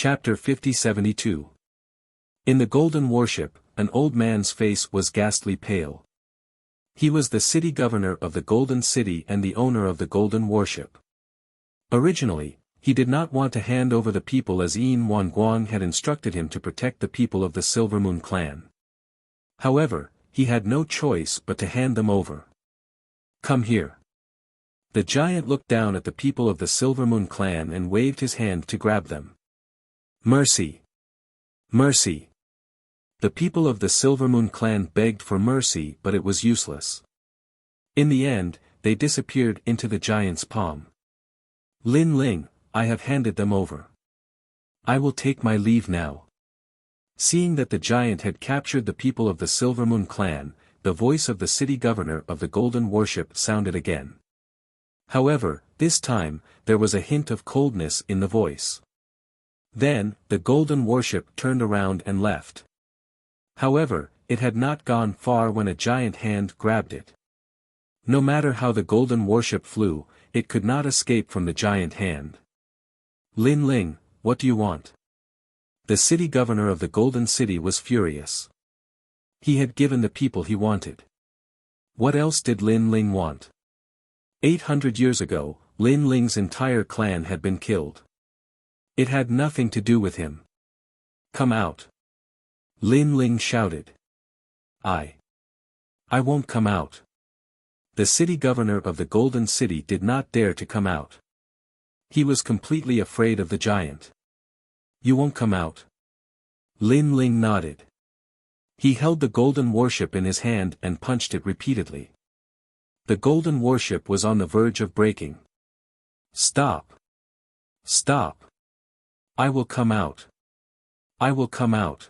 Chapter 50-72. In the Golden Warship, an old man's face was ghastly pale. He was the city governor of the Golden City and the owner of the Golden Warship. Originally, he did not want to hand over the people as Yin Wan Guang had instructed him to protect the people of the Silver Moon clan. However, he had no choice but to hand them over. Come here. The giant looked down at the people of the Silver Moon clan and waved his hand to grab them. Mercy! Mercy! The people of the Silver Moon clan begged for mercy, but it was useless. In the end, they disappeared into the giant's palm. Lin Ling, I have handed them over. I will take my leave now. Seeing that the giant had captured the people of the Silver Moon clan, the voice of the city governor of the Golden Warship sounded again. However, this time, there was a hint of coldness in the voice. Then, the Golden Warship turned around and left. However, it had not gone far when a giant hand grabbed it. No matter how the Golden Warship flew, it could not escape from the giant hand. Lin Ling, what do you want? The city governor of the Golden City was furious. He had given the people he wanted. What else did Lin Ling want? 800 years ago, Lin Ling's entire clan had been killed. It had nothing to do with him. Come out. Lin Ling shouted. I won't come out. The city governor of the Golden City did not dare to come out. He was completely afraid of the giant. You won't come out? Lin Ling nodded. He held the Golden Warship in his hand and punched it repeatedly. The Golden Warship was on the verge of breaking. Stop. Stop. I will come out. I will come out.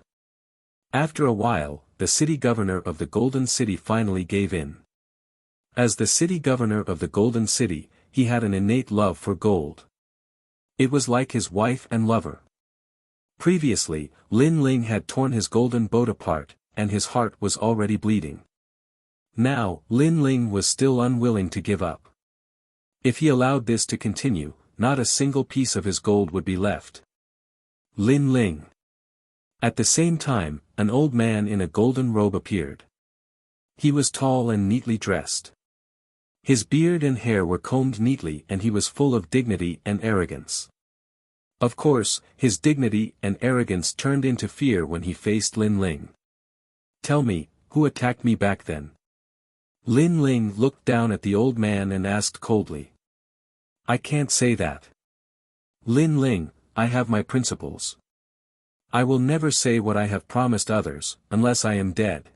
After a while, the city governor of the Golden City finally gave in. As the city governor of the Golden City, he had an innate love for gold. It was like his wife and lover. Previously, Lin Ling had torn his golden boat apart, and his heart was already bleeding. Now, Lin Ling was still unwilling to give up. If he allowed this to continue, not a single piece of his gold would be left. Lin Ling. At the same time, an old man in a golden robe appeared. He was tall and neatly dressed. His beard and hair were combed neatly and he was full of dignity and arrogance. Of course, his dignity and arrogance turned into fear when he faced Lin Ling. Tell me, who attacked me back then? Lin Ling looked down at the old man and asked coldly. I can't say that. Lin Ling, I have my principles. I will never say what I have promised others, unless I am dead.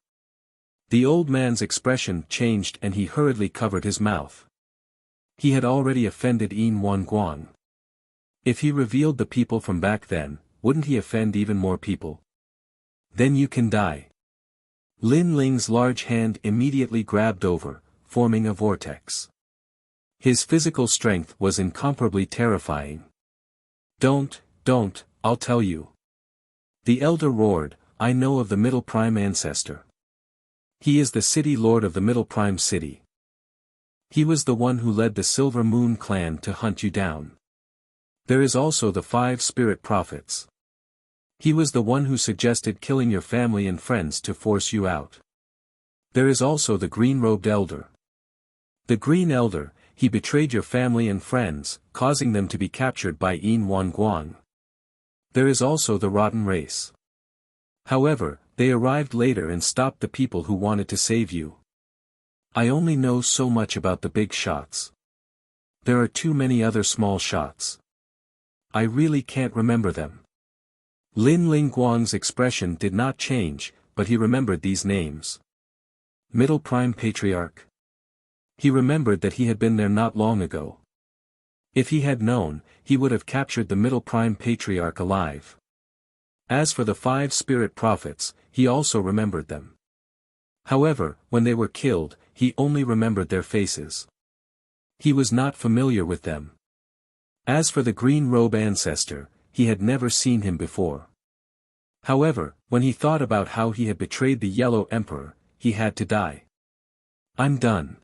The old man's expression changed and he hurriedly covered his mouth. He had already offended Yin Wan Guang. If he revealed the people from back then, wouldn't he offend even more people? Then you can die. Lin Ling's large hand immediately grabbed over, forming a vortex. His physical strength was incomparably terrifying. Don't, I'll tell you. The elder roared, I know of the Middle Prime ancestor. He is the city lord of the Middle Prime city. He was the one who led the Silver Moon clan to hunt you down. There is also the 5 spirit prophets. He was the one who suggested killing your family and friends to force you out. There is also the green-robed elder. The green elder, he betrayed your family and friends, causing them to be captured by Yin Wan Guang. There is also the rotten race. However, they arrived later and stopped the people who wanted to save you. I only know so much about the big shots. There are too many other small shots. I really can't remember them. Lin Ling Guang's expression did not change, but he remembered these names. Middle Prime Patriarch. He remembered that he had been there not long ago. If he had known, he would have captured the Middle Prime Patriarch alive. As for the 5 spirit prophets, he also remembered them. However, when they were killed, he only remembered their faces. He was not familiar with them. As for the green robe ancestor, he had never seen him before. However, when he thought about how he had betrayed the Yellow Emperor, he had to die. I'm done.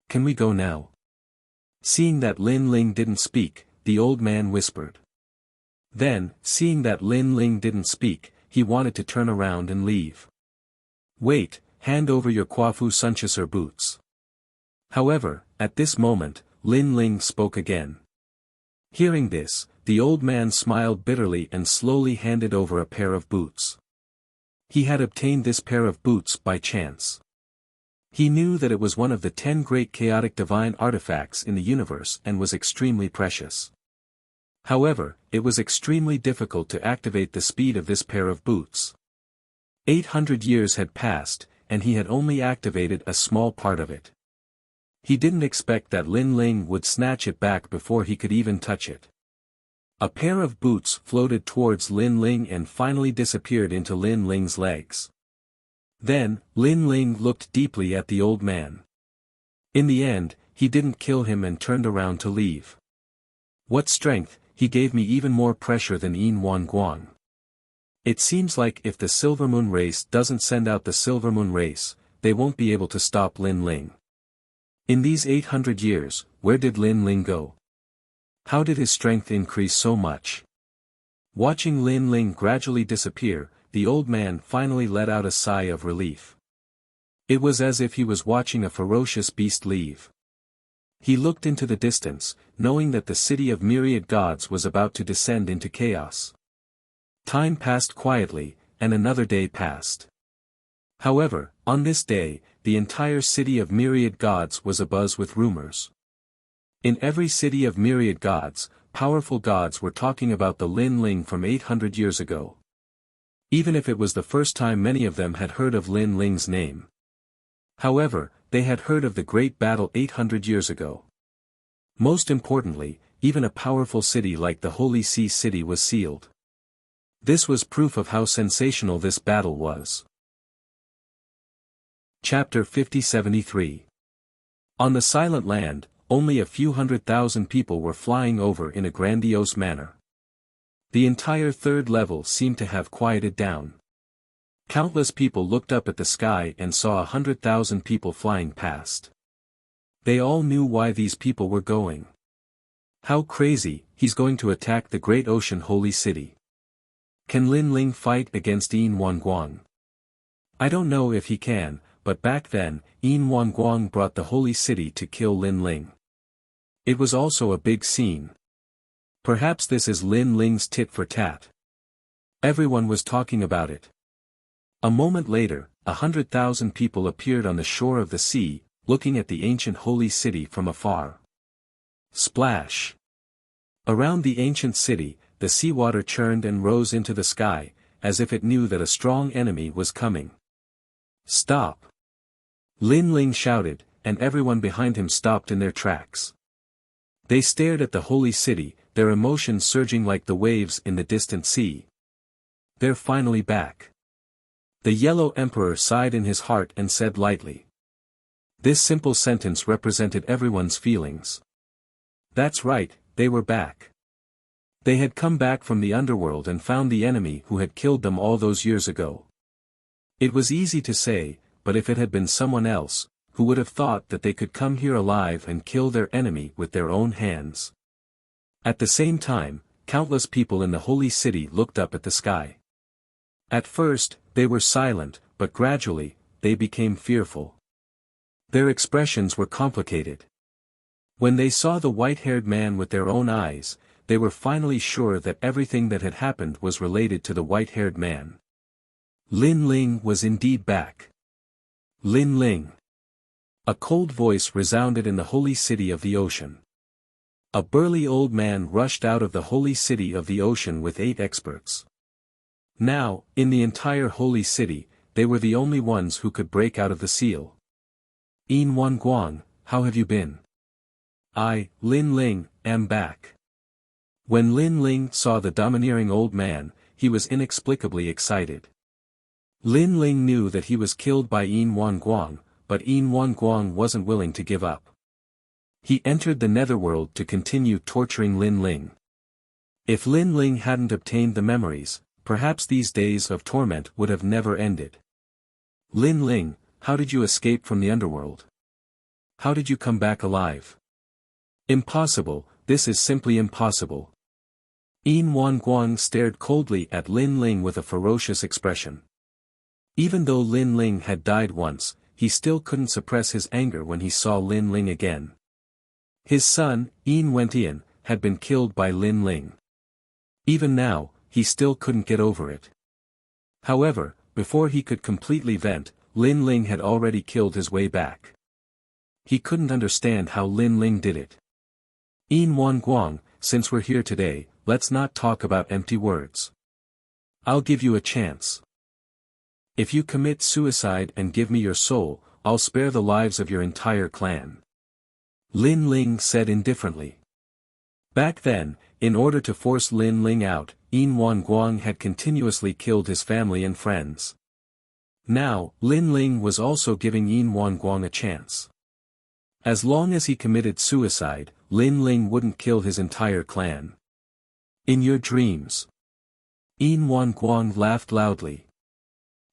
Can we go now? Seeing that Lin Ling didn't speak, the old man whispered. Then, seeing that Lin Ling didn't speak, he wanted to turn around and leave. Wait, hand over your Kwafu Sunchasur boots. However, at this moment, Lin Ling spoke again. Hearing this, the old man smiled bitterly and slowly handed over a pair of boots. He had obtained this pair of boots by chance. He knew that it was one of the 10 great chaotic divine artifacts in the universe and was extremely precious. However, it was extremely difficult to activate the speed of this pair of boots. 800 years had passed, and he had only activated a small part of it. He didn't expect that Lin Ling would snatch it back before he could even touch it. A pair of boots floated towards Lin Ling and finally disappeared into Lin Ling's legs. Then, Lin Ling looked deeply at the old man. In the end, he didn't kill him and turned around to leave. What strength, he gave me even more pressure than Yin Wan Guang. It seems like if the Silver Moon race doesn't send out the Silver Moon race, they won't be able to stop Lin Ling. In these 800 years, where did Lin Ling go? How did his strength increase so much? Watching Lin Ling gradually disappear, the old man finally let out a sigh of relief. It was as if he was watching a ferocious beast leave. He looked into the distance, knowing that the city of myriad gods was about to descend into chaos. Time passed quietly, and another day passed. However, on this day, the entire city of myriad gods was abuzz with rumors. In every city of myriad gods, powerful gods were talking about the Lin Ling from 800 years ago. Even if it was the first time many of them had heard of Lin Ling's name. However, they had heard of the great battle 800 years ago. Most importantly, even a powerful city like the Holy Sea City was sealed. This was proof of how sensational this battle was. Chapter 5073. On the Silent Land, only a few 100,000 people were flying over in a grandiose manner. The entire third level seemed to have quieted down. Countless people looked up at the sky and saw 100,000 people flying past. They all knew why these people were going. How crazy, he's going to attack the Great Ocean Holy City. Can Lin Ling fight against Yin Wan Guang? I don't know if he can, but back then, Yin Wan Guang brought the Holy City to kill Lin Ling. It was also a big scene. Perhaps this is Lin Ling's tit for tat. Everyone was talking about it. A moment later, 100,000 people appeared on the shore of the sea, looking at the ancient holy city from afar. Splash! Around the ancient city, the seawater churned and rose into the sky, as if it knew that a strong enemy was coming. Stop! Lin Ling shouted, and everyone behind him stopped in their tracks. They stared at the holy city, their emotions surging like the waves in the distant sea. They're finally back. The Yellow Emperor sighed in his heart and said lightly. This simple sentence represented everyone's feelings. That's right, they were back. They had come back from the underworld and found the enemy who had killed them all those years ago. It was easy to say, but if it had been someone else, who would have thought that they could come here alive and kill their enemy with their own hands? At the same time, countless people in the holy city looked up at the sky. At first, they were silent, but gradually, they became fearful. Their expressions were complicated. When they saw the white-haired man with their own eyes, they were finally sure that everything that had happened was related to the white-haired man. Lin Ling was indeed back. Lin Ling. A cold voice resounded in the holy city of the ocean. A burly old man rushed out of the holy city of the ocean with 8 experts. Now, in the entire holy city, they were the only ones who could break out of the seal. Yin Wan Guang, how have you been? I, Lin Ling, am back. When Lin Ling saw the domineering old man, he was inexplicably excited. Lin Ling knew that he was killed by Yin Wan Guang, but Yin Wan Guang wasn't willing to give up. He entered the netherworld to continue torturing Lin Ling. If Lin Ling hadn't obtained the memories, perhaps these days of torment would have never ended. Lin Ling, how did you escape from the underworld? How did you come back alive? Impossible, this is simply impossible. Yin Wan Guang stared coldly at Lin Ling with a ferocious expression. Even though Lin Ling had died once, he still couldn't suppress his anger when he saw Lin Ling again. His son, Yin Wentian, had been killed by Lin Ling. Even now, he still couldn't get over it. However, before he could completely vent, Lin Ling had already killed his way back. He couldn't understand how Lin Ling did it. Yin Wan Guang, since we're here today, let's not talk about empty words. I'll give you a chance. If you commit suicide and give me your soul, I'll spare the lives of your entire clan. Lin Ling said indifferently. Back then, in order to force Lin Ling out, Yin Wan Guang had continuously killed his family and friends. Now, Lin Ling was also giving Yin Wan Guang a chance. As long as he committed suicide, Lin Ling wouldn't kill his entire clan. In your dreams. Yin Wan Guang laughed loudly.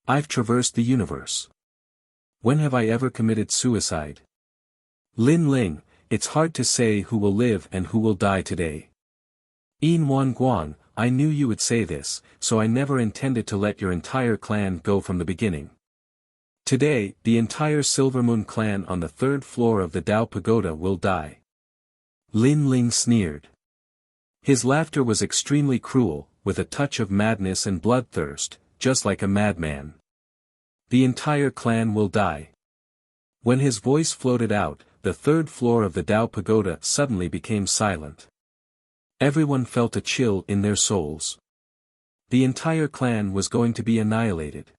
I've traversed the universe. When have I ever committed suicide? Lin Ling, it's hard to say who will live and who will die today. Yin Wan Guang, I knew you would say this, so I never intended to let your entire clan go from the beginning. Today, the entire Silvermoon clan on the 3rd floor of the Dao Pagoda will die. Lin Ling sneered. His laughter was extremely cruel, with a touch of madness and bloodthirst, just like a madman. The entire clan will die. When his voice floated out, the 3rd floor of the Dao Pagoda suddenly became silent. Everyone felt a chill in their souls. The entire clan was going to be annihilated.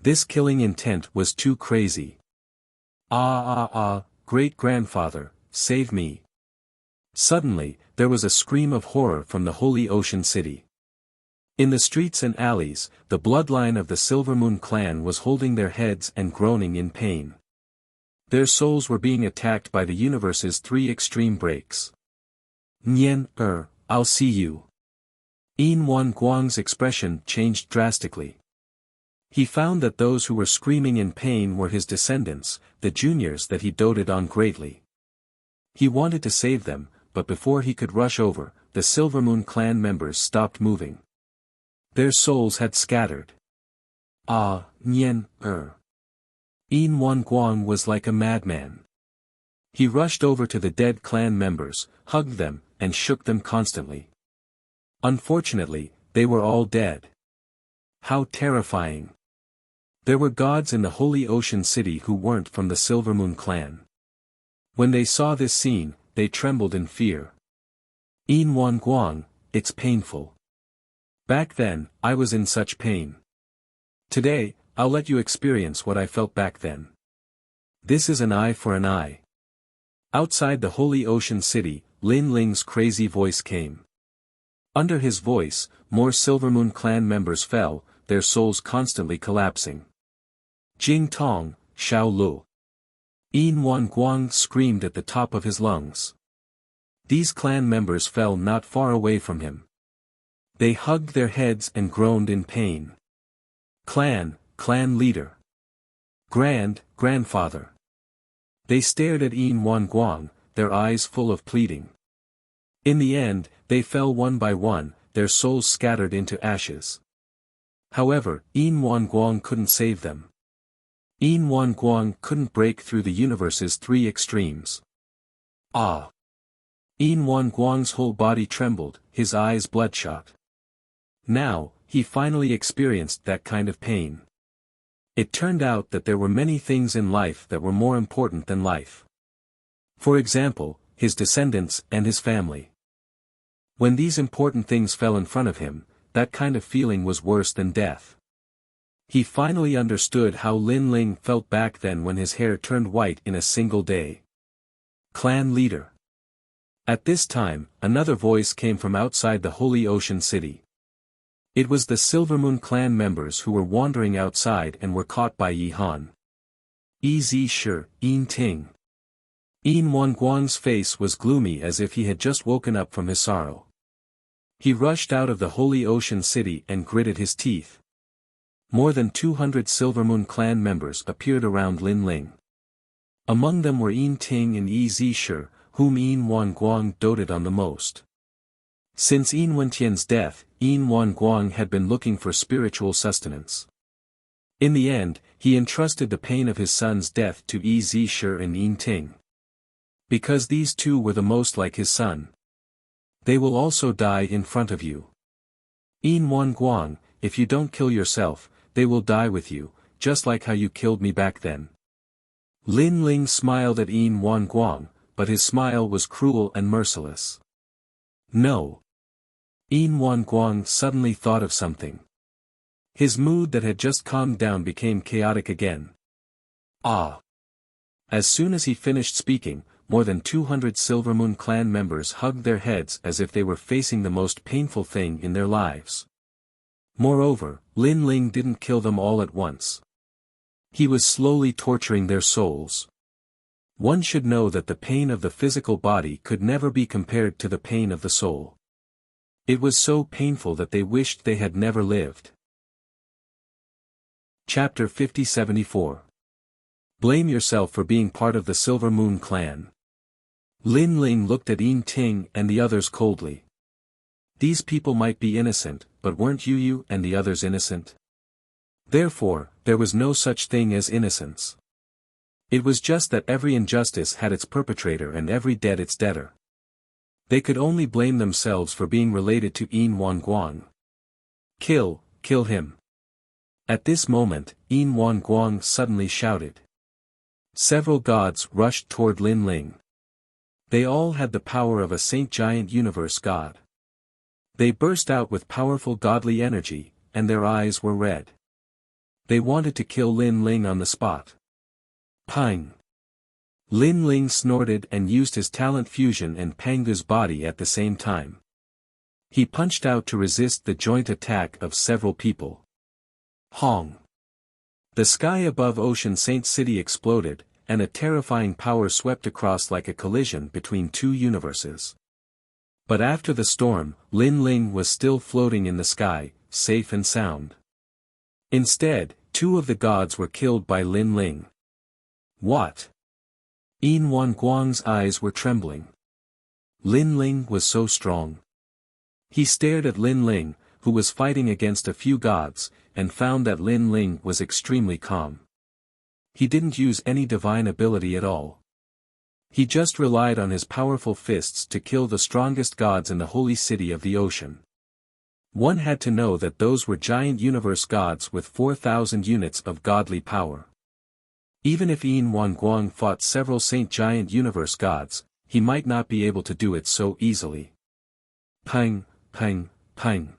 This killing intent was too crazy. Great-grandfather, save me. Suddenly, there was a scream of horror from the Holy Ocean City. In the streets and alleys, the bloodline of the Silvermoon clan was holding their heads and groaning in pain. Their souls were being attacked by the universe's 3 extreme breaks. I'll see you. Yin Wan Guang's expression changed drastically. He found that those who were screaming in pain were his descendants, the juniors that he doted on greatly. He wanted to save them, but before he could rush over, the Silvermoon clan members stopped moving. Their souls had scattered. Yin Wan Guang was like a madman. He rushed over to the dead clan members, hugged them, and shook them constantly. Unfortunately, they were all dead. How terrifying. There were gods in the Holy Ocean City who weren't from the Silvermoon clan. When they saw this scene, they trembled in fear. Yin Wan Guang, it's painful. Back then, I was in such pain. Today, I'll let you experience what I felt back then. This is an eye for an eye. Outside the Holy Ocean City, Lin Ling's crazy voice came. Under his voice, more Silvermoon clan members fell, their souls constantly collapsing. Jing Tong, Xiao Lu. Yin Wan Guang screamed at the top of his lungs. These clan members fell not far away from him. They hugged their heads and groaned in pain. Clan leader. Grandfather. They stared at Yin Wan Guang, their eyes full of pleading. In the end, they fell one by one, their souls scattered into ashes. However, Yin Wan Guang couldn't save them. Yin Wan Guang couldn't break through the universe's 3 extremes. Yin Wan Guang's whole body trembled, his eyes bloodshot. Now, he finally experienced that kind of pain. It turned out that there were many things in life that were more important than life. For example, his descendants and his family. When these important things fell in front of him, that kind of feeling was worse than death. He finally understood how Lin Ling felt back then when his hair turned white in a single day. Clan leader. At this time, another voice came from outside the Holy Ocean City. It was the Silvermoon clan members who were wandering outside and were caught by Yi Han. Zi Shi, Yin Ting. Yin Wan Guang's face was gloomy as if he had just woken up from his sorrow. He rushed out of the Holy Ocean City and gritted his teeth. More than 200 Silvermoon clan members appeared around Lin Ling. Among them were Yin Ting and Zi Shi, whom Yin Wan Guang doted on the most. Since Yin Wentian's death, Yin Wanguang had been looking for spiritual sustenance. In the end, he entrusted the pain of his son's death to Yi Zishir and Yin Ting. Because these two were the most like his son. They will also die in front of you. Yin Wanguang, if you don't kill yourself, they will die with you, just like how you killed me back then. Lin Ling smiled at Yin Wanguang, but his smile was cruel and merciless. No. Yin Wanguang suddenly thought of something. His mood that had just calmed down became chaotic again. Ah! As soon as he finished speaking, more than 200 Silvermoon clan members hugged their heads as if they were facing the most painful thing in their lives. Moreover, Lin Ling didn't kill them all at once. He was slowly torturing their souls. One should know that the pain of the physical body could never be compared to the pain of the soul. It was so painful that they wished they had never lived. Chapter 50-74. Blame yourself for being part of the Silver Moon clan. Lin Ling looked at Yin Ting and the others coldly. These people might be innocent, but weren't you and the others innocent? Therefore, there was no such thing as innocence. It was just that every injustice had its perpetrator and every debt its debtor. They could only blame themselves for being related to Yin Wanguang. Kill him. At this moment, Yin Wanguang suddenly shouted. Several gods rushed toward Lin Ling. They all had the power of a Saint Giant Universe god. They burst out with powerful godly energy, and their eyes were red. They wanted to kill Lin Ling on the spot. Pang! Lin Ling snorted and used his talent fusion and Pangu's body at the same time. He punched out to resist the joint attack of several people. Hong! The sky above Ocean Saint City exploded, and a terrifying power swept across like a collision between two universes. But after the storm, Lin Ling was still floating in the sky, safe and sound. Instead, two of the gods were killed by Lin Ling. What? Yin Wanguang's eyes were trembling. Lin Ling was so strong. He stared at Lin Ling, who was fighting against a few gods, and found that Lin Ling was extremely calm. He didn't use any divine ability at all. He just relied on his powerful fists to kill the strongest gods in the holy city of the ocean. One had to know that those were giant universe gods with 4,000 units of godly power. Even if Yin Wanguang fought several Saint Giant Universe gods, he might not be able to do it so easily. Pang, pang, pang.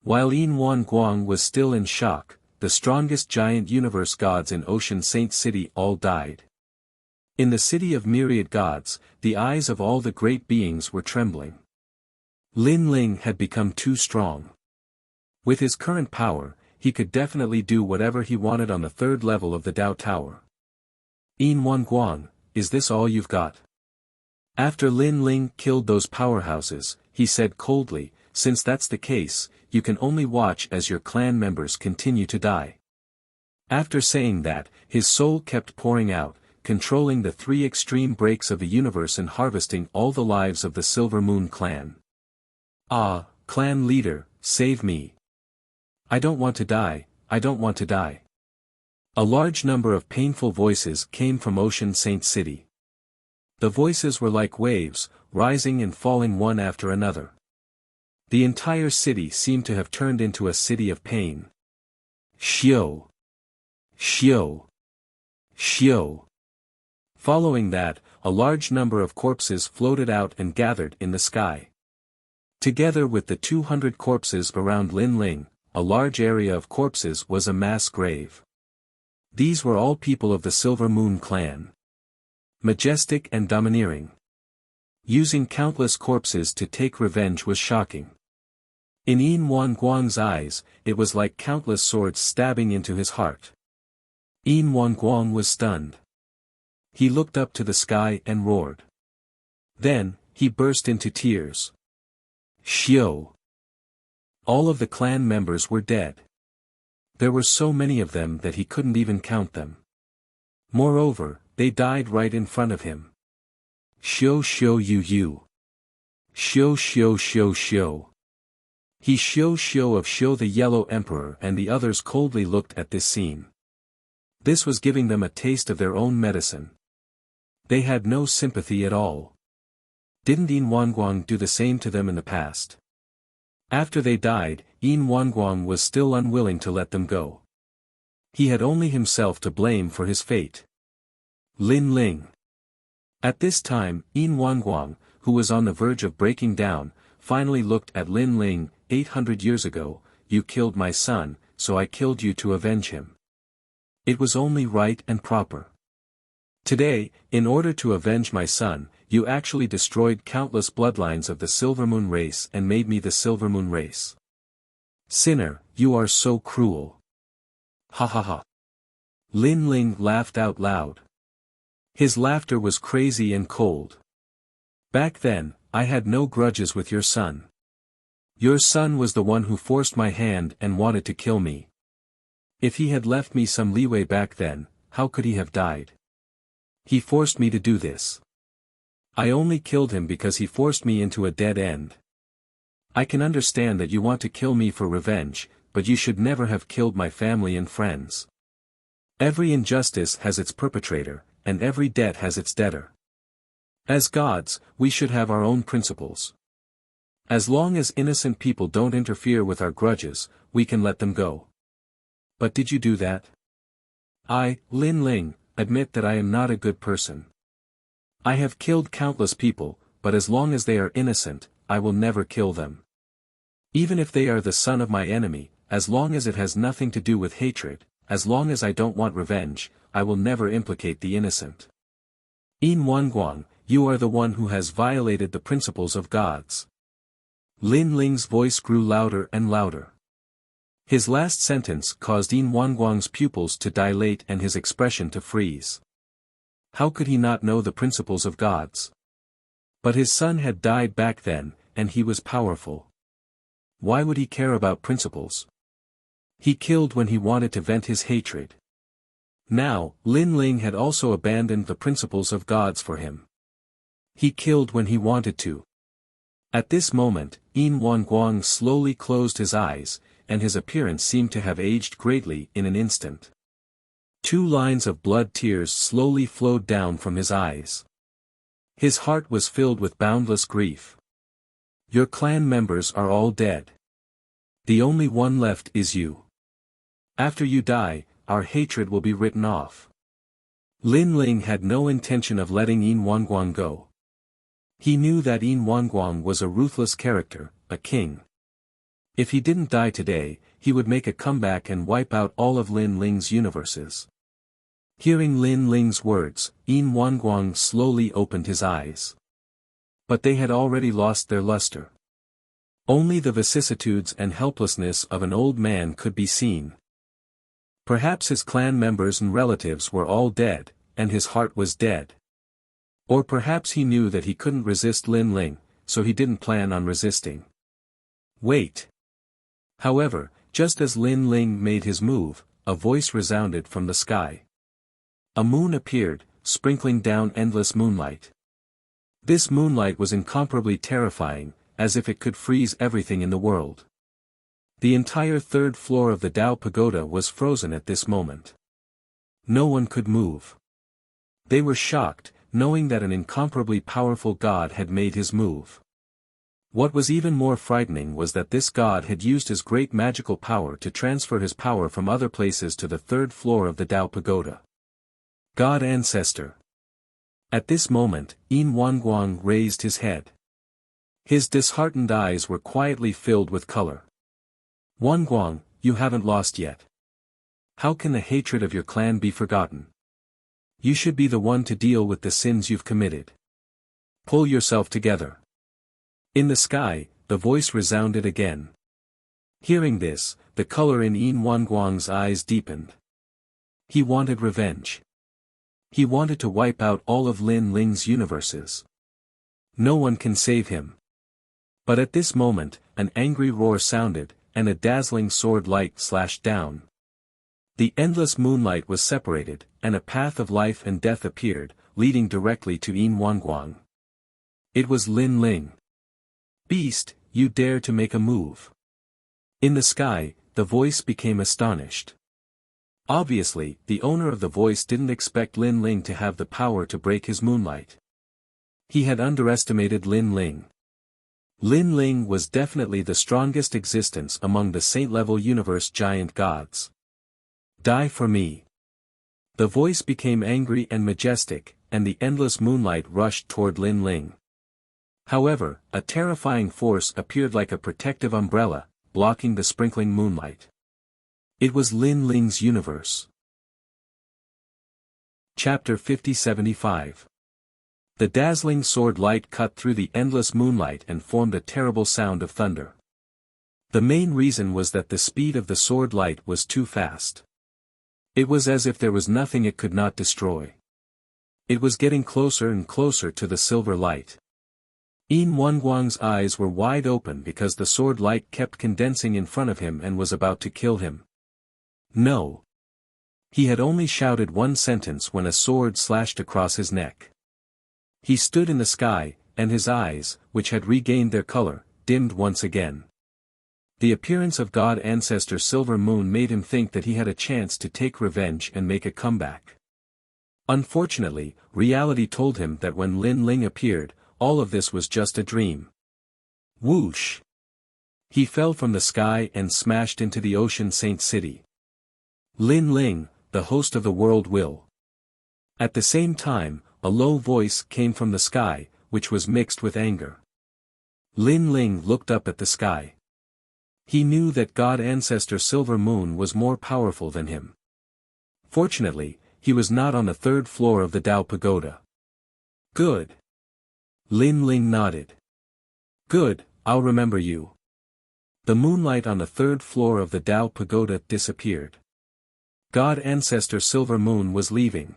While Yin Wanguang was still in shock, the strongest giant universe gods in Ocean Saint City all died. In the city of myriad gods, the eyes of all the great beings were trembling. Lin Ling had become too strong. With his current power, he could definitely do whatever he wanted on the third level of the Dao Tower. Yin Wanguang, is this all you've got? After Lin Ling killed those powerhouses, he said coldly, since that's the case, you can only watch as your clan members continue to die. After saying that, his soul kept pouring out, controlling the three extreme breaks of the universe and harvesting all the lives of the Silver Moon clan. Ah, clan leader, save me. I don't want to die, I don't want to die. A large number of painful voices came from Ocean Saint City. The voices were like waves, rising and falling one after another. The entire city seemed to have turned into a city of pain. Xiao! Xiao! Xiao! Following that, a large number of corpses floated out and gathered in the sky. Together with the 200 corpses around Lin Ling, a large area of corpses was a mass grave. These were all people of the Silver Moon clan. Majestic and domineering. Using countless corpses to take revenge was shocking. In Yin Wanguang's eyes, it was like countless swords stabbing into his heart. Yin Wanguang was stunned. He looked up to the sky and roared. Then, he burst into tears. Xiao! All of the clan members were dead. There were so many of them that he couldn't even count them. Moreover, they died right in front of him. Xiao yu yu. Xiao Xiao Xiao Xiao. He Xiao Xiao of Xiao the Yellow Emperor, and the others coldly looked at this scene. This was giving them a taste of their own medicine. They had no sympathy at all. Didn't Yin Wanguang do the same to them in the past? After they died, Yin Wanguang was still unwilling to let them go. He had only himself to blame for his fate. Lin Ling. At this time, Yin Wanguang, who was on the verge of breaking down, finally looked at Lin Ling. 800 years ago, you killed my son, so I killed you to avenge him. It was only right and proper. Today, in order to avenge my son, you actually destroyed countless bloodlines of the Silvermoon race and made me the Silvermoon race. Sinner, you are so cruel. Ha ha ha. Lin Ling laughed out loud. His laughter was crazy and cold. Back then, I had no grudges with your son. Your son was the one who forced my hand and wanted to kill me. If he had left me some leeway back then, how could he have died? He forced me to do this. I only killed him because he forced me into a dead end. I can understand that you want to kill me for revenge, but you should never have killed my family and friends. Every injustice has its perpetrator, and every debt has its debtor. As gods, we should have our own principles. As long as innocent people don't interfere with our grudges, we can let them go. But did you do that? I, Lin Ling, admit that I am not a good person. I have killed countless people, but as long as they are innocent, I will never kill them. Even if they are the son of my enemy, as long as it has nothing to do with hatred, as long as I don't want revenge, I will never implicate the innocent. Yin Wanguang, you are the one who has violated the principles of gods. Lin Ling's voice grew louder and louder. His last sentence caused Yin Wanguang's pupils to dilate and his expression to freeze. How could he not know the principles of gods? But his son had died back then, and he was powerful. Why would he care about principles? He killed when he wanted to vent his hatred. Now, Lin Ling had also abandoned the principles of gods for him. He killed when he wanted to. At this moment, Yin Wanguang slowly closed his eyes, and his appearance seemed to have aged greatly in an instant. 2 lines of blood tears slowly flowed down from his eyes. His heart was filled with boundless grief. Your clan members are all dead. The only one left is you. After you die, our hatred will be written off. Lin Ling had no intention of letting Yin Wanguang go. He knew that Yin Wanguang was a ruthless character, a king. If he didn't die today, he would make a comeback and wipe out all of Lin Ling's universes. Hearing Lin Ling's words, Yin Wanguang slowly opened his eyes. But they had already lost their luster. Only the vicissitudes and helplessness of an old man could be seen. Perhaps his clan members and relatives were all dead, and his heart was dead. Or perhaps he knew that he couldn't resist Lin Ling, so he didn't plan on resisting. Wait. However, just as Lin Ling made his move, a voice resounded from the sky. A moon appeared, sprinkling down endless moonlight. This moonlight was incomparably terrifying, as if it could freeze everything in the world. The entire 3rd floor of the Tao Pagoda was frozen at this moment. No one could move. They were shocked, knowing that an incomparably powerful god had made his move. What was even more frightening was that this god had used his great magical power to transfer his power from other places to the 3rd floor of the Tao Pagoda. God Ancestor. At this moment, Yin Wanguang raised his head. His disheartened eyes were quietly filled with color. Wanguang, you haven't lost yet. How can the hatred of your clan be forgotten? You should be the one to deal with the sins you've committed. Pull yourself together. In the sky, the voice resounded again. Hearing this, the color in Yin Wanguang's eyes deepened. He wanted revenge. He wanted to wipe out all of Lin Ling's universes. No one can save him. But at this moment, an angry roar sounded, and a dazzling sword light slashed down. The endless moonlight was separated, and a path of life and death appeared, leading directly to Yin Wanguang. It was Lin Ling. Beast, you dare to make a move. In the sky, the voice became astonished. Obviously, the owner of the voice didn't expect Lin Ling to have the power to break his moonlight. He had underestimated Lin Ling. Lin Ling was definitely the strongest existence among the saint-level universe giant gods. Die for me. The voice became angry and majestic, and the endless moonlight rushed toward Lin Ling. However, a terrifying force appeared like a protective umbrella, blocking the sprinkling moonlight. It was Lin Ling's universe. Chapter 50-75. The dazzling sword light cut through the endless moonlight and formed a terrible sound of thunder. The main reason was that the speed of the sword light was too fast. It was as if there was nothing it could not destroy. It was getting closer and closer to the silver light. Yin Wanguang's eyes were wide open because the sword light kept condensing in front of him and was about to kill him. No. He had only shouted one sentence when a sword slashed across his neck. He stood in the sky, and his eyes, which had regained their color, dimmed once again. The appearance of God Ancestor Silver Moon made him think that he had a chance to take revenge and make a comeback. Unfortunately, reality told him that when Lin Ling appeared, all of this was just a dream. Whoosh! He fell from the sky and smashed into the Ocean Saint City. Lin Ling, the host of the world will. At the same time, a low voice came from the sky, which was mixed with anger. Lin Ling looked up at the sky. He knew that God Ancestor Silver Moon was more powerful than him. Fortunately, he was not on the third floor of the Dao Pagoda. Good. Lin Ling nodded. Good, I'll remember you. The moonlight on the third floor of the Dao Pagoda disappeared. God Ancestor Silver Moon was leaving.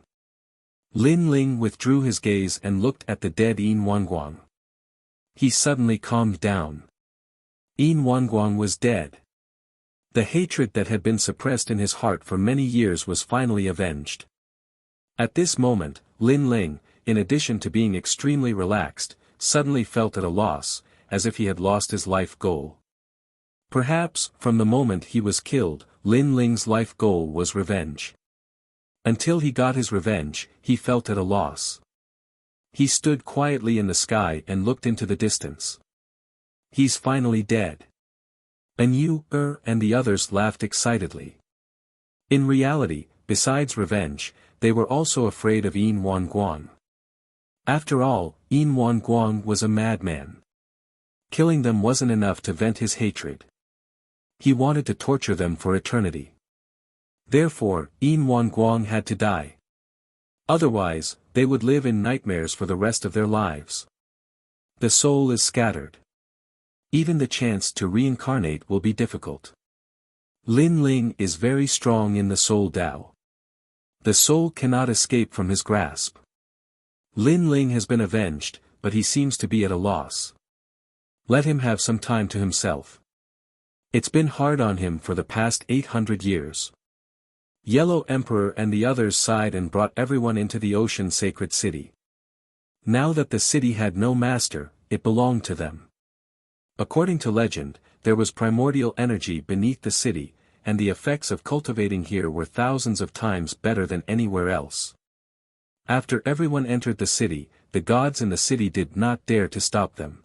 Lin Ling withdrew his gaze and looked at the dead Yin Wanguang. He suddenly calmed down. Yin Wanguang was dead. The hatred that had been suppressed in his heart for many years was finally avenged. At this moment, Lin Ling, in addition to being extremely relaxed, suddenly felt at a loss, as if he had lost his life goal. Perhaps, from the moment he was killed, Lin Ling's life goal was revenge. Until he got his revenge, he felt at a loss. He stood quietly in the sky and looked into the distance. He's finally dead. And you, and the others laughed excitedly. In reality, besides revenge, they were also afraid of Yin Wanguang. After all, Yin Wanguang was a madman. Killing them wasn't enough to vent his hatred. He wanted to torture them for eternity. Therefore, Yin Wanguang had to die. Otherwise, they would live in nightmares for the rest of their lives. The soul is scattered. Even the chance to reincarnate will be difficult. Lin Ling is very strong in the soul Dao. The soul cannot escape from his grasp. Lin Ling has been avenged, but he seems to be at a loss. Let him have some time to himself. It's been hard on him for the past 800 years. Yellow Emperor and the others sighed and brought everyone into the Ocean Sacred City. Now that the city had no master, it belonged to them. According to legend, there was primordial energy beneath the city, and the effects of cultivating here were thousands of times better than anywhere else. After everyone entered the city, the gods in the city did not dare to stop them.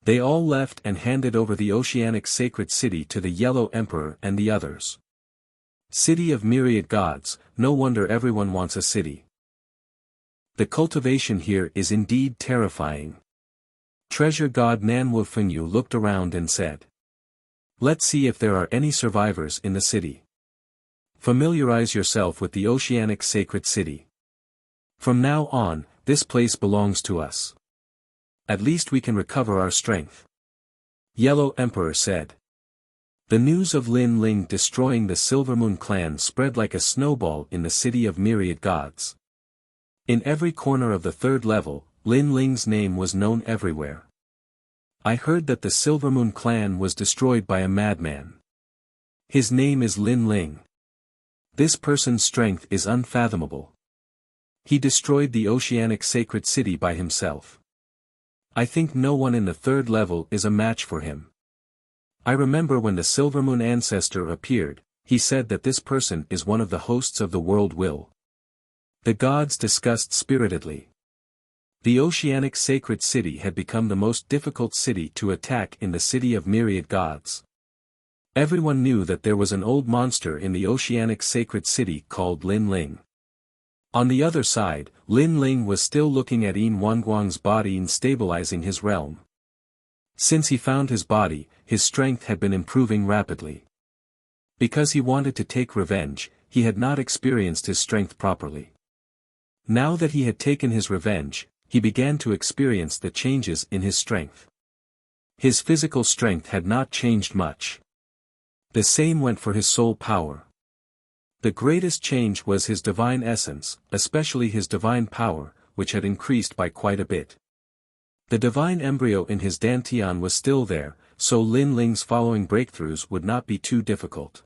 They all left and handed over the Oceanic Sacred City to the Yellow Emperor and the others. City of myriad gods, no wonder everyone wants a city. The cultivation here is indeed terrifying. Treasure god Nanwu Fengyu looked around and said. Let's see if there are any survivors in the city. Familiarize yourself with the Oceanic Sacred City. From now on, this place belongs to us. At least we can recover our strength. Yellow Emperor said. The news of Lin Ling destroying the Silvermoon clan spread like a snowball in the city of myriad gods. In every corner of the third level, Lin Ling's name was known everywhere. I heard that the Silvermoon clan was destroyed by a madman. His name is Lin Ling. This person's strength is unfathomable. He destroyed the Oceanic Sacred City by himself. I think no one in the third level is a match for him. I remember when the Silvermoon ancestor appeared, he said that this person is one of the hosts of the world will. The gods discussed spiritedly. The oceanic sacred city had become the most difficult city to attack in the city of myriad gods. Everyone knew that there was an old monster in the oceanic sacred city called Lin Ling. On the other side, Lin Ling was still looking at Yin Wanguang's body and stabilizing his realm. Since he found his body, his strength had been improving rapidly. Because he wanted to take revenge, he had not experienced his strength properly. Now that he had taken his revenge, he began to experience the changes in his strength. His physical strength had not changed much. The same went for his soul power. The greatest change was his divine essence, especially his divine power, which had increased by quite a bit. The divine embryo in his dantian was still there, so Lin Ling's following breakthroughs would not be too difficult.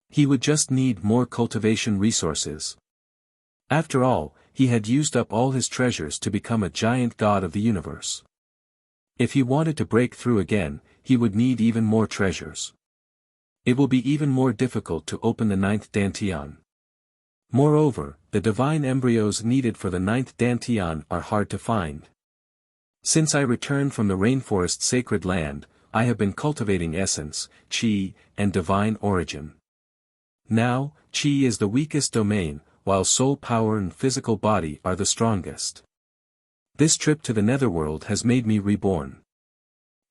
He would just need more cultivation resources. After all, he had used up all his treasures to become a giant god of the universe. If he wanted to break through again, he would need even more treasures. It will be even more difficult to open the 9th dantian. Moreover, the divine embryos needed for the 9th dantian are hard to find. Since I returned from the rainforest sacred land, I have been cultivating essence, qi, and divine origin. Now, qi is the weakest domain, while soul power and physical body are the strongest. This trip to the netherworld has made me reborn.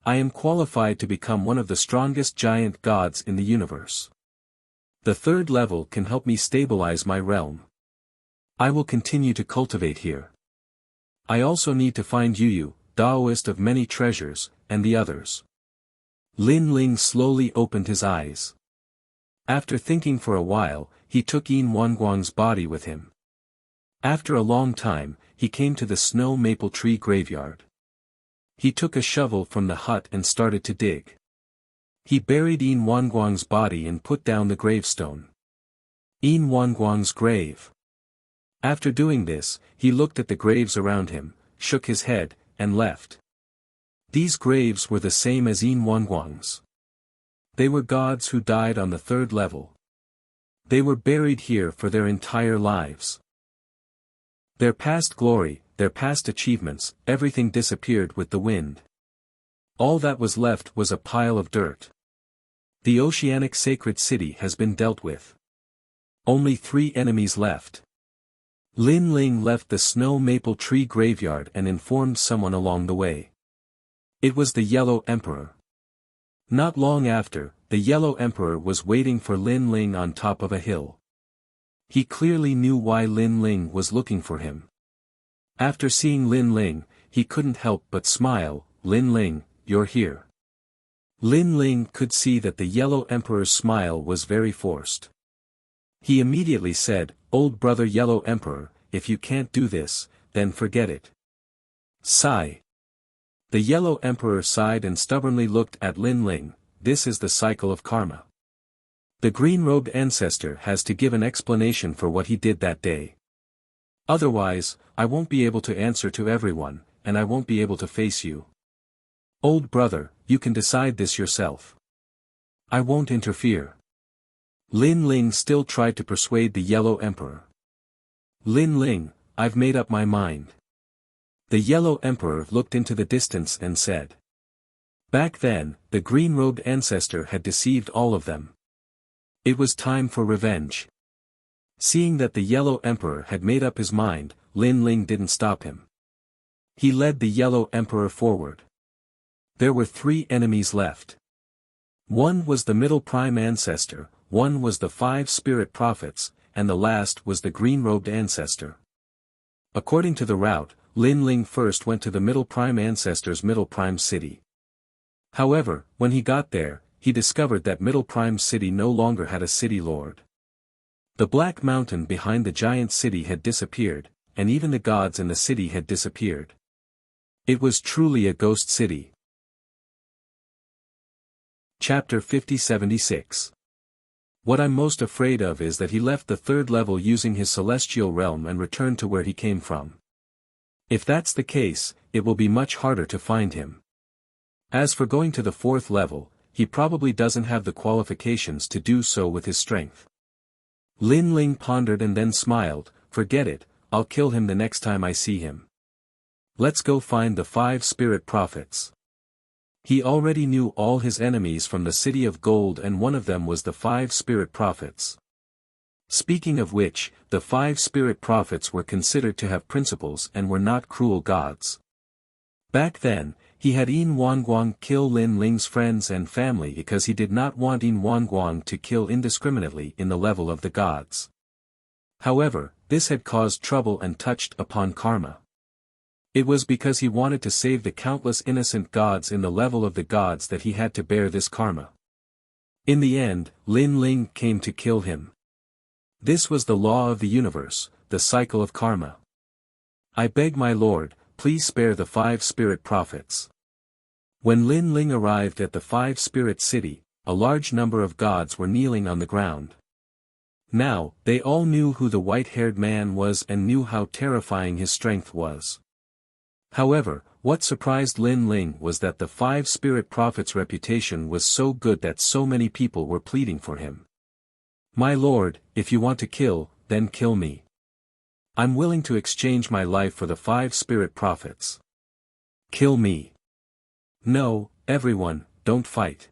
I am qualified to become one of the strongest giant gods in the universe. The third level can help me stabilize my realm. I will continue to cultivate here. I also need to find Yu, Taoist of many treasures, and the others. Lin Ling slowly opened his eyes. After thinking for a while, he took Yin Wanguang's body with him. After a long time, he came to the snow maple tree graveyard. He took a shovel from the hut and started to dig. He buried Yin Wanguang's body and put down the gravestone. Yin Wanguang's grave. After doing this, he looked at the graves around him, shook his head, and left. These graves were the same as Yin Wanguang's. They were gods who died on the third level. They were buried here for their entire lives. Their past glory, their past achievements, everything disappeared with the wind. All that was left was a pile of dirt. The oceanic sacred city has been dealt with. Only 3 enemies left. Lin Ling left the snow maple tree graveyard and informed someone along the way. It was the Yellow Emperor. Not long after, the Yellow Emperor was waiting for Lin Ling on top of a hill. He clearly knew why Lin Ling was looking for him. After seeing Lin Ling, he couldn't help but smile. "Lin Ling, you're here." Lin Ling could see that the Yellow Emperor's smile was very forced. He immediately said, "Old brother Yellow Emperor, if you can't do this, then forget it." Sigh. The Yellow Emperor sighed and stubbornly looked at Lin Ling. This is the cycle of karma. The green-robed ancestor has to give an explanation for what he did that day. Otherwise, I won't be able to answer to everyone, and I won't be able to face you. Old brother, you can decide this yourself. I won't interfere. Lin Ling still tried to persuade the Yellow Emperor. Lin Ling, I've made up my mind. The Yellow Emperor looked into the distance and said. Back then, the green-robed ancestor had deceived all of them. It was time for revenge. Seeing that the Yellow Emperor had made up his mind, Lin Ling didn't stop him. He led the Yellow Emperor forward. There were 3 enemies left. One was the Middle Prime Ancestor, one was the 5 Spirit Prophets, and the last was the green-robed ancestor. According to the route, Lin Ling first went to the Middle Prime Ancestor's Middle Prime City. However, when he got there, he discovered that Middle Prime City no longer had a city lord. The Black Mountain behind the giant city had disappeared, and even the gods in the city had disappeared. It was truly a ghost city. Chapter 5076. What I'm most afraid of is that he left the third level using his celestial realm and returned to where he came from. If that's the case, it will be much harder to find him. As for going to the 4th level, he probably doesn't have the qualifications to do so with his strength. Lin Ling pondered and then smiled. Forget it, I'll kill him the next time I see him. Let's go find the 5 spirit prophets. He already knew all his enemies from the City of Gold, and one of them was the 5 spirit prophets. Speaking of which, the 5 spirit prophets were considered to have principles and were not cruel gods. Back then, he had Yin Wanguang kill Lin Ling's friends and family because he did not want Yin Wanguang to kill indiscriminately in the level of the gods. However, this had caused trouble and touched upon karma. It was because he wanted to save the countless innocent gods in the level of the gods that he had to bear this karma. In the end, Lin Ling came to kill him. This was the law of the universe, the cycle of karma. I beg my lord, please spare the 5 spirit prophets. When Lin Ling arrived at the 5 spirit city, a large number of gods were kneeling on the ground. Now, they all knew who the white-haired man was and knew how terrifying his strength was. However, what surprised Lin Ling was that the 5 spirit prophets' reputation was so good that so many people were pleading for him. My lord, if you want to kill, then kill me. I'm willing to exchange my life for the 5 spirit prophets. Kill me. No, everyone, don't fight.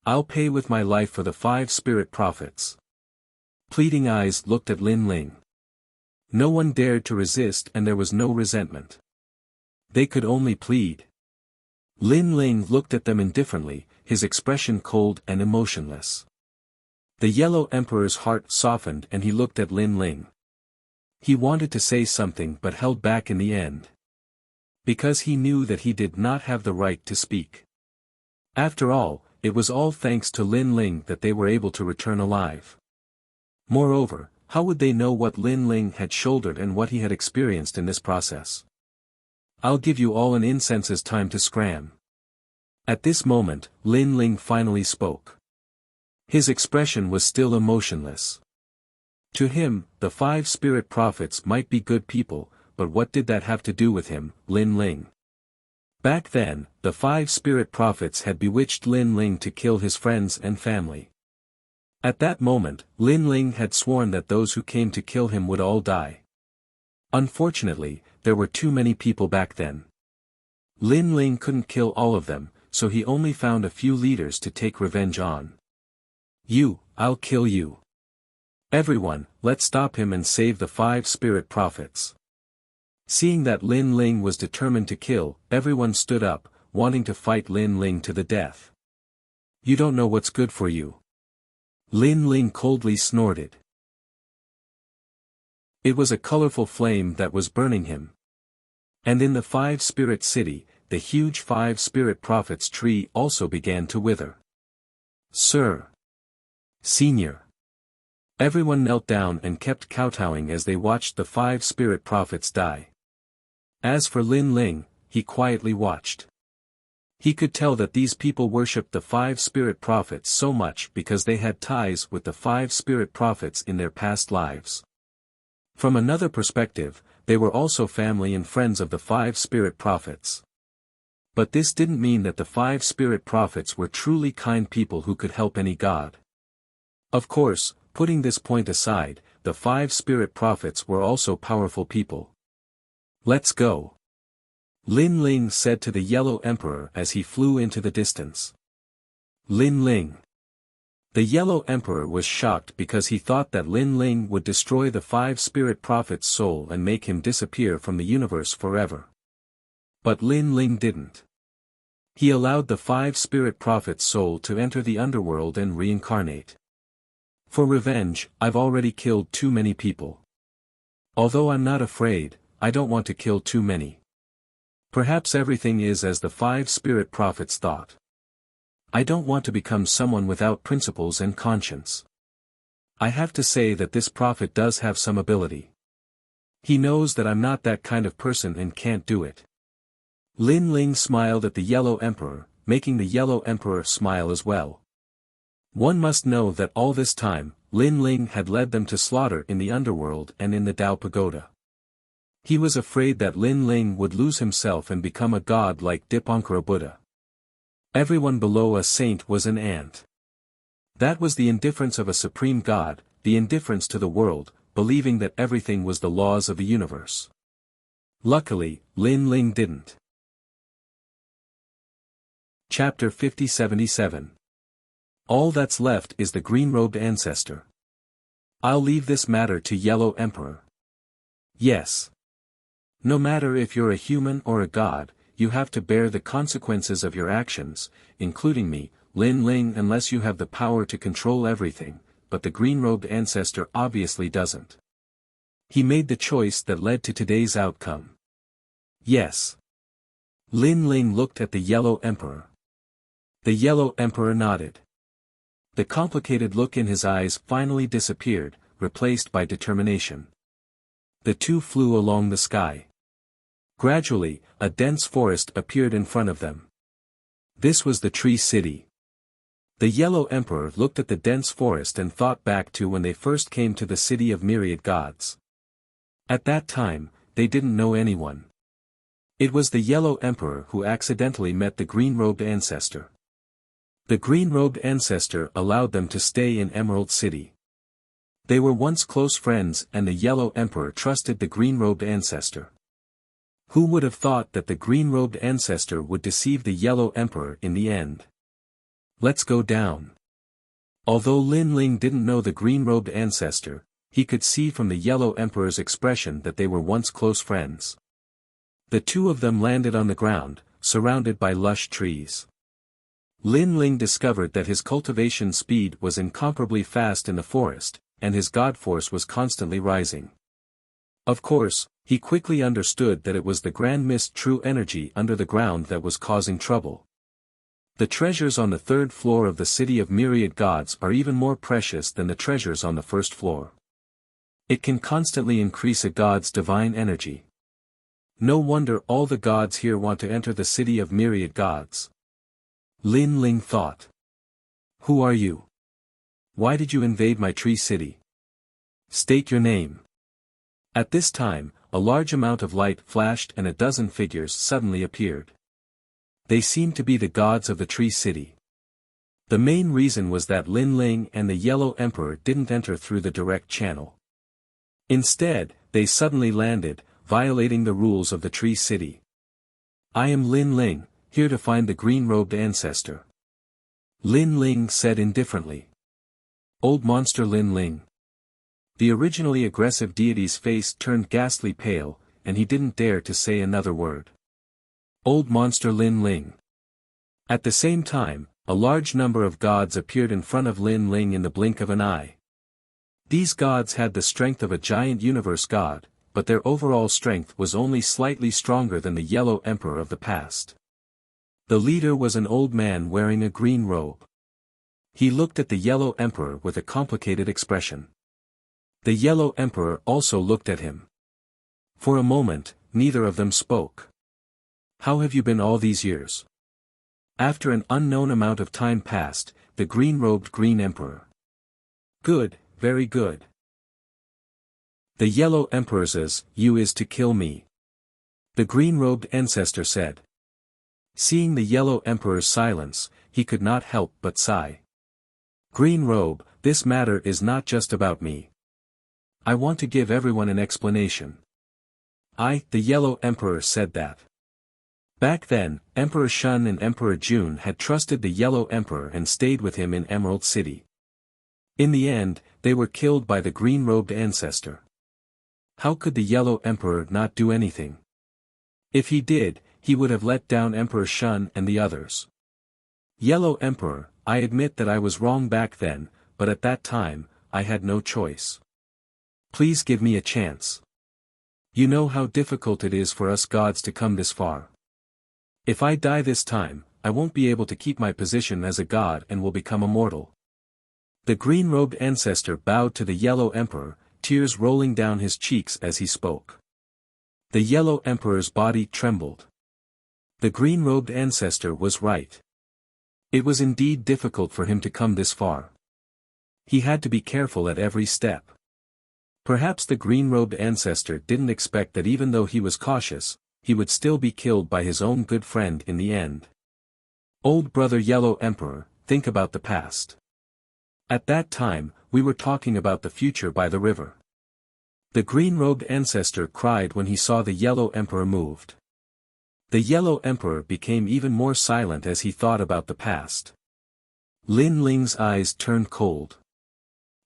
I'll pay with my life for the 5 spirit prophets. Pleading eyes looked at Lin Ling. No one dared to resist and there was no resentment. They could only plead. Lin Ling looked at them indifferently, his expression cold and emotionless. The Yellow Emperor's heart softened and he looked at Lin Ling. He wanted to say something but held back in the end. Because he knew that he did not have the right to speak. After all, it was all thanks to Lin Ling that they were able to return alive. Moreover, how would they know what Lin Ling had shouldered and what he had experienced in this process? I'll give you all an incense's time to scram. At this moment, Lin Ling finally spoke. His expression was still emotionless. To him, the 5 spirit prophets might be good people, but what did that have to do with him, Lin Ling? Back then, the 5 spirit prophets had bewitched Lin Ling to kill his friends and family. At that moment, Lin Ling had sworn that those who came to kill him would all die. Unfortunately, there were too many people back then. Lin Ling couldn't kill all of them, so he only found a few leaders to take revenge on. I'll kill you. Everyone, let's stop him and save the 5 spirit prophets. Seeing that Lin Ling was determined to kill, everyone stood up, wanting to fight Lin Ling to the death. You don't know what's good for you. Lin Ling coldly snorted. It was a colorful flame that was burning him. And in the 5 spirit city, the huge 5 spirit prophets tree also began to wither. Sir. Senior. Everyone knelt down and kept kowtowing as they watched the 5 spirit prophets die. As for Lin Ling, he quietly watched. He could tell that these people worshipped the 5 spirit prophets so much because they had ties with the 5 spirit prophets in their past lives. From another perspective, they were also family and friends of the 5 spirit prophets. But this didn't mean that the 5 spirit prophets were truly kind people who could help any god. Of course, putting this point aside, the 5 spirit prophets were also powerful people. Let's go. Lin Ling said to the Yellow Emperor as he flew into the distance. Lin Ling. The Yellow Emperor was shocked because he thought that Lin Ling would destroy the 5 spirit prophet's soul and make him disappear from the universe forever. But Lin Ling didn't. He allowed the 5 spirit prophet's soul to enter the underworld and reincarnate. For revenge, I've already killed too many people. Although I'm not afraid, I don't want to kill too many. Perhaps everything is as the 5 spirit prophets thought. I don't want to become someone without principles and conscience. I have to say that this prophet does have some ability. He knows that I'm not that kind of person and can't do it. Lin Ling smiled at the Yellow Emperor, making the Yellow Emperor smile as well. One must know that all this time, Lin Ling had led them to slaughter in the underworld and in the Tao Pagoda. He was afraid that Lin Ling would lose himself and become a god like Dipankara Buddha. Everyone below a saint was an ant. That was the indifference of a supreme god, the indifference to the world, believing that everything was the laws of the universe. Luckily, Lin Ling didn't. Chapter 50-77. All that's left is the green-robed ancestor. I'll leave this matter to Yellow Emperor. Yes. No matter if you're a human or a god, you have to bear the consequences of your actions, including me, Lin Ling, unless you have the power to control everything, but the green-robed ancestor obviously doesn't. He made the choice that led to today's outcome. Yes. Lin Ling looked at the Yellow Emperor. The Yellow Emperor nodded. The complicated look in his eyes finally disappeared, replaced by determination. The two flew along the sky. Gradually, a dense forest appeared in front of them. This was the Tree City. The Yellow Emperor looked at the dense forest and thought back to when they first came to the city of myriad gods. At that time, they didn't know anyone. It was the Yellow Emperor who accidentally met the green-robed ancestor. The green-robed ancestor allowed them to stay in Emerald City. They were once close friends and the Yellow Emperor trusted the green-robed ancestor. Who would have thought that the green-robed ancestor would deceive the Yellow Emperor in the end? Let's go down. Although Lin Ling didn't know the green-robed ancestor, he could see from the Yellow Emperor's expression that they were once close friends. The two of them landed on the ground, surrounded by lush trees. Lin Ling discovered that his cultivation speed was incomparably fast in the forest, and his god force was constantly rising. Of course, he quickly understood that it was the grand mist true energy under the ground that was causing trouble. The treasures on the third floor of the city of myriad gods are even more precious than the treasures on the first floor. It can constantly increase a god's divine energy. No wonder all the gods here want to enter the city of myriad gods. Lin Ling thought. Who are you? Why did you invade my tree city? State your name. At this time, a large amount of light flashed and a dozen figures suddenly appeared. They seemed to be the gods of the tree city. The main reason was that Lin Ling and the Yellow Emperor didn't enter through the direct channel. Instead, they suddenly landed, violating the rules of the tree city. I am Lin Ling, here to find the green-robed ancestor. Lin Ling said indifferently. Old monster Lin Ling. The originally aggressive deity's face turned ghastly pale, and he didn't dare to say another word. Old monster Lin Ling. At the same time, a large number of gods appeared in front of Lin Ling in the blink of an eye. These gods had the strength of a giant universe god, but their overall strength was only slightly stronger than the Yellow Emperor of the past. The leader was an old man wearing a green robe. He looked at the Yellow Emperor with a complicated expression. The Yellow Emperor also looked at him. For a moment, neither of them spoke. How have you been all these years? After an unknown amount of time passed, the green-robed Green Emperor. Good, very good. The Yellow Emperor's you is to kill me. The green-robed ancestor said. Seeing the Yellow Emperor's silence, he could not help but sigh. Green Robe, this matter is not just about me. I want to give everyone an explanation. The Yellow Emperor said that. Back then, Emperor Shun and Emperor Jun had trusted the Yellow Emperor and stayed with him in Emerald City. In the end, they were killed by the green-robed ancestor. How could the Yellow Emperor not do anything? If he did, he would have let down Emperor Shun and the others. Yellow Emperor, I admit that I was wrong back then, but at that time, I had no choice. Please give me a chance. You know how difficult it is for us gods to come this far. If I die this time, I won't be able to keep my position as a god and will become immortal. The green-robed ancestor bowed to the Yellow Emperor, tears rolling down his cheeks as he spoke. The Yellow Emperor's body trembled. The green-robed ancestor was right. It was indeed difficult for him to come this far. He had to be careful at every step. Perhaps the green-robed ancestor didn't expect that even though he was cautious, he would still be killed by his own good friend in the end. Old brother Yellow Emperor, think about the past. At that time, we were talking about the future by the river. The green-robed ancestor cried when he saw the Yellow Emperor moved. The Yellow Emperor became even more silent as he thought about the past. Lin Ling's eyes turned cold.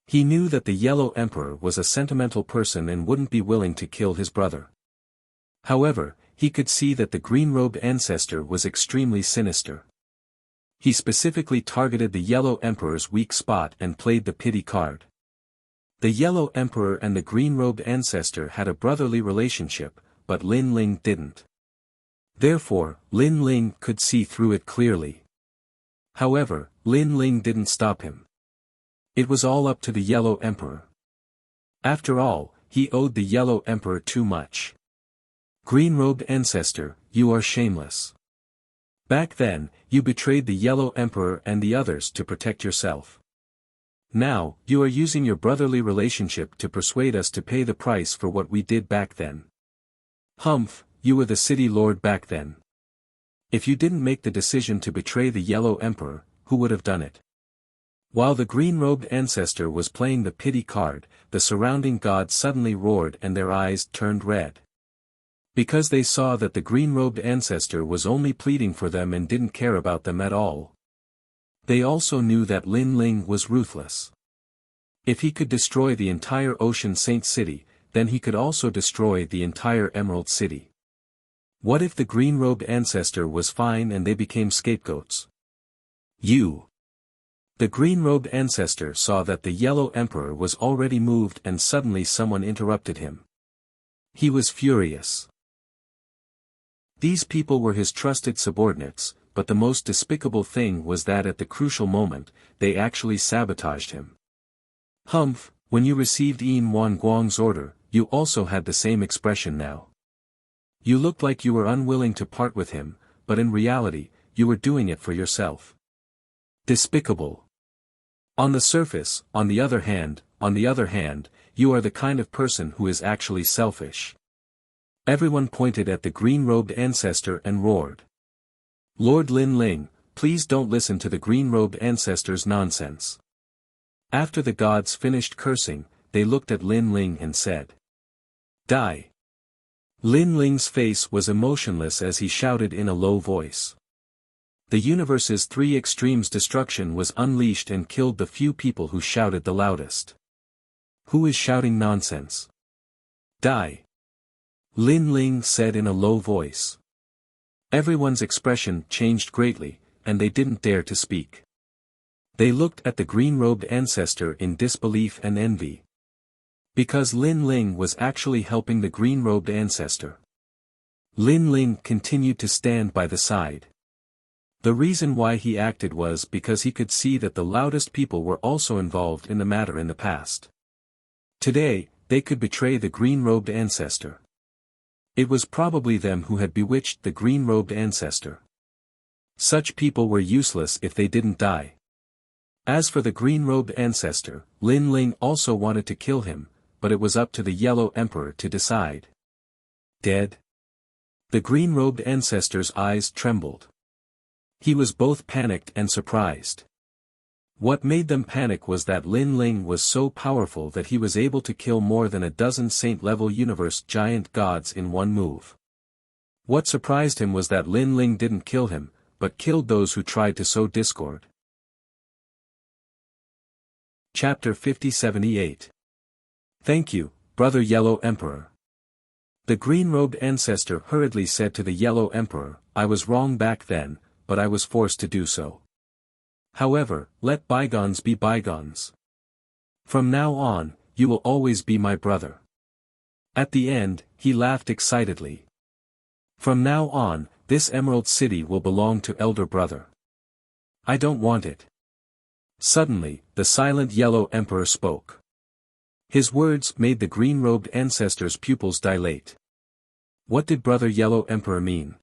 He knew that the Yellow Emperor was a sentimental person and wouldn't be willing to kill his brother. However, he could see that the green-robed ancestor was extremely sinister. He specifically targeted the Yellow Emperor's weak spot and played the pity card. The Yellow Emperor and the green-robed ancestor had a brotherly relationship, but Lin Ling didn't. Therefore, Lin Ling could see through it clearly. However, Lin Ling didn't stop him. It was all up to the Yellow Emperor. After all, he owed the Yellow Emperor too much. Green-robed ancestor, you are shameless. Back then, you betrayed the Yellow Emperor and the others to protect yourself. Now, you are using your brotherly relationship to persuade us to pay the price for what we did back then. Humph, you were the city lord back then. If you didn't make the decision to betray the Yellow Emperor, who would have done it? While the green-robed ancestor was playing the pity card, the surrounding gods suddenly roared and their eyes turned red. Because they saw that the green-robed ancestor was only pleading for them and didn't care about them at all. They also knew that Lin Ling was ruthless. If he could destroy the entire Ocean Saint City, then he could also destroy the entire Emerald City. What if the green-robed ancestor was fine and they became scapegoats? The green-robed ancestor saw that the Yellow Emperor was already moved and suddenly someone interrupted him. He was furious. These people were his trusted subordinates, but the most despicable thing was that at the crucial moment, they actually sabotaged him. Humph, when you received Yin Wan Guang's order, you also had the same expression now. You looked like you were unwilling to part with him, but in reality, you were doing it for yourself. Despicable. On the surface, on the other hand, you are the kind of person who is actually selfish. Everyone pointed at the green-robed ancestor and roared. Lord Lin Ling, please don't listen to the green-robed ancestor's nonsense. After the gods finished cursing, they looked at Lin Ling and said, Die. Lin Ling's face was emotionless as he shouted in a low voice. The universe's three extremes destruction was unleashed and killed the few people who shouted the loudest. Who is shouting nonsense? Die. Lin Ling said in a low voice. Everyone's expression changed greatly, and they didn't dare to speak. They looked at the green-robed ancestor in disbelief and envy. Because Lin Ling was actually helping the green-robed ancestor. Lin Ling continued to stand by the side. The reason why he acted was because he could see that the loudest people were also involved in the matter in the past. Today, they could betray the green-robed ancestor. It was probably them who had bewitched the green-robed ancestor. Such people were useless if they didn't die. As for the green-robed ancestor, Lin Ling also wanted to kill him, but it was up to the Yellow Emperor to decide. Dead? The green-robed ancestor's eyes trembled. He was both panicked and surprised. What made them panic was that Lin Ling was so powerful that he was able to kill more than a dozen saint-level universe giant gods in one move. What surprised him was that Lin Ling didn't kill him, but killed those who tried to sow discord. Chapter 5078. Thank you, Brother Yellow Emperor. The green-robed ancestor hurriedly said to the Yellow Emperor, I was wrong back then, but I was forced to do so. However, let bygones be bygones. From now on, you will always be my brother. At the end, he laughed excitedly. From now on, this Emerald City will belong to Elder Brother. I don't want it. Suddenly, the silent Yellow Emperor spoke. His words made the green-robed ancestor's pupils dilate. What did Brother Yellow Emperor mean?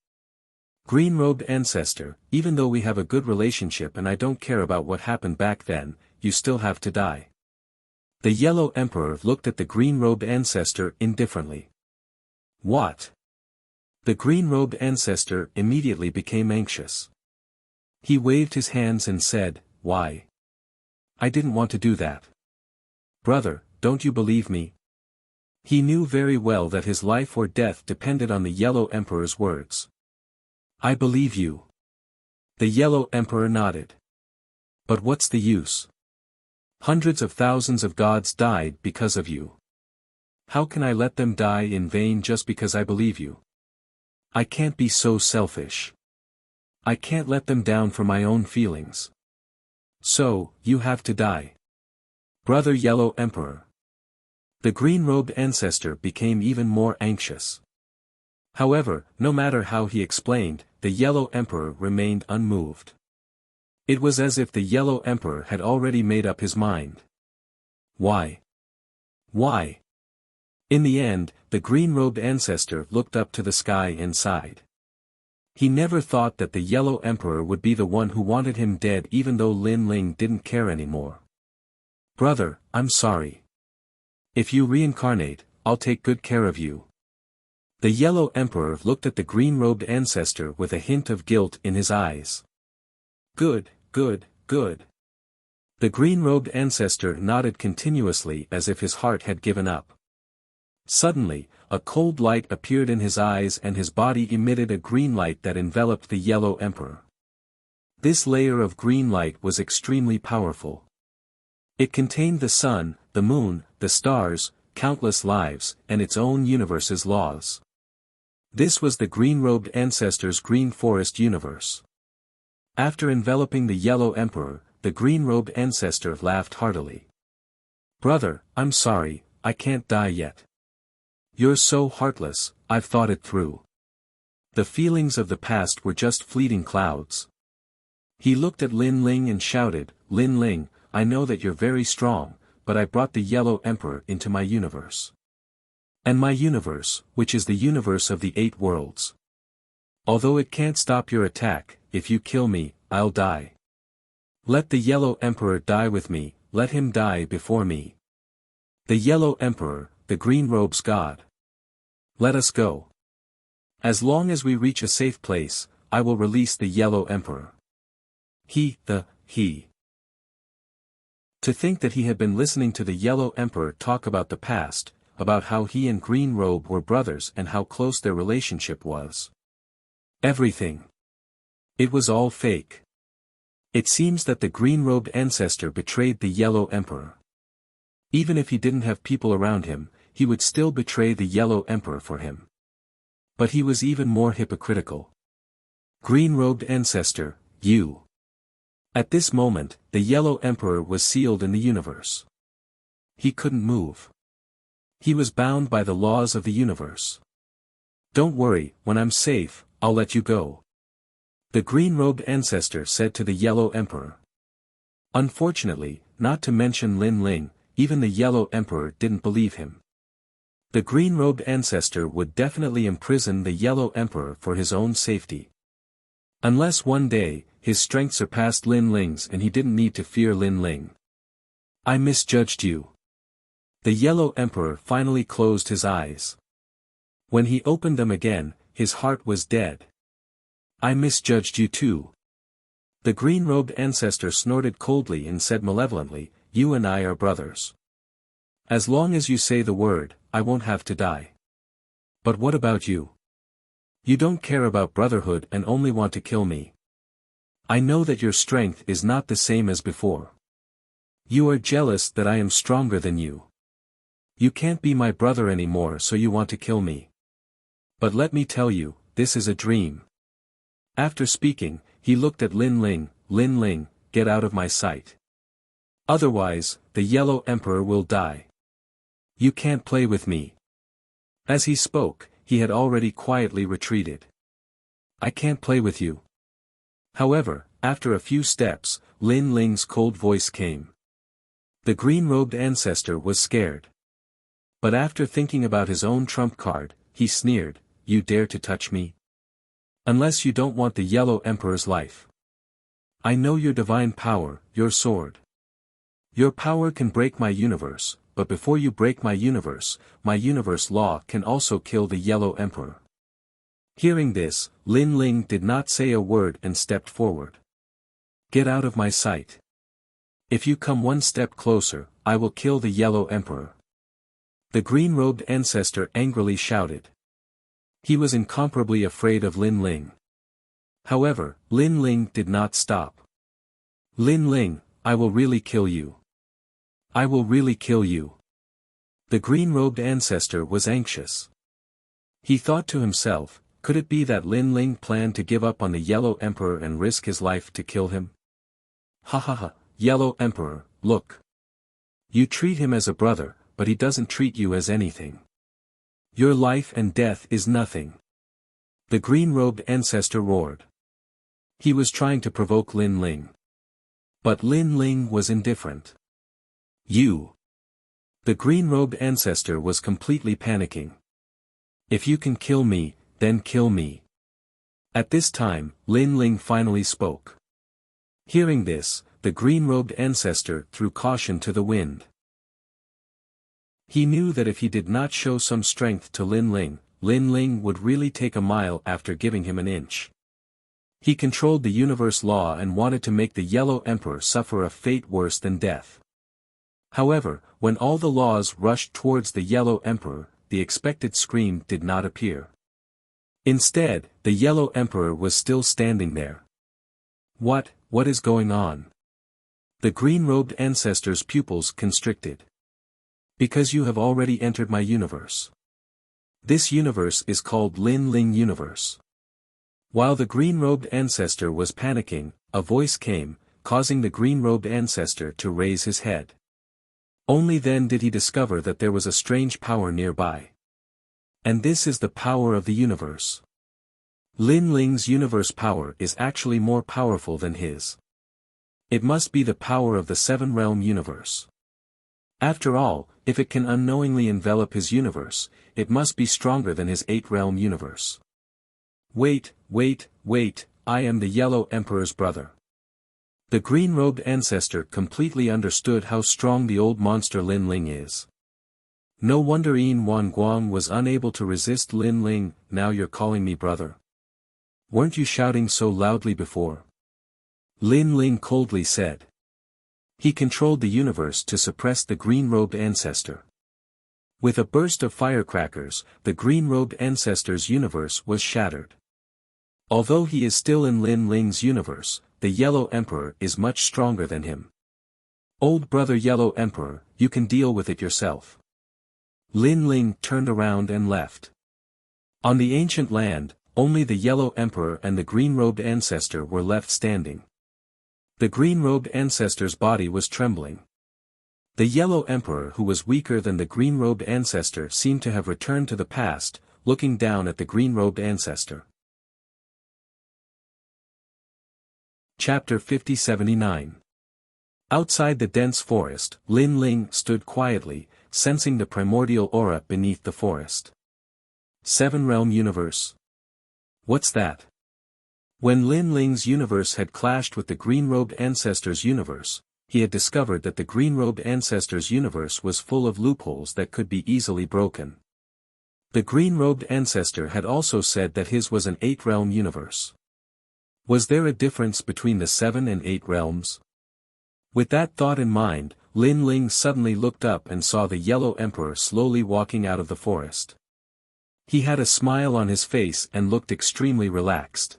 Green-robed ancestor, even though we have a good relationship and I don't care about what happened back then, you still have to die. The Yellow Emperor looked at the green-robed ancestor indifferently. What? The green-robed ancestor immediately became anxious. He waved his hands and said, "Why? I didn't want to do that. Brother, don't you believe me?" He knew very well that his life or death depended on the Yellow Emperor's words. "I believe you." The Yellow Emperor nodded. "But what's the use? Hundreds of thousands of gods died because of you. How can I let them die in vain just because I believe you? I can't be so selfish. I can't let them down for my own feelings. So, you have to die. Brother Yellow Emperor." The green-robed ancestor became even more anxious. However, no matter how he explained, the Yellow Emperor remained unmoved. It was as if the Yellow Emperor had already made up his mind. Why? Why? In the end, the green-robed ancestor looked up to the sky and sighed. He never thought that the Yellow Emperor would be the one who wanted him dead, even though Lin Ling didn't care anymore. "Brother, I'm sorry. If you reincarnate, I'll take good care of you." The Yellow Emperor looked at the green-robed ancestor with a hint of guilt in his eyes. "Good, good, good." The green-robed ancestor nodded continuously as if his heart had given up. Suddenly, a cold light appeared in his eyes and his body emitted a green light that enveloped the Yellow Emperor. This layer of green light was extremely powerful. It contained the sun, the moon, the stars, countless lives, and its own universe's laws. This was the green-robed ancestor's green forest universe. After enveloping the Yellow Emperor, the green-robed ancestor laughed heartily. "Brother, I'm sorry, I can't die yet. You're so heartless, I've thought it through. The feelings of the past were just fleeting clouds." He looked at Lin Ling and shouted, "Lin Ling, I know that you're very strong, but I brought the Yellow Emperor into my universe. And my universe, which is the universe of the 8 worlds. Although it can't stop your attack, if you kill me, I'll die. Let the Yellow Emperor die with me, let him die before me. The Yellow Emperor, the Green Robe's god. Let us go. As long as we reach a safe place, I will release the Yellow Emperor." He. To think that he had been listening to the Yellow Emperor talk about the past, about how he and Green Robe were brothers and how close their relationship was. Everything. It was all fake. It seems that the green-robed ancestor betrayed the Yellow Emperor. Even if he didn't have people around him, he would still betray the Yellow Emperor for him. But he was even more hypocritical. Green-robed ancestor, you. At this moment, the Yellow Emperor was sealed in the universe. He couldn't move. He was bound by the laws of the universe. "Don't worry, when I'm safe, I'll let you go," the green-robed ancestor said to the Yellow Emperor. Unfortunately, not to mention Lin Ling, even the Yellow Emperor didn't believe him. The green-robed ancestor would definitely imprison the Yellow Emperor for his own safety. Unless one day, his strength surpassed Lin Ling's and he didn't need to fear Lin Ling. "I misjudged you." The Yellow Emperor finally closed his eyes. When he opened them again, his heart was dead. "I misjudged you too." The green-robed ancestor snorted coldly and said malevolently, "You and I are brothers. As long as you say the word, I won't have to die. But what about you? You don't care about brotherhood and only want to kill me. I know that your strength is not the same as before. You are jealous that I am stronger than you. You can't be my brother anymore, so you want to kill me. But let me tell you, this is a dream." After speaking, he looked at Lin Ling. "Lin Ling, get out of my sight. Otherwise, the Yellow Emperor will die. You can't play with me." As he spoke, he had already quietly retreated. "I can't play with you." However, after a few steps, Lin Ling's cold voice came. The green-robed ancestor was scared. But after thinking about his own trump card, he sneered, "You dare to touch me? Unless you don't want the Yellow Emperor's life. I know your divine power, your sword. Your power can break my universe, but before you break my universe law can also kill the Yellow Emperor. Hearing this, Lin Ling did not say a word and stepped forward. Get out of my sight. If you come one step closer, I will kill the Yellow Emperor. The green-robed ancestor angrily shouted. He was incomparably afraid of Lin Ling. However, Lin Ling did not stop. Lin Ling, I will really kill you. I will really kill you. The green-robed ancestor was anxious. He thought to himself, could it be that Lin Ling planned to give up on the Yellow Emperor and risk his life to kill him? Ha ha ha, Yellow Emperor, look. You treat him as a brother, but he doesn't treat you as anything. Your life and death is nothing. The green-robed ancestor roared. He was trying to provoke Lin Ling. But Lin Ling was indifferent. You. The green-robed ancestor was completely panicking. If you can kill me, then kill me. At this time, Lin Ling finally spoke. Hearing this, the green-robed ancestor threw caution to the wind. He knew that if he did not show some strength to Lin Ling would really take a mile after giving him an inch. He controlled the universe law and wanted to make the Yellow Emperor suffer a fate worse than death. However, when all the laws rushed towards the Yellow Emperor, the expected scream did not appear. Instead, the Yellow Emperor was still standing there. What is going on? The green-robed ancestor's pupils constricted. Because you have already entered my universe. This universe is called Lin Ling Universe. While the green-robed ancestor was panicking, a voice came, causing the green-robed ancestor to raise his head. Only then did he discover that there was a strange power nearby. And this is the power of the universe. Lin Ling's universe power is actually more powerful than his. It must be the power of the seven-realm universe. After all, if it can unknowingly envelop his universe, it must be stronger than his eight-realm universe. Wait, I am the Yellow Emperor's brother. The green-robed ancestor completely understood how strong the old monster Lin Ling is. No wonder Yin Wan Guang was unable to resist Lin Ling. Now you're calling me brother. Weren't you shouting so loudly before? Lin Ling coldly said. He controlled the universe to suppress the green-robed ancestor. With a burst of firecrackers, the green-robed ancestor's universe was shattered. Although he is still in Lin Ling's universe, the Yellow Emperor is much stronger than him. Old brother Yellow Emperor, you can deal with it yourself. Lin Ling turned around and left. On the ancient land, only the Yellow Emperor and the green-robed ancestor were left standing. The green-robed ancestor's body was trembling. The Yellow Emperor, who was weaker than the green-robed ancestor, seemed to have returned to the past, looking down at the green-robed ancestor. Chapter 50-79. Outside the dense forest, Lin Ling stood quietly, sensing the primordial aura beneath the forest. Seven-realm universe. What's that? When Lin Ling's universe had clashed with the green-robed ancestor's universe, he had discovered that the green-robed ancestor's universe was full of loopholes that could be easily broken. The green-robed ancestor had also said that his was an eight-realm universe. Was there a difference between the 7 and 8 realms? With that thought in mind, Lin Ling suddenly looked up and saw the Yellow Emperor slowly walking out of the forest. He had a smile on his face and looked extremely relaxed.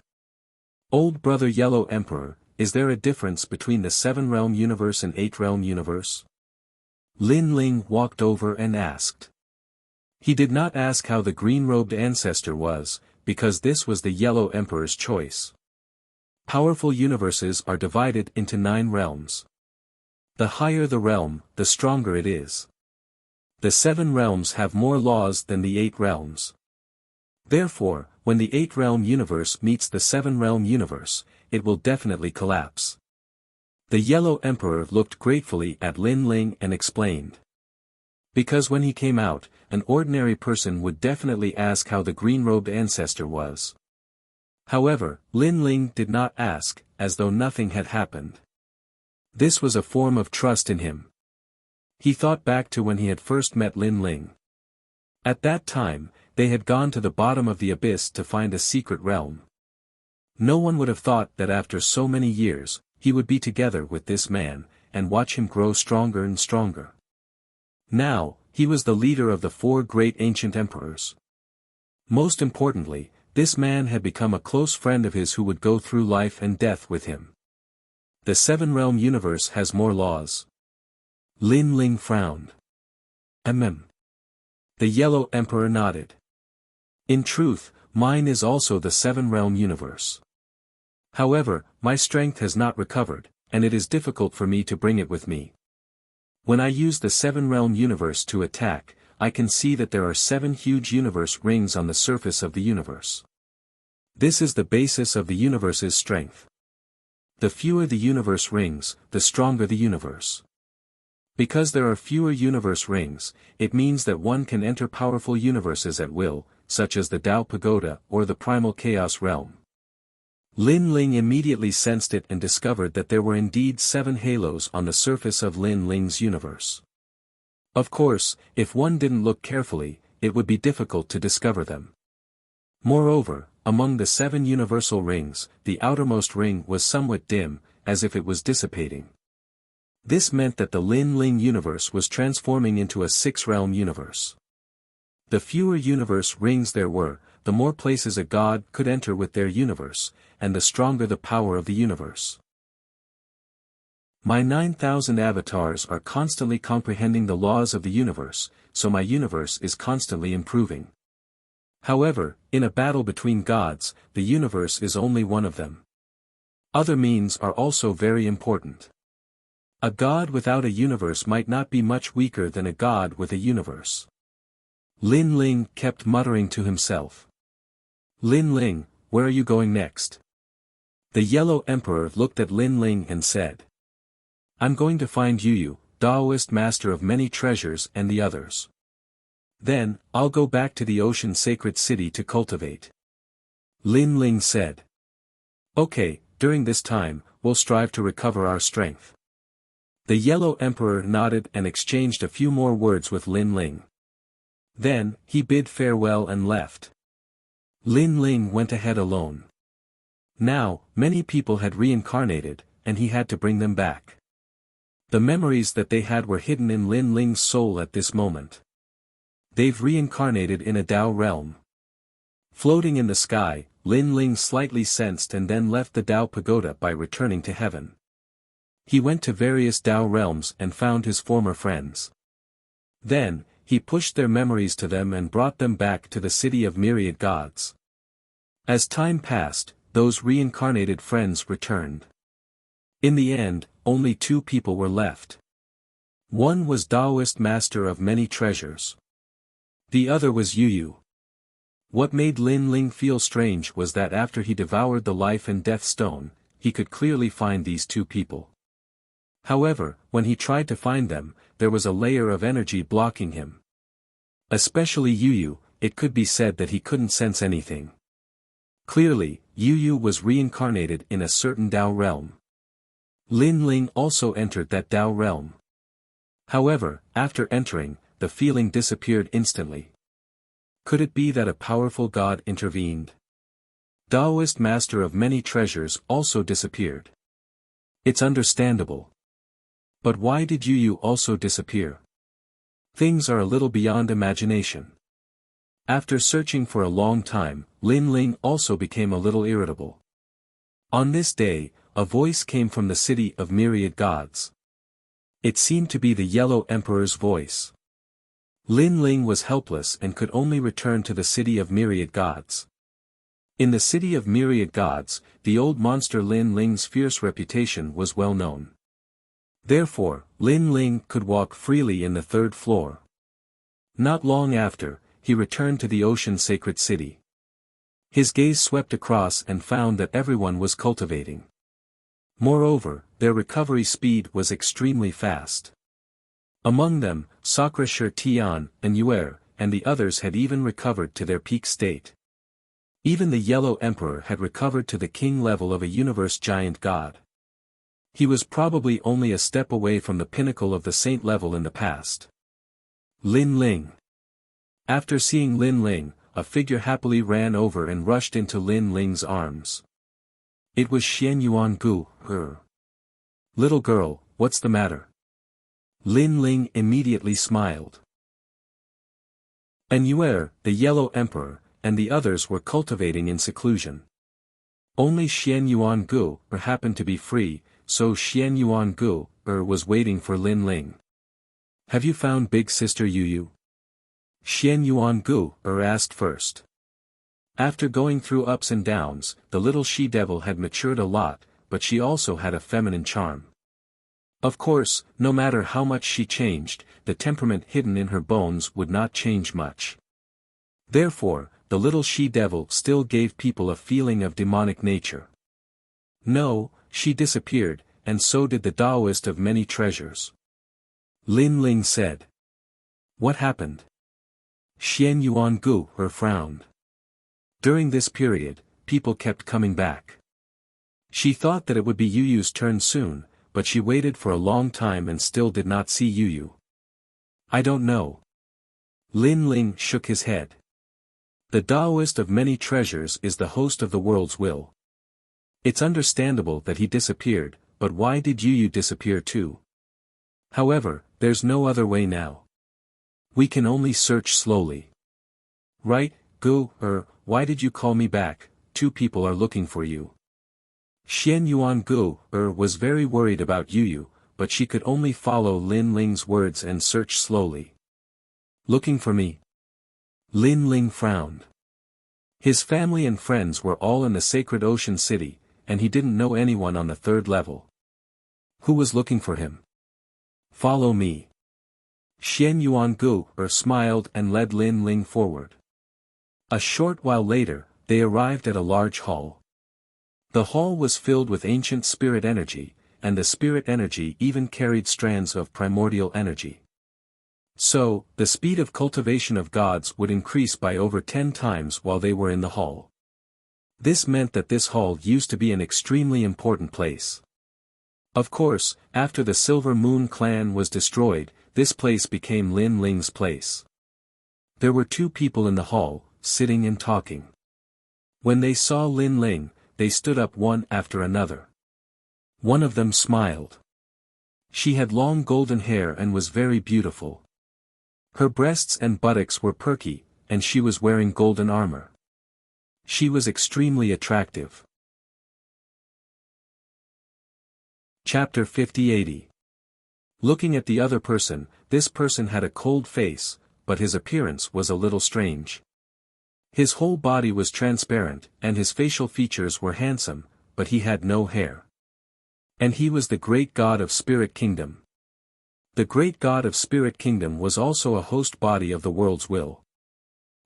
Old brother Yellow Emperor, is there a difference between the 7-realm universe and 8-realm universe? Lin Ling walked over and asked. He did not ask how the green-robed ancestor was, because this was the Yellow Emperor's choice. Powerful universes are divided into 9 realms. The higher the realm, the stronger it is. The 7 realms have more laws than the 8 realms. Therefore, when the 8-realm universe meets the 7-realm universe, it will definitely collapse. The Yellow Emperor looked gratefully at Lin Ling and explained. Because when he came out, an ordinary person would definitely ask how the green-robed ancestor was. However, Lin Ling did not ask, as though nothing had happened. This was a form of trust in him. He thought back to when he had first met Lin Ling. At that time, they had gone to the bottom of the abyss to find a secret realm. No one would have thought that after so many years, he would be together with this man, and watch him grow stronger and stronger. Now, he was the leader of the 4 great ancient emperors. Most importantly, this man had become a close friend of his who would go through life and death with him. The 7-realm universe has more laws. Lin Ling frowned. The Yellow Emperor nodded. In truth, mine is also the 7-realm universe. However, my strength has not recovered, and it is difficult for me to bring it with me. When I use the 7-realm universe to attack, I can see that there are 7 huge universe rings on the surface of the universe. This is the basis of the universe's strength. The fewer the universe rings, the stronger the universe. Because there are fewer universe rings, it means that one can enter powerful universes at will, such as the Tao Pagoda or the Primal Chaos Realm. Lin Ling immediately sensed it and discovered that there were indeed 7 halos on the surface of Lin Ling's universe. Of course, if one didn't look carefully, it would be difficult to discover them. Moreover, among the 7 universal rings, the outermost ring was somewhat dim, as if it was dissipating. This meant that the Lin Ling universe was transforming into a 6-realm universe. The fewer universe rings there were, the more places a god could enter with their universe, and the stronger the power of the universe. My 9,000 avatars are constantly comprehending the laws of the universe, so my universe is constantly improving. However, in a battle between gods, the universe is only one of them. Other means are also very important. A god without a universe might not be much weaker than a god with a universe. Lin Ling kept muttering to himself. Lin Ling, where are you going next? The Yellow Emperor looked at Lin Ling and said. I'm going to find Yu, Taoist master of many treasures, and the others. Then, I'll go back to the ocean sacred city to cultivate. Lin Ling said. Okay, during this time, we'll strive to recover our strength. The Yellow Emperor nodded and exchanged a few more words with Lin Ling. Then, he bid farewell and left. Lin Ling went ahead alone. Now, many people had reincarnated, and he had to bring them back. The memories that they had were hidden in Lin Ling's soul at this moment. They've reincarnated in a Tao realm. Floating in the sky, Lin Ling slightly sensed and then left the Tao Pagoda by returning to heaven. He went to various Tao realms and found his former friends. Then, he pushed their memories to them and brought them back to the city of myriad gods. As time passed, those reincarnated friends returned. In the end, only 2 people were left. One was Taoist master of many treasures. The other was Yu. What made Lin Ling feel strange was that after he devoured the life and death stone, he could clearly find these 2 people. However, when he tried to find them, there was a layer of energy blocking him. Especially Yu, it could be said that he couldn't sense anything. Clearly, Yu was reincarnated in a certain Tao realm. Lin Ling also entered that Tao realm. However, after entering, the feeling disappeared instantly. Could it be that a powerful god intervened? Taoist master of many treasures also disappeared. It's understandable. But why did Yu also disappear? Things are a little beyond imagination. After searching for a long time, Lin Ling also became a little irritable. On this day, a voice came from the city of myriad gods. It seemed to be the Yellow Emperor's voice. Lin Ling was helpless and could only return to the city of myriad gods. In the city of myriad gods, the old monster Lin Ling's fierce reputation was well known. Therefore, Lin Ling could walk freely in the 3rd floor. Not long after, he returned to the ocean sacred city. His gaze swept across and found that everyone was cultivating. Moreover, their recovery speed was extremely fast. Among them, Sakura Tian and Yuer, and the others had even recovered to their peak state. Even the Yellow Emperor had recovered to the king level of a universe giant god. He was probably only a step away from the pinnacle of the saint level in the past. Lin Ling. After seeing Lin Ling, a figure happily ran over and rushed into Lin Ling's arms. It was Xian Yuan Gu, her. Little girl, what's the matter? Lin Ling immediately smiled. And Yuer, the Yellow Emperor, and the others were cultivating in seclusion. Only Xian Yuan Gu happened to be free, so Xian Yuan Gu was waiting for Lin Ling. Have you found Big Sister Yu? Xian Yuan Gu asked first. After going through ups and downs, the little she-devil had matured a lot, but she also had a feminine charm. Of course, no matter how much she changed, the temperament hidden in her bones would not change much. Therefore, the little she-devil still gave people a feeling of demonic nature. No, she disappeared, and so did the Taoist of many treasures. Lin Ling said. What happened? Xian Yuan Gu frowned. During this period, people kept coming back. She thought that it would be Yu's turn soon, but she waited for a long time and still did not see Yu. I don't know. Lin Ling shook his head. The Taoist of many treasures is the host of the world's will. It's understandable that he disappeared, but why did Yu disappear too? However, there's no other way now. We can only search slowly. Right, Gu, why did you call me back? 2 people are looking for you. Xian Yuan Gu was very worried about Yu, but she could only follow Lin Ling's words and search slowly. Looking for me? Lin Ling frowned. His family and friends were all in the Sacred Ocean City, and he didn't know anyone on the 3rd level. Who was looking for him? Follow me. Xian Yuan Gu smiled and led Lin Ling forward. A short while later, they arrived at a large hall. The hall was filled with ancient spirit energy, and the spirit energy even carried strands of primordial energy. So, the speed of cultivation of gods would increase by over 10 times while they were in the hall. This meant that this hall used to be an extremely important place. Of course, after the Silver Moon clan was destroyed, this place became Lin Ling's place. There were 2 people in the hall, sitting and talking. When they saw Lin Ling, they stood up one after another. One of them smiled. She had long golden hair and was very beautiful. Her breasts and buttocks were perky, and she was wearing golden armor. She was extremely attractive. Chapter 50-80. Looking at the other person, this person had a cold face, but his appearance was a little strange. His whole body was transparent, and his facial features were handsome, but he had no hair. And he was the great god of Spirit Kingdom. The great god of Spirit Kingdom was also a host body of the world's will.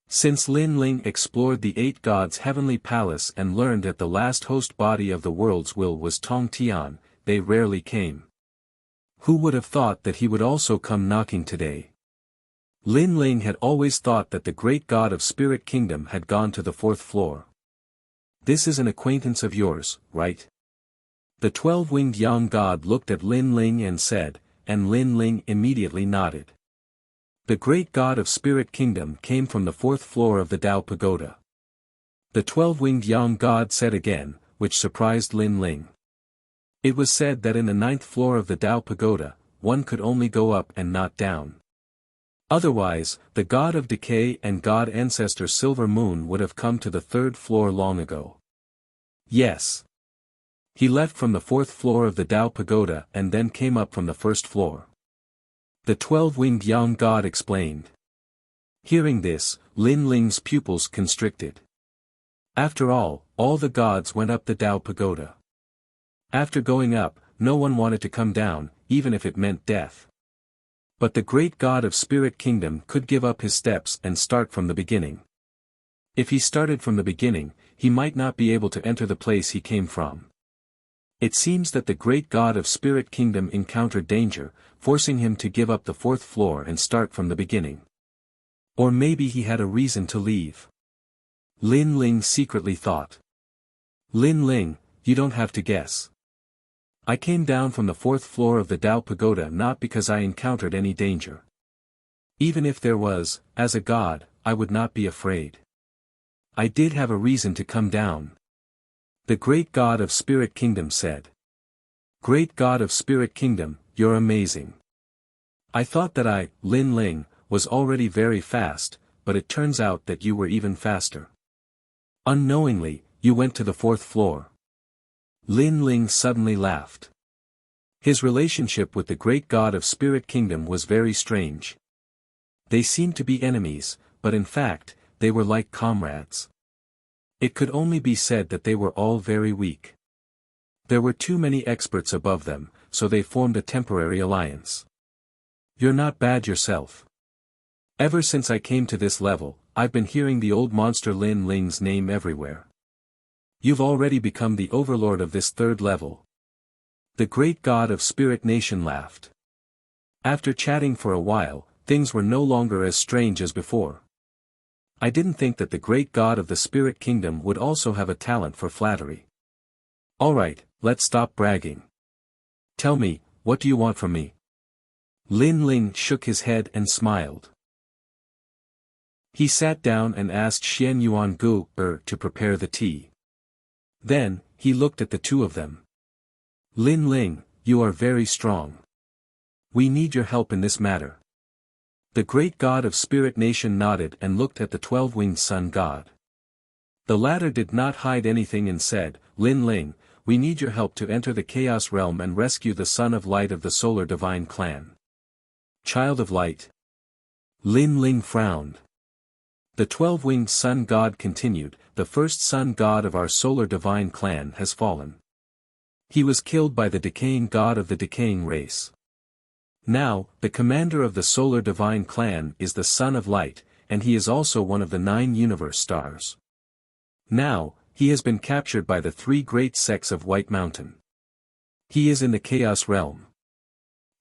Since Lin Ling explored the 8 gods' heavenly palace and learned that the last host body of the world's will was Tong Tian, they rarely came. Who would have thought that he would also come knocking today? Lin Ling had always thought that the great god of Spirit Kingdom had gone to the 4th floor. This is an acquaintance of yours, right? The 12-winged Yang god looked at Lin Ling and said, and Lin Ling immediately nodded. The great god of Spirit Kingdom came from the 4th floor of the Tao Pagoda. The 12-winged Yang god said again, which surprised Lin Ling. It was said that in the 9th floor of the Tao Pagoda, one could only go up and not down. Otherwise, the god of decay and god ancestor Silver Moon would have come to the 3rd floor long ago. Yes. He left from the 4th floor of the Tao Pagoda and then came up from the 1st floor. The 12-winged Yang god explained. Hearing this, Lin Ling's pupils constricted. After all the gods went up the Tao Pagoda. After going up, no one wanted to come down, even if it meant death. But the great god of Spirit Kingdom could give up his steps and start from the beginning. If he started from the beginning, he might not be able to enter the place he came from. It seems that the great god of Spirit Kingdom encountered danger, forcing him to give up the 4th floor and start from the beginning. Or maybe he had a reason to leave. Lin Ling secretly thought. Lin Ling, you don't have to guess. I came down from the fourth floor of the Tao Pagoda not because I encountered any danger. Even if there was, as a god, I would not be afraid. I did have a reason to come down. The great god of Spirit Kingdom said. Great god of Spirit Kingdom, you're amazing. I thought that I, Lin Ling, was already very fast, but it turns out that you were even faster. Unknowingly, you went to the fourth floor. Lin Ling suddenly laughed. His relationship with the great god of Spirit Kingdom was very strange. They seemed to be enemies, but in fact, they were like comrades. It could only be said that they were all very weak. There were too many experts above them, so they formed a temporary alliance. You're not bad yourself. Ever since I came to this level, I've been hearing the old monster Lin Ling's name everywhere. You've already become the overlord of this third level. The great god of Spirit Nation laughed. After chatting for a while, things were no longer as strange as before. I didn't think that the great god of the Spirit Kingdom would also have a talent for flattery. Alright, let's stop bragging. Tell me, what do you want from me? Lin Ling shook his head and smiled. He sat down and asked Xian Yuan Gu to prepare the tea. Then, he looked at the two of them. Lin Ling, you are very strong. We need your help in this matter. The great god of Spirit Nation nodded and looked at the 12-winged sun god. The latter did not hide anything and said, Lin Ling, we need your help to enter the Chaos Realm and rescue the Son of Light of the Solar Divine Clan. Child of Light. Lin Ling frowned. The 12-winged sun god continued, the first sun god of our Solar Divine Clan has fallen. He was killed by the decaying god of the decaying race. Now, the commander of the Solar Divine Clan is the Son of Light, and he is also one of the 9 universe stars. Now, he has been captured by the 3 great sects of White Mountain. He is in the Chaos Realm.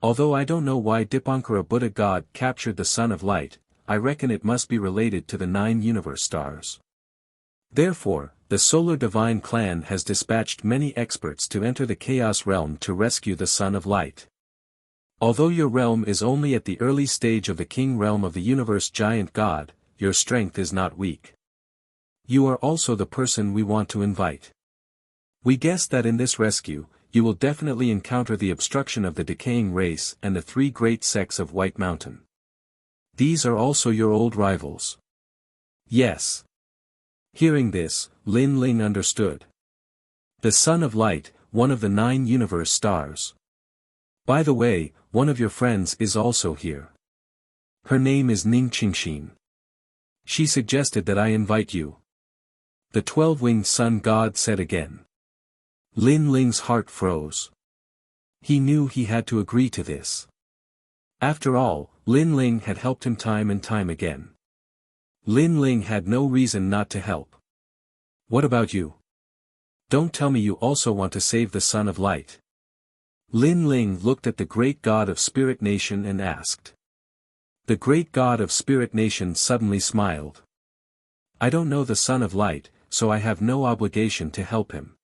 Although I don't know why Dipankara Buddha God captured the Son of Light, I reckon it must be related to the 9 universe stars. Therefore, the Solar Divine Clan has dispatched many experts to enter the Chaos Realm to rescue the Son of Light. Although your realm is only at the early stage of the King Realm of the Universe Giant God, your strength is not weak. You are also the person we want to invite. We guess that in this rescue, you will definitely encounter the obstruction of the decaying race and the 3 great sects of White Mountain. These are also your old rivals. Yes. Hearing this, Lin Ling understood. The Son of Light, one of the 9 universe stars. By the way, one of your friends is also here. Her name is Ning Qingxin. She suggested that I invite you. The 12-winged sun god said again. Lin Ling's heart froze. He knew he had to agree to this. After all, Lin Ling had helped him time and time again. Lin Ling had no reason not to help. What about you? Don't tell me you also want to save the Son of Light. Lin Ling looked at the great god of Spirit Nation and asked. The great god of Spirit Nation suddenly smiled. I don't know the Son of Light, so I have no obligation to help him.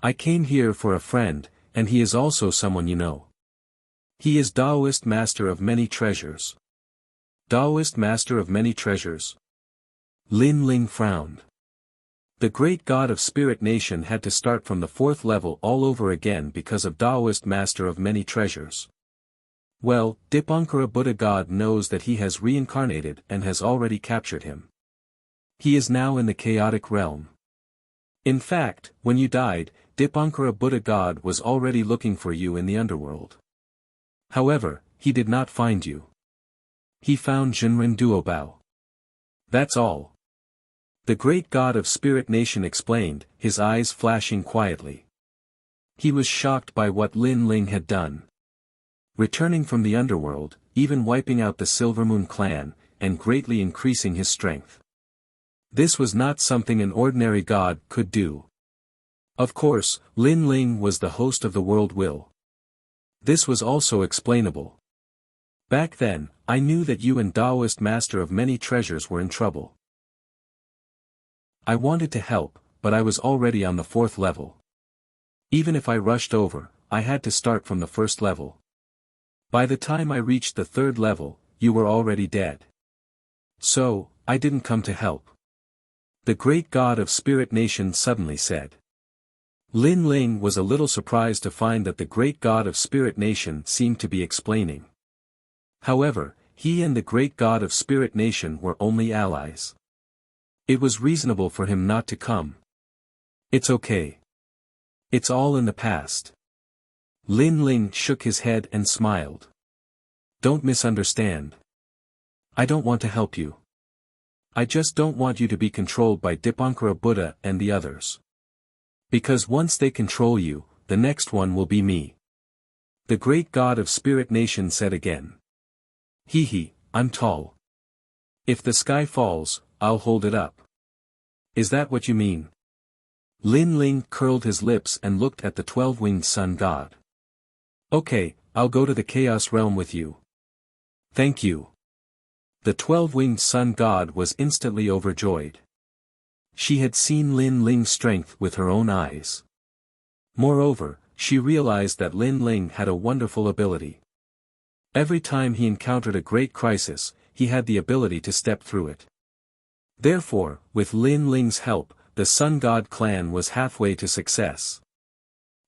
I came here for a friend, and he is also someone you know. He is Taoist Master of Many Treasures. Taoist Master of Many Treasures. Lin Ling frowned. The great god of Spirit Nation had to start from the 4th level all over again because of Taoist Master of Many Treasures. Well, Dipankara Buddha God knows that he has reincarnated and has already captured him. He is now in the chaotic realm. In fact, when you died, Dipankara Buddha God was already looking for you in the underworld. However, he did not find you. He found Jinren Duobao. That's all. The great god of Spirit Nation explained, his eyes flashing quietly. He was shocked by what Lin Ling had done. Returning from the underworld, even wiping out the Silvermoon clan, and greatly increasing his strength. This was not something an ordinary god could do. Of course, Lin Ling was the host of the world will. This was also explainable. Back then, I knew that you and Taoist Master of Many Treasures were in trouble. I wanted to help, but I was already on the 4th level. Even if I rushed over, I had to start from the first level. By the time I reached the third level, you were already dead. So, I didn't come to help. The great god of Spirit Nation suddenly said. Lin Ling was a little surprised to find that the great god of Spirit Nation seemed to be explaining. However, he and the great god of Spirit Nation were only allies. It was reasonable for him not to come. It's okay. It's all in the past. Lin Ling shook his head and smiled. Don't misunderstand. I don't want to help you. I just don't want you to be controlled by Dipankara Buddha and the others. Because once they control you, the next one will be me. The great god of Spirit Nation said again. Hee, I'm tall. If the sky falls, I'll hold it up. Is that what you mean? Lin Ling curled his lips and looked at the 12-winged sun god. Okay, I'll go to the chaos realm with you. Thank you. The 12-winged sun god was instantly overjoyed. She had seen Lin Ling's strength with her own eyes. Moreover, she realized that Lin Ling had a wonderful ability. Every time he encountered a great crisis, he had the ability to step through it. Therefore, with Lin Ling's help, the Sun God clan was halfway to success.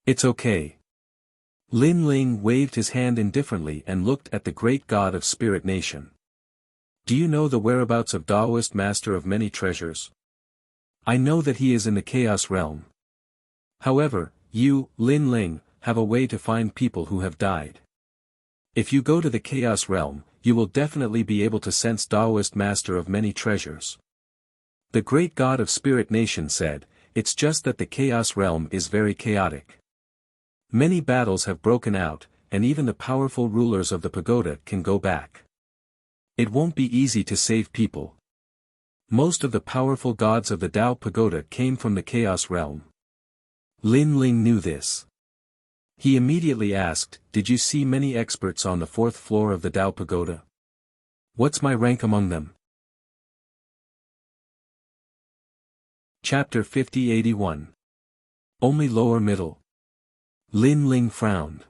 It's okay. Lin Ling waved his hand indifferently and looked at the great god of Spirit Nation. Do you know the whereabouts of Taoist Master of Many Treasures? I know that he is in the Chaos Realm. However, you, Lin Ling, have a way to find people who have died. If you go to the Chaos Realm, you will definitely be able to sense Taoist Master of Many Treasures. The great god of Spirit Nation said, it's just that the Chaos Realm is very chaotic. Many battles have broken out, and even the powerful rulers of the pagoda can go back. It won't be easy to save people. Most of the powerful gods of the Tao Pagoda came from the Chaos Realm. Lin Ling knew this. He immediately asked, did you see many experts on the 4th floor of the Tao Pagoda? What's my rank among them? Chapter 50-81. Only lower middle. Lin Ling frowned.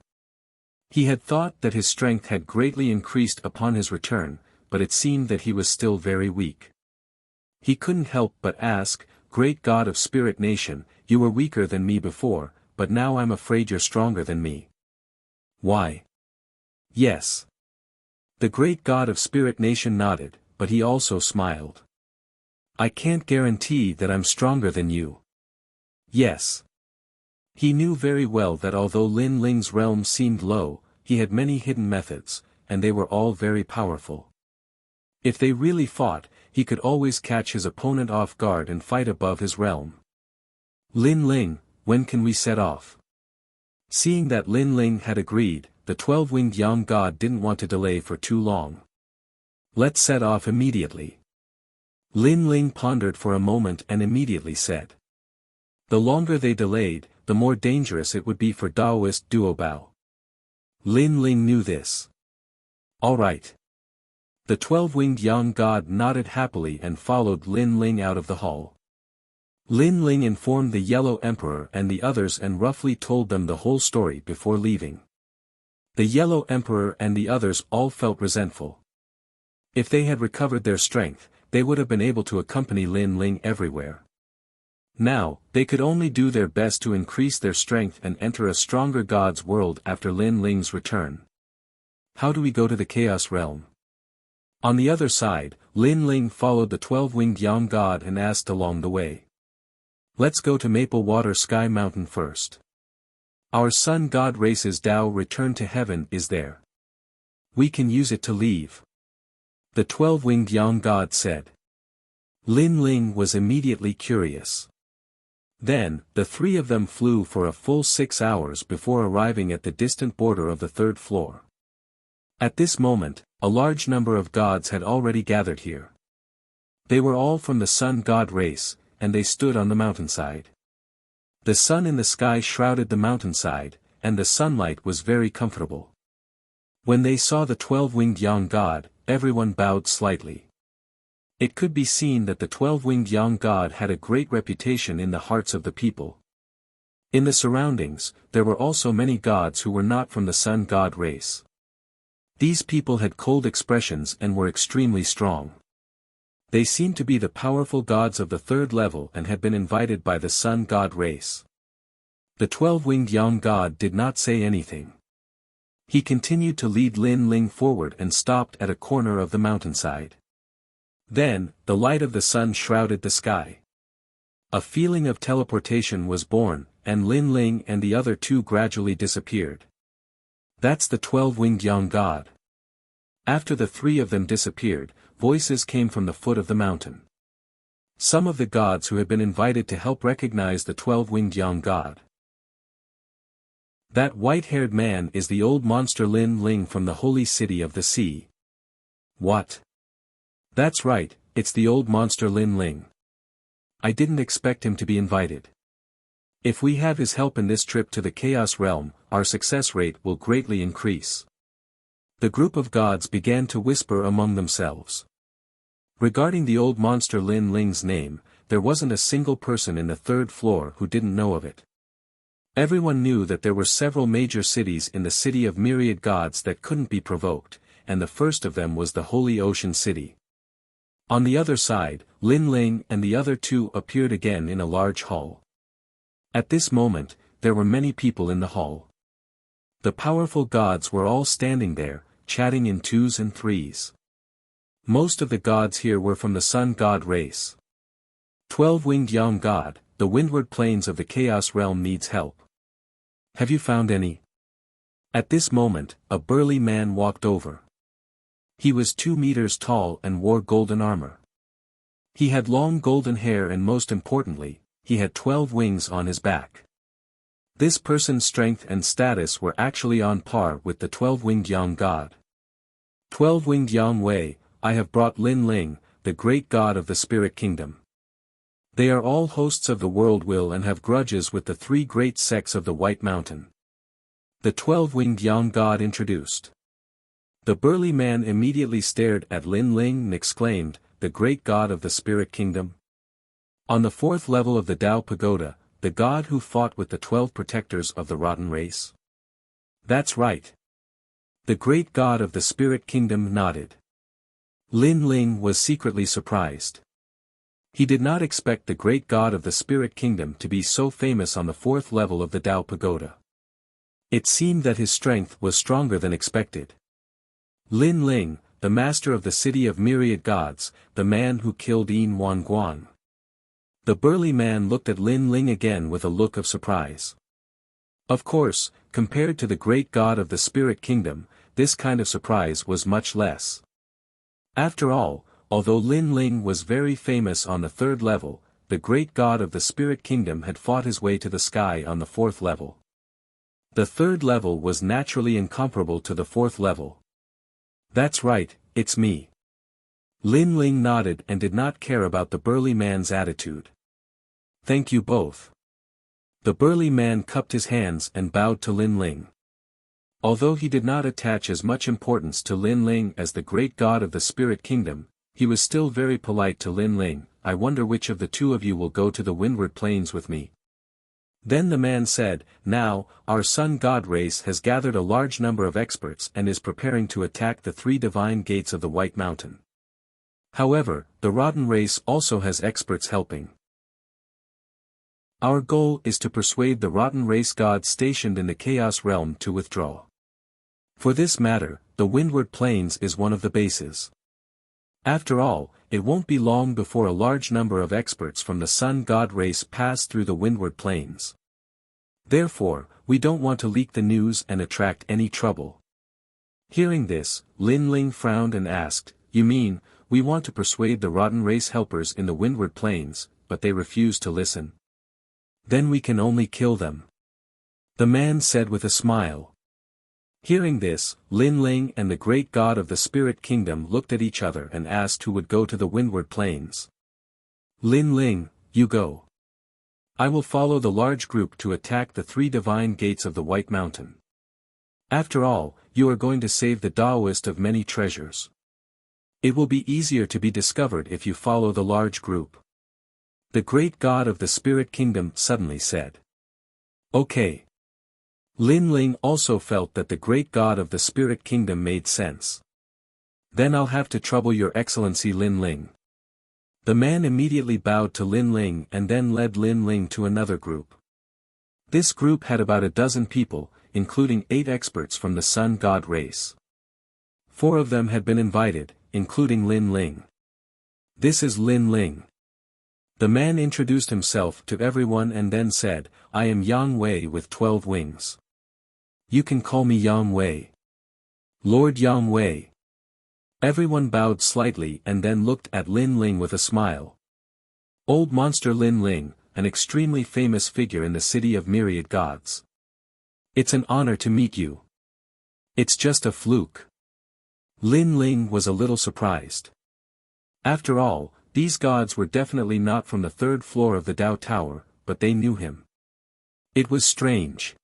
He had thought that his strength had greatly increased upon his return, but it seemed that he was still very weak. He couldn't help but ask, Great God of Spirit Nation, you were weaker than me before, but now I'm afraid you're stronger than me. Why? Yes. The Great God of Spirit Nation nodded, but he also smiled. I can't guarantee that I'm stronger than you. Yes. He knew very well that although Lin Ling's realm seemed low, he had many hidden methods, and they were all very powerful. If they really fought, he could always catch his opponent off guard and fight above his realm. Lin Ling, when can we set off? Seeing that Lin Ling had agreed, the 12-winged young god didn't want to delay for too long. Let's set off immediately. Lin Ling pondered for a moment and immediately said. The longer they delayed, the more dangerous it would be for Taoist Duobao. Lin Ling knew this. All right. The 12-winged young god nodded happily and followed Lin Ling out of the hall. Lin Ling informed the Yellow Emperor and the others and roughly told them the whole story before leaving. The Yellow Emperor and the others all felt resentful. If they had recovered their strength, they would have been able to accompany Lin Ling everywhere. Now, they could only do their best to increase their strength and enter a stronger god's world after Lin Ling's return. How do we go to the Chaos Realm? On the other side, Lin Ling followed the 12-winged young god and asked along the way. Let's go to Maple Water Sky Mountain first. Our sun god race's Tao return to heaven is there. We can use it to leave. The 12-winged young god said. Lin Ling was immediately curious. Then, the three of them flew for a full 6 hours before arriving at the distant border of the 3rd floor. At this moment, a large number of gods had already gathered here. They were all from the sun god race, and they stood on the mountainside. The sun in the sky shrouded the mountainside, and the sunlight was very comfortable. When they saw the 12-winged young god, everyone bowed slightly. It could be seen that the 12-winged young god had a great reputation in the hearts of the people. In the surroundings, there were also many gods who were not from the sun god race. These people had cold expressions and were extremely strong. They seemed to be the powerful gods of the third level and had been invited by the sun god race. The 12-winged young god did not say anything. He continued to lead Lin Ling forward and stopped at a corner of the mountainside. Then, the light of the sun shrouded the sky. A feeling of teleportation was born, and Lin Ling and the other two gradually disappeared. That's the 12-winged young god. After the three of them disappeared, voices came from the foot of the mountain. Some of the gods who had been invited to help recognize the 12-winged young god. That white-haired man is the old monster Lin Ling from the holy city of the sea. What? That's right, it's the old monster Lin Ling. I didn't expect him to be invited. If we have his help in this trip to the Chaos Realm, our success rate will greatly increase. The group of gods began to whisper among themselves. Regarding the old monster Lin Ling's name, there wasn't a single person in the third floor who didn't know of it. Everyone knew that there were several major cities in the city of myriad gods that couldn't be provoked, and the first of them was the Holy Ocean City. On the other side, Lin Ling and the other two appeared again in a large hall. At this moment, there were many people in the hall. The powerful gods were all standing there, chatting in twos and threes. Most of the gods here were from the sun god race. 12-winged young god, the windward plains of the Chaos Realm needs help. Have you found any? At this moment, a burly man walked over. He was 2 meters tall and wore golden armor. He had long golden hair and most importantly, he had 12 wings on his back. This person's strength and status were actually on par with the 12-winged young god. 12-winged Yang Wei, I have brought Lin Ling, the great god of the spirit kingdom. They are all hosts of the world will and have grudges with the 3 great sects of the White Mountain. The 12-winged young god introduced. The burly man immediately stared at Lin Ling and exclaimed, the great god of the spirit kingdom? On the 4th level of the Tao Pagoda, the god who fought with the 12 protectors of the rotten race? That's right. The great god of the spirit kingdom nodded. Lin Ling was secretly surprised. He did not expect the great god of the spirit kingdom to be so famous on the 4th level of the Tao Pagoda. It seemed that his strength was stronger than expected. Lin Ling, the master of the city of myriad gods, the man who killed Yin Wanguan. The burly man looked at Lin Ling again with a look of surprise. Of course, compared to the great god of the spirit kingdom, this kind of surprise was much less. After all, although Lin Ling was very famous on the 3rd level, the great god of the spirit kingdom had fought his way to the sky on the 4th level. The 3rd level was naturally incomparable to the 4th level. That's right, it's me. Lin Ling nodded and did not care about the burly man's attitude. Thank you both. The burly man cupped his hands and bowed to Lin Ling. Although he did not attach as much importance to Lin Ling as the great god of the spirit kingdom, he was still very polite to Lin Ling. I wonder which of the two of you will go to the windward plains with me. Then the man said, now, our sun god race has gathered a large number of experts and is preparing to attack the 3 divine gates of the White Mountain. However, the rotten race also has experts helping. Our goal is to persuade the rotten race gods stationed in the Chaos Realm to withdraw. For this matter, the windward plains is one of the bases. After all, it won't be long before a large number of experts from the sun god race pass through the windward plains. Therefore, we don't want to leak the news and attract any trouble. Hearing this, Lin Ling frowned and asked, you mean, we want to persuade the rotten race helpers in the windward plains, but they refuse to listen? Then we can only kill them. The man said with a smile. Hearing this, Lin Ling and the great god of the spirit kingdom looked at each other and asked who would go to the windward plains. Lin Ling, you go. I will follow the large group to attack the 3 divine gates of the White Mountain. After all, you are going to save the Taoist of many treasures. It will be easier to be discovered if you follow the large group. The great god of the spirit kingdom suddenly said. Okay. Lin Ling also felt that the great god of the spirit kingdom made sense. Then I'll have to trouble your excellency Lin Ling. The man immediately bowed to Lin Ling and then led Lin Ling to another group. This group had about a dozen people, including 8 experts from the sun god race. 4 of them had been invited, including Lin Ling. This is Lin Ling. The man introduced himself to everyone and then said, I am Yang Wei with 12 wings. You can call me Yang Wei. Lord Yang Wei. Everyone bowed slightly and then looked at Lin Ling with a smile. Old monster Lin Ling, an extremely famous figure in the city of myriad gods. It's an honor to meet you. It's just a fluke. Lin Ling was a little surprised. After all, these gods were definitely not from the 3rd floor of the Dao Tower, but they knew him. It was strange.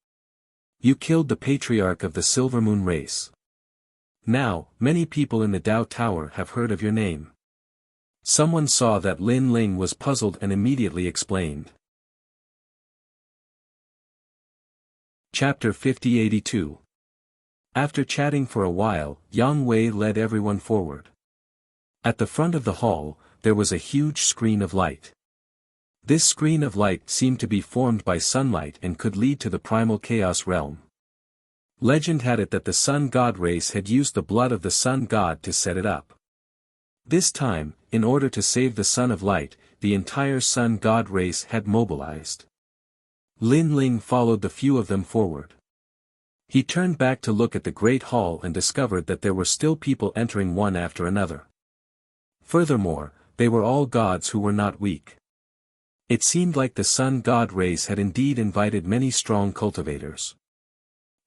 You killed the patriarch of the Silver Moon race. Now, many people in the Dao Tower have heard of your name. Someone saw that Lin Ling was puzzled and immediately explained. Chapter 5082. After chatting for a while, Yang Wei led everyone forward. At the front of the hall, there was a huge screen of light. This screen of light seemed to be formed by sunlight and could lead to the primal chaos realm. Legend had it that the sun god race had used the blood of the sun god to set it up. This time, in order to save the Son of Light, the entire sun god race had mobilized. Lin Ling followed the few of them forward. He turned back to look at the great hall and discovered that there were still people entering one after another. Furthermore, they were all gods who were not weak. It seemed like the sun god race had indeed invited many strong cultivators.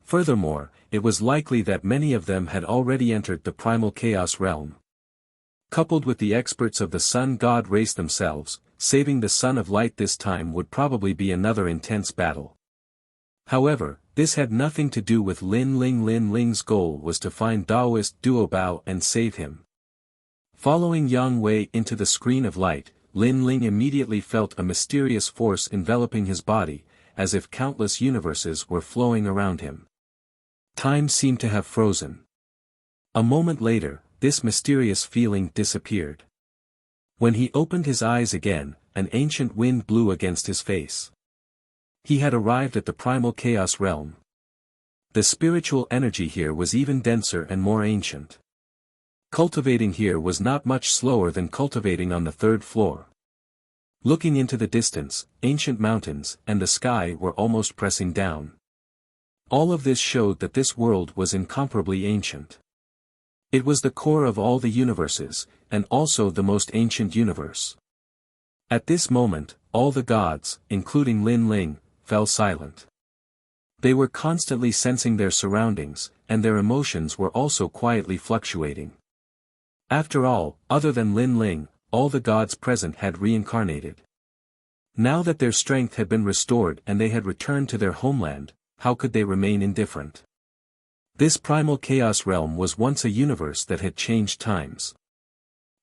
Furthermore, it was likely that many of them had already entered the primal chaos realm. Coupled with the experts of the sun god race themselves, saving the Son of Light this time would probably be another intense battle. However, this had nothing to do with Lin Ling. Lin Ling's goal was to find Daoist Duobao and save him. Following Yang Wei into the screen of light, Lin Ling immediately felt a mysterious force enveloping his body, as if countless universes were flowing around him. Time seemed to have frozen. A moment later, this mysterious feeling disappeared. When he opened his eyes again, an ancient wind blew against his face. He had arrived at the primal chaos realm. The spiritual energy here was even denser and more ancient. Cultivating here was not much slower than cultivating on the 3rd floor. Looking into the distance, ancient mountains and the sky were almost pressing down. All of this showed that this world was incomparably ancient. It was the core of all the universes, and also the most ancient universe. At this moment, all the gods, including Lin Ling, fell silent. They were constantly sensing their surroundings, and their emotions were also quietly fluctuating. After all, other than Lin Ling, all the gods present had reincarnated. Now that their strength had been restored and they had returned to their homeland, how could they remain indifferent? This primal chaos realm was once a universe that had changed times.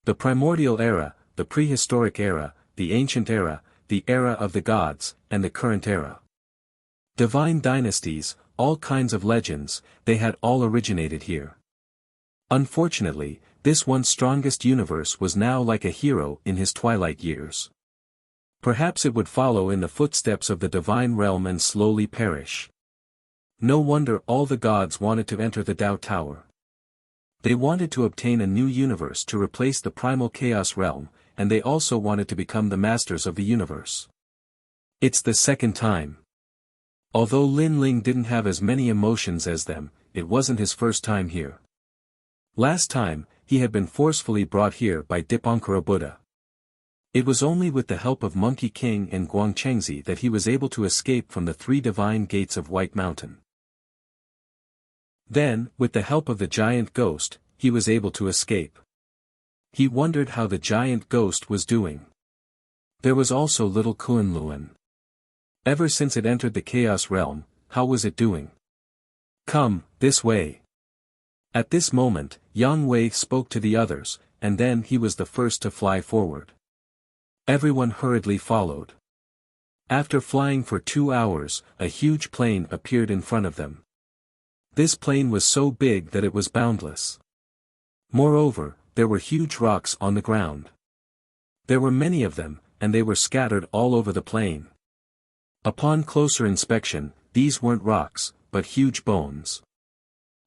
The primordial era, the prehistoric era, the ancient era, the era of the gods, and the current era. Divine dynasties, all kinds of legends, they had all originated here. Unfortunately, this once strongest universe was now like a hero in his twilight years. Perhaps it would follow in the footsteps of the divine realm and slowly perish. No wonder all the gods wanted to enter the Dao Tower. They wanted to obtain a new universe to replace the primal chaos realm, and they also wanted to become the masters of the universe. It's the second time. Although Lin Ling didn't have as many emotions as them, it wasn't his first time here. Last time, he had been forcefully brought here by Dipankara Buddha. It was only with the help of Monkey King and Guangchengzi that he was able to escape from the 3 divine gates of White Mountain. Then, with the help of the giant ghost, he was able to escape. He wondered how the giant ghost was doing. There was also little Kunlun. Ever since it entered the chaos realm, how was it doing? Come, this way. At this moment, Yang Wei spoke to the others, and then he was the first to fly forward. Everyone hurriedly followed. After flying for 2 hours, a huge plane appeared in front of them. This plane was so big that it was boundless. Moreover, there were huge rocks on the ground. There were many of them, and they were scattered all over the plane. Upon closer inspection, these weren't rocks, but huge bones.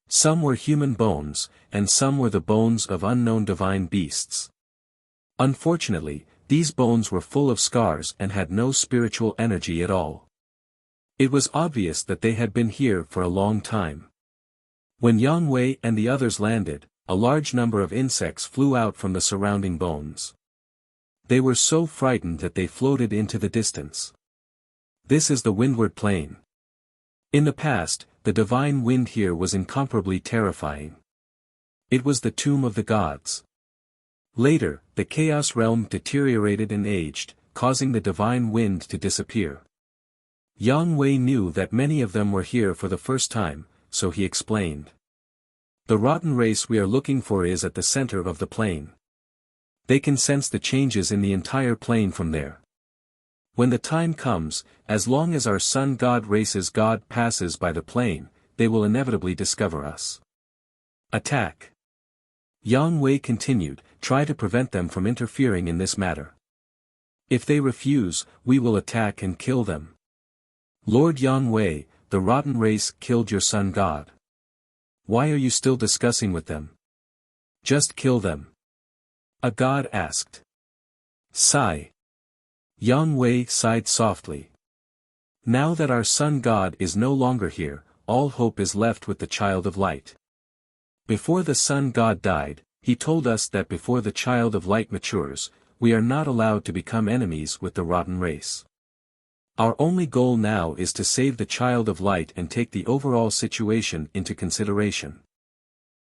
Some were human bones, and some were the bones of unknown divine beasts. Unfortunately, these bones were full of scars and had no spiritual energy at all. It was obvious that they had been here for a long time. When Yang Wei and the others landed, a large number of insects flew out from the surrounding bones. They were so frightened that they floated into the distance. This is the Windward Plain. In the past, the divine wind here was incomparably terrifying. It was the tomb of the gods. Later, the Chaos Realm deteriorated and aged, causing the divine wind to disappear. Yang Wei knew that many of them were here for the first time, so he explained. The rotten race we are looking for is at the center of the plain. They can sense the changes in the entire plain from there. When the time comes, as long as our sun god race's god passes by the plain, they will inevitably discover us. Attack. Yang Wei continued, try to prevent them from interfering in this matter. If they refuse, we will attack and kill them. Lord Yang Wei, the rotten race killed your sun god. Why are you still discussing with them? Just kill them. A god asked. Sigh. Yang Wei sighed softly. Now that our sun god is no longer here, all hope is left with the child of light. Before the sun god died, he told us that before the child of light matures, we are not allowed to become enemies with the rotten race. Our only goal now is to save the child of light and take the overall situation into consideration.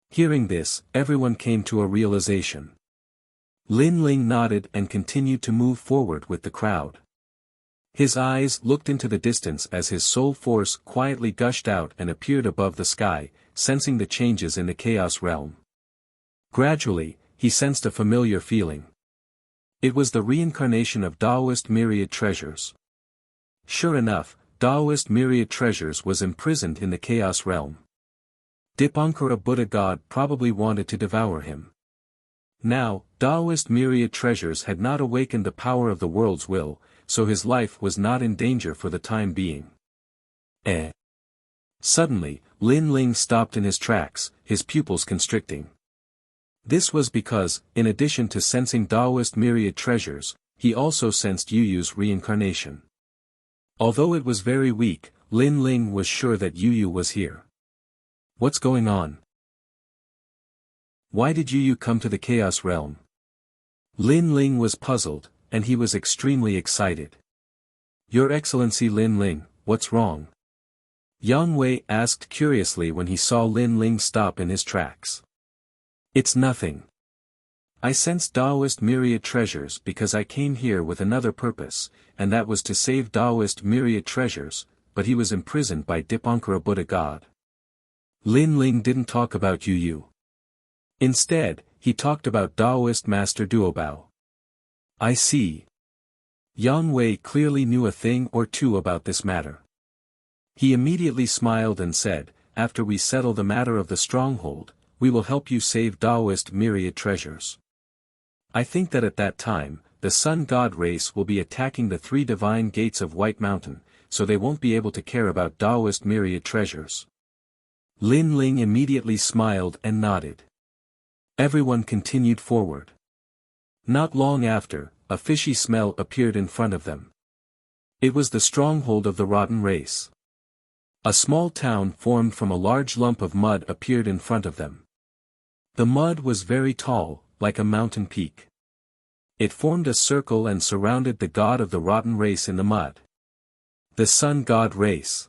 Hearing this, everyone came to a realization. Lin Ling nodded and continued to move forward with the crowd. His eyes looked into the distance as his soul force quietly gushed out and appeared above the sky, sensing the changes in the Chaos Realm. Gradually, he sensed a familiar feeling. It was the reincarnation of Taoist myriad treasures. Sure enough, Taoist myriad treasures was imprisoned in the Chaos Realm. Dipankara Buddha God probably wanted to devour him. Now, Taoist myriad treasures had not awakened the power of the world's will, so his life was not in danger for the time being. Suddenly, Lin Ling stopped in his tracks, his pupils constricting. This was because, in addition to sensing Taoist myriad treasures, he also sensed Yu Yu's reincarnation. Although it was very weak, Lin Ling was sure that Yu Yu was here. What's going on? Why did Yu Yu come to the Chaos Realm? Lin Ling was puzzled, and he was extremely excited. Your Excellency Lin Ling, what's wrong? Yang Wei asked curiously when he saw Lin Ling stop in his tracks. It's nothing. I sensed Taoist myriad treasures because I came here with another purpose, and that was to save Taoist myriad treasures, but he was imprisoned by Dipankara Buddha God. Lin Ling didn't talk about Yu Yu. Instead, he talked about Taoist Master Duobao. I see. Yang Wei clearly knew a thing or two about this matter. He immediately smiled and said, after we settle the matter of the stronghold, we will help you save Taoist myriad treasures. I think that at that time, the sun god race will be attacking the 3 divine gates of White Mountain, so they won't be able to care about Taoist myriad treasures. Lin Ling immediately smiled and nodded. Everyone continued forward. Not long after, a fishy smell appeared in front of them. It was the stronghold of the rotten race. A small town formed from a large lump of mud appeared in front of them. The mud was very tall, like a mountain peak. It formed a circle and surrounded the god of the rotten race in the mud. The sun god race.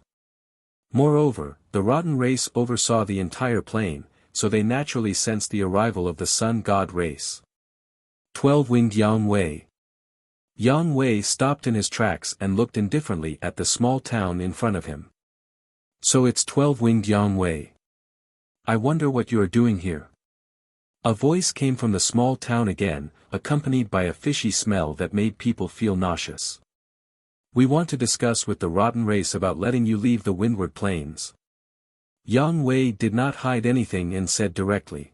Moreover, the rotten race oversaw the entire plain, so they naturally sensed the arrival of the sun god race. 12-winged Yang Wei. Yang Wei stopped in his tracks and looked indifferently at the small town in front of him. So it's 12-winged Yang Wei. I wonder what you are doing here. A voice came from the small town again, accompanied by a fishy smell that made people feel nauseous. We want to discuss with the rotten race about letting you leave the windward plains. Yang Wei did not hide anything and said directly.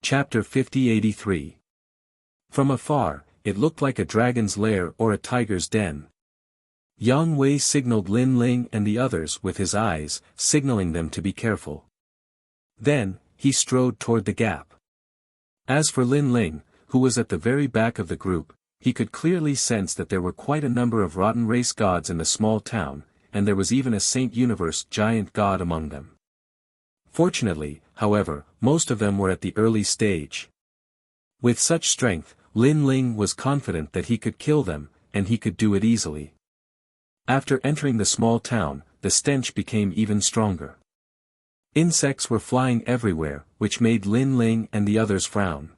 Chapter 5083. From afar, it looked like a dragon's lair or a tiger's den. Yang Wei signaled Lin Ling and the others with his eyes, signaling them to be careful. Then, he strode toward the gap. As for Lin Ling, who was at the very back of the group, he could clearly sense that there were quite a number of rotten race gods in the small town, and there was even a Saint Universe giant god among them. Fortunately, however, most of them were at the early stage. With such strength, Lin Ling was confident that he could kill them, and he could do it easily. After entering the small town, the stench became even stronger. Insects were flying everywhere, which made Lin Ling and the others frown.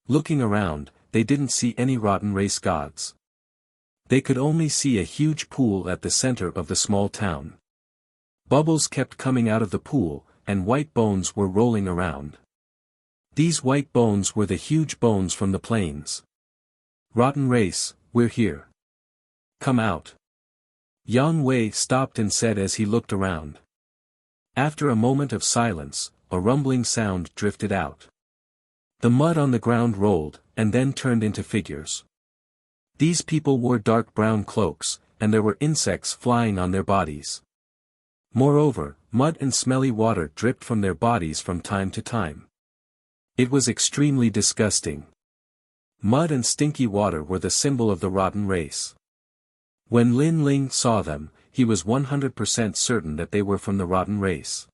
Looking around, they didn't see any rotten race gods. They could only see a huge pool at the center of the small town. Bubbles kept coming out of the pool, and white bones were rolling around. These white bones were the huge bones from the plains. Rotten race, we're here. Come out. Yang Wei stopped and said as he looked around. After a moment of silence, a rumbling sound drifted out. The mud on the ground rolled, and then turned into figures. These people wore dark brown cloaks, and there were insects flying on their bodies. Moreover, mud and smelly water dripped from their bodies from time to time. It was extremely disgusting. Mud and stinky water were the symbol of the rotten race. When Lin Ling saw them, he was 100% certain that they were from the rotten race.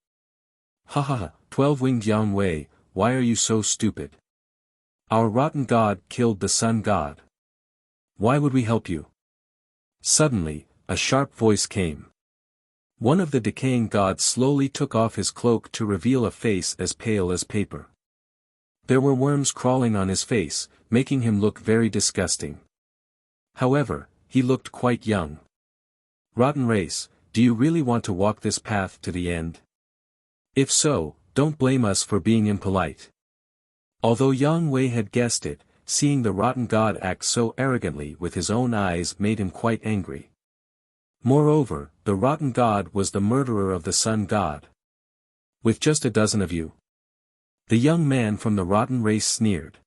Ha ha ha, 12-winged Yang Wei, why are you so stupid? Our rotten god killed the sun god. Why would we help you? Suddenly, a sharp voice came. One of the decaying gods slowly took off his cloak to reveal a face as pale as paper. There were worms crawling on his face, making him look very disgusting. However, he looked quite young. Rotten race, do you really want to walk this path to the end? If so, don't blame us for being impolite. Although Yang Wei had guessed it, seeing the rotten god act so arrogantly with his own eyes made him quite angry. Moreover, the rotten god was the murderer of the sun god. With just a dozen of you? The young man from the rotten race sneered.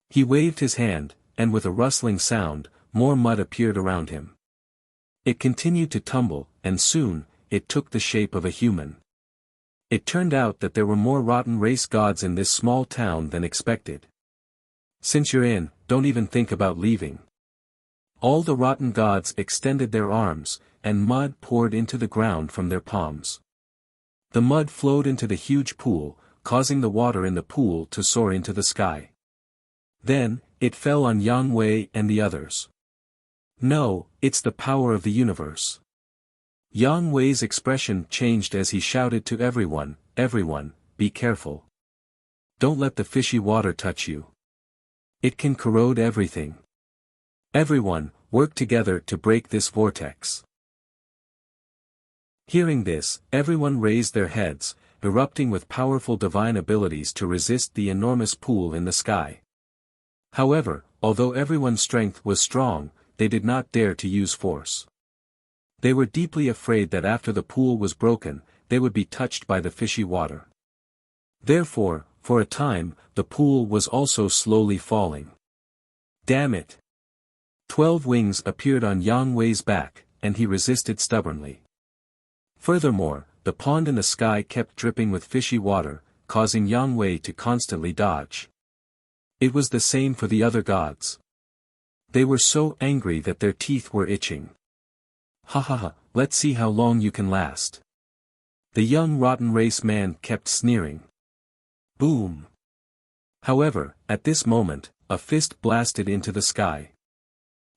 He waved his hand, and with a rustling sound, more mud appeared around him. It continued to tumble, and soon, it took the shape of a human. It turned out that there were more rotten race gods in this small town than expected. Since you're in, don't even think about leaving. All the rotten gods extended their arms, and mud poured into the ground from their palms. The mud flowed into the huge pool, causing the water in the pool to soar into the sky. Then, it fell on Yang Wei and the others. No, it's the power of the universe. Yang Wei's expression changed as he shouted to everyone, "Everyone, be careful. Don't let the fishy water touch you. It can corrode everything. Everyone, work together to break this vortex." Hearing this, everyone raised their heads, erupting with powerful divine abilities to resist the enormous pool in the sky. However, although everyone's strength was strong, they did not dare to use force. They were deeply afraid that after the pool was broken, they would be touched by the fishy water. Therefore, for a time, the pool was also slowly falling. Damn it! 12 wings appeared on Yang Wei's back, and he resisted stubbornly. Furthermore, the pond in the sky kept dripping with fishy water, causing Yang Wei to constantly dodge. It was the same for the other gods. They were so angry that their teeth were itching. Ha ha ha, let's see how long you can last. The young rotten race man kept sneering. Boom! However, at this moment, a fist blasted into the sky.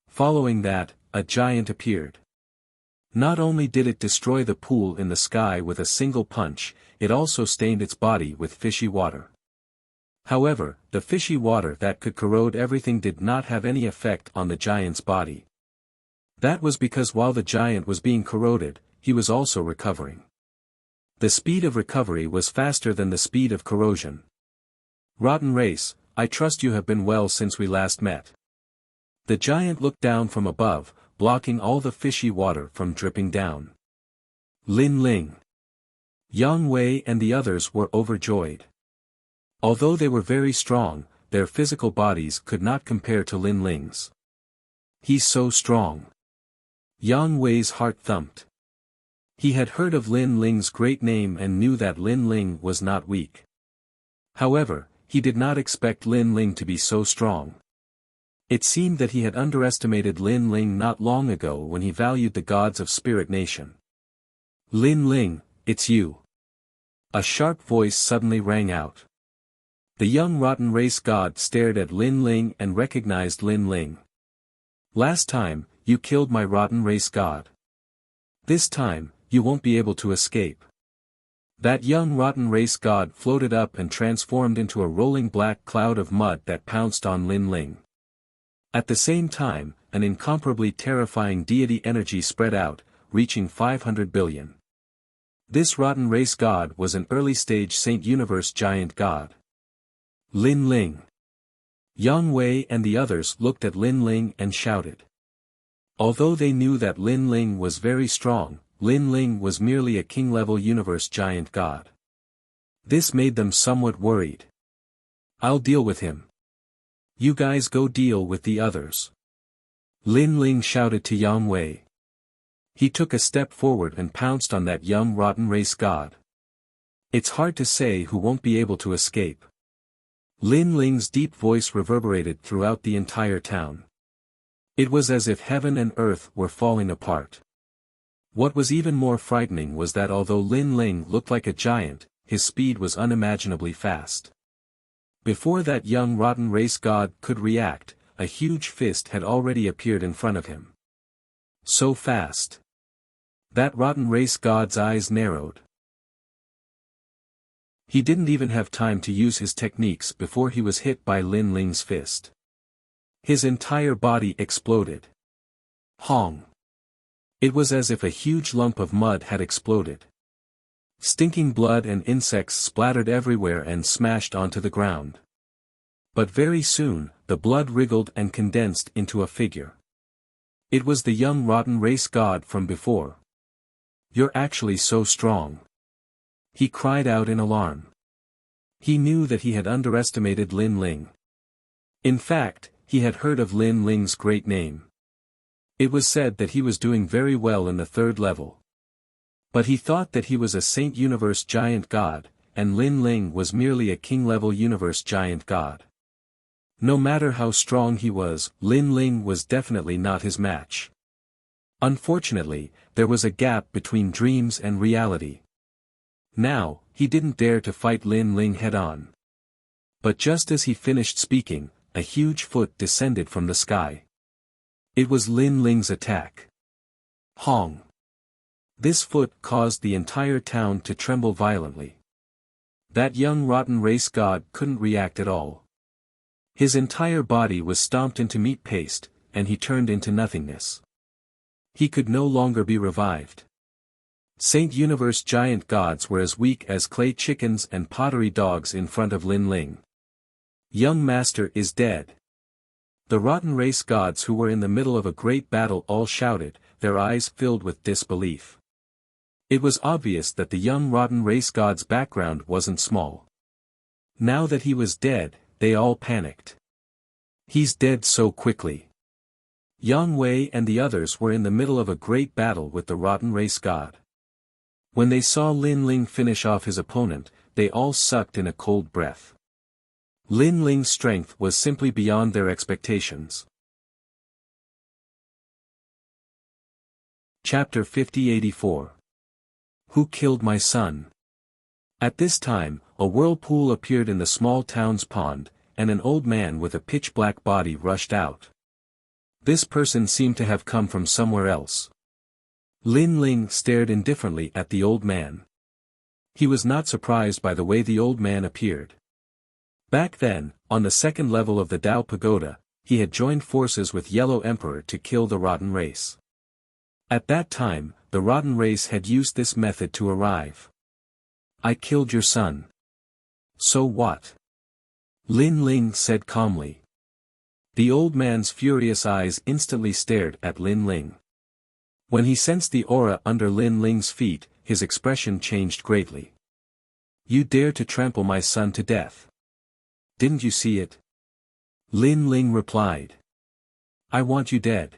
Following that, a giant appeared. Not only did it destroy the pool in the sky with a single punch, it also stained its body with fishy water. However, the fishy water that could corrode everything did not have any effect on the giant's body. That was because while the giant was being corroded, he was also recovering. The speed of recovery was faster than the speed of corrosion. Rotten race, I trust you have been well since we last met. The giant looked down from above, blocking all the fishy water from dripping down. Lin Ling, Yang Wei and the others were overjoyed. Although they were very strong, their physical bodies could not compare to Lin Ling's. He's so strong. Yang Wei's heart thumped. He had heard of Lin Ling's great name and knew that Lin Ling was not weak. However, he did not expect Lin Ling to be so strong. It seemed that he had underestimated Lin Ling not long ago when he valued the gods of Spirit Nation. Lin Ling, it's you. A sharp voice suddenly rang out. The young rotten race god stared at Lin Ling and recognized Lin Ling. Last time, you killed my rotten race god. This time, you won't be able to escape. That young rotten race god floated up and transformed into a rolling black cloud of mud that pounced on Lin Ling. At the same time, an incomparably terrifying deity energy spread out, reaching 500 billion. This rotten race god was an early-stage Saint Universe giant god. Lin Ling. Yang Wei and the others looked at Lin Ling and shouted. Although they knew that Lin Ling was very strong, Lin Ling was merely a king-level universe giant god. This made them somewhat worried. I'll deal with him. You guys go deal with the others. Lin Ling shouted to Yang Wei. He took a step forward and pounced on that young rotten race god. It's hard to say who won't be able to escape. Lin Ling's deep voice reverberated throughout the entire town. It was as if heaven and earth were falling apart. What was even more frightening was that although Lin Ling looked like a giant, his speed was unimaginably fast. Before that young rotten race god could react, a huge fist had already appeared in front of him. So fast. That rotten race god's eyes narrowed. He didn't even have time to use his techniques before he was hit by Lin Ling's fist. His entire body exploded. Hong. It was as if a huge lump of mud had exploded. Stinking blood and insects splattered everywhere and smashed onto the ground. But very soon, the blood wriggled and condensed into a figure. It was the young rotten race god from before. You're actually so strong. He cried out in alarm. He knew that he had underestimated Lin Ling. In fact, he had heard of Lin Ling's great name. It was said that he was doing very well in the 3rd level. But he thought that he was a Saint Universe giant god, and Lin Ling was merely a king-level universe giant god. No matter how strong he was, Lin Ling was definitely not his match. Unfortunately, there was a gap between dreams and reality. Now, he didn't dare to fight Lin Ling head-on. But just as he finished speaking, a huge foot descended from the sky. It was Lin Ling's attack. Hong. This foot caused the entire town to tremble violently. That young rotten race god couldn't react at all. His entire body was stomped into meat paste, and he turned into nothingness. He could no longer be revived. Saint Universe giant gods were as weak as clay chickens and pottery dogs in front of Lin Ling. Young master is dead. The rotten race gods who were in the middle of a great battle all shouted, their eyes filled with disbelief. It was obvious that the young rotten race god's background wasn't small. Now that he was dead, they all panicked. He's dead so quickly. Yang Wei and the others were in the middle of a great battle with the rotten race god. When they saw Lin Ling finish off his opponent, they all sucked in a cold breath. Lin Ling's strength was simply beyond their expectations. Chapter 5084. Who killed my son? At this time, a whirlpool appeared in the small town's pond, and an old man with a pitch-black body rushed out. This person seemed to have come from somewhere else. Lin Ling stared indifferently at the old man. He was not surprised by the way the old man appeared. Back then, on the 2nd level of the Dao Pagoda, he had joined forces with Yellow Emperor to kill the rotten race. At that time, the rotten race had used this method to arrive. I killed your son. So what? Lin Ling said calmly. The old man's furious eyes instantly stared at Lin Ling. When he sensed the aura under Lin Ling's feet, his expression changed greatly. "You dare to trample my son to death. Didn't you see it?" Lin Ling replied. "I want you dead.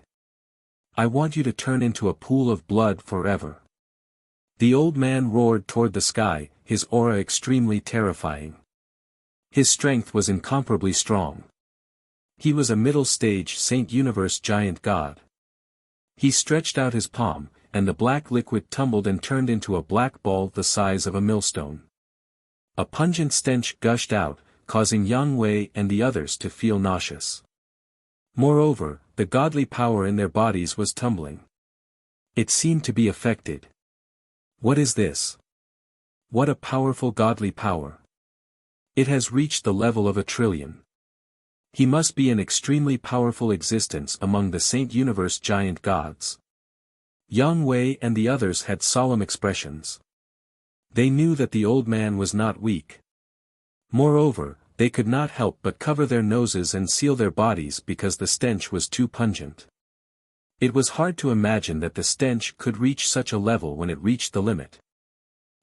I want you to turn into a pool of blood forever." The old man roared toward the sky, his aura extremely terrifying. His strength was incomparably strong. He was a middle-stage Saint Universe giant god. He stretched out his palm, and the black liquid tumbled and turned into a black ball the size of a millstone. A pungent stench gushed out, causing Yang Wei and the others to feel nauseous. Moreover, the godly power in their bodies was tumbling. It seemed to be affected. What is this? What a powerful godly power. It has reached the level of 1,000,000,000,000. He must be an extremely powerful existence among the Saint Universe giant gods. Yang Wei and the others had solemn expressions. They knew that the old man was not weak. Moreover, they could not help but cover their noses and seal their bodies because the stench was too pungent. It was hard to imagine that the stench could reach such a level when it reached the limit.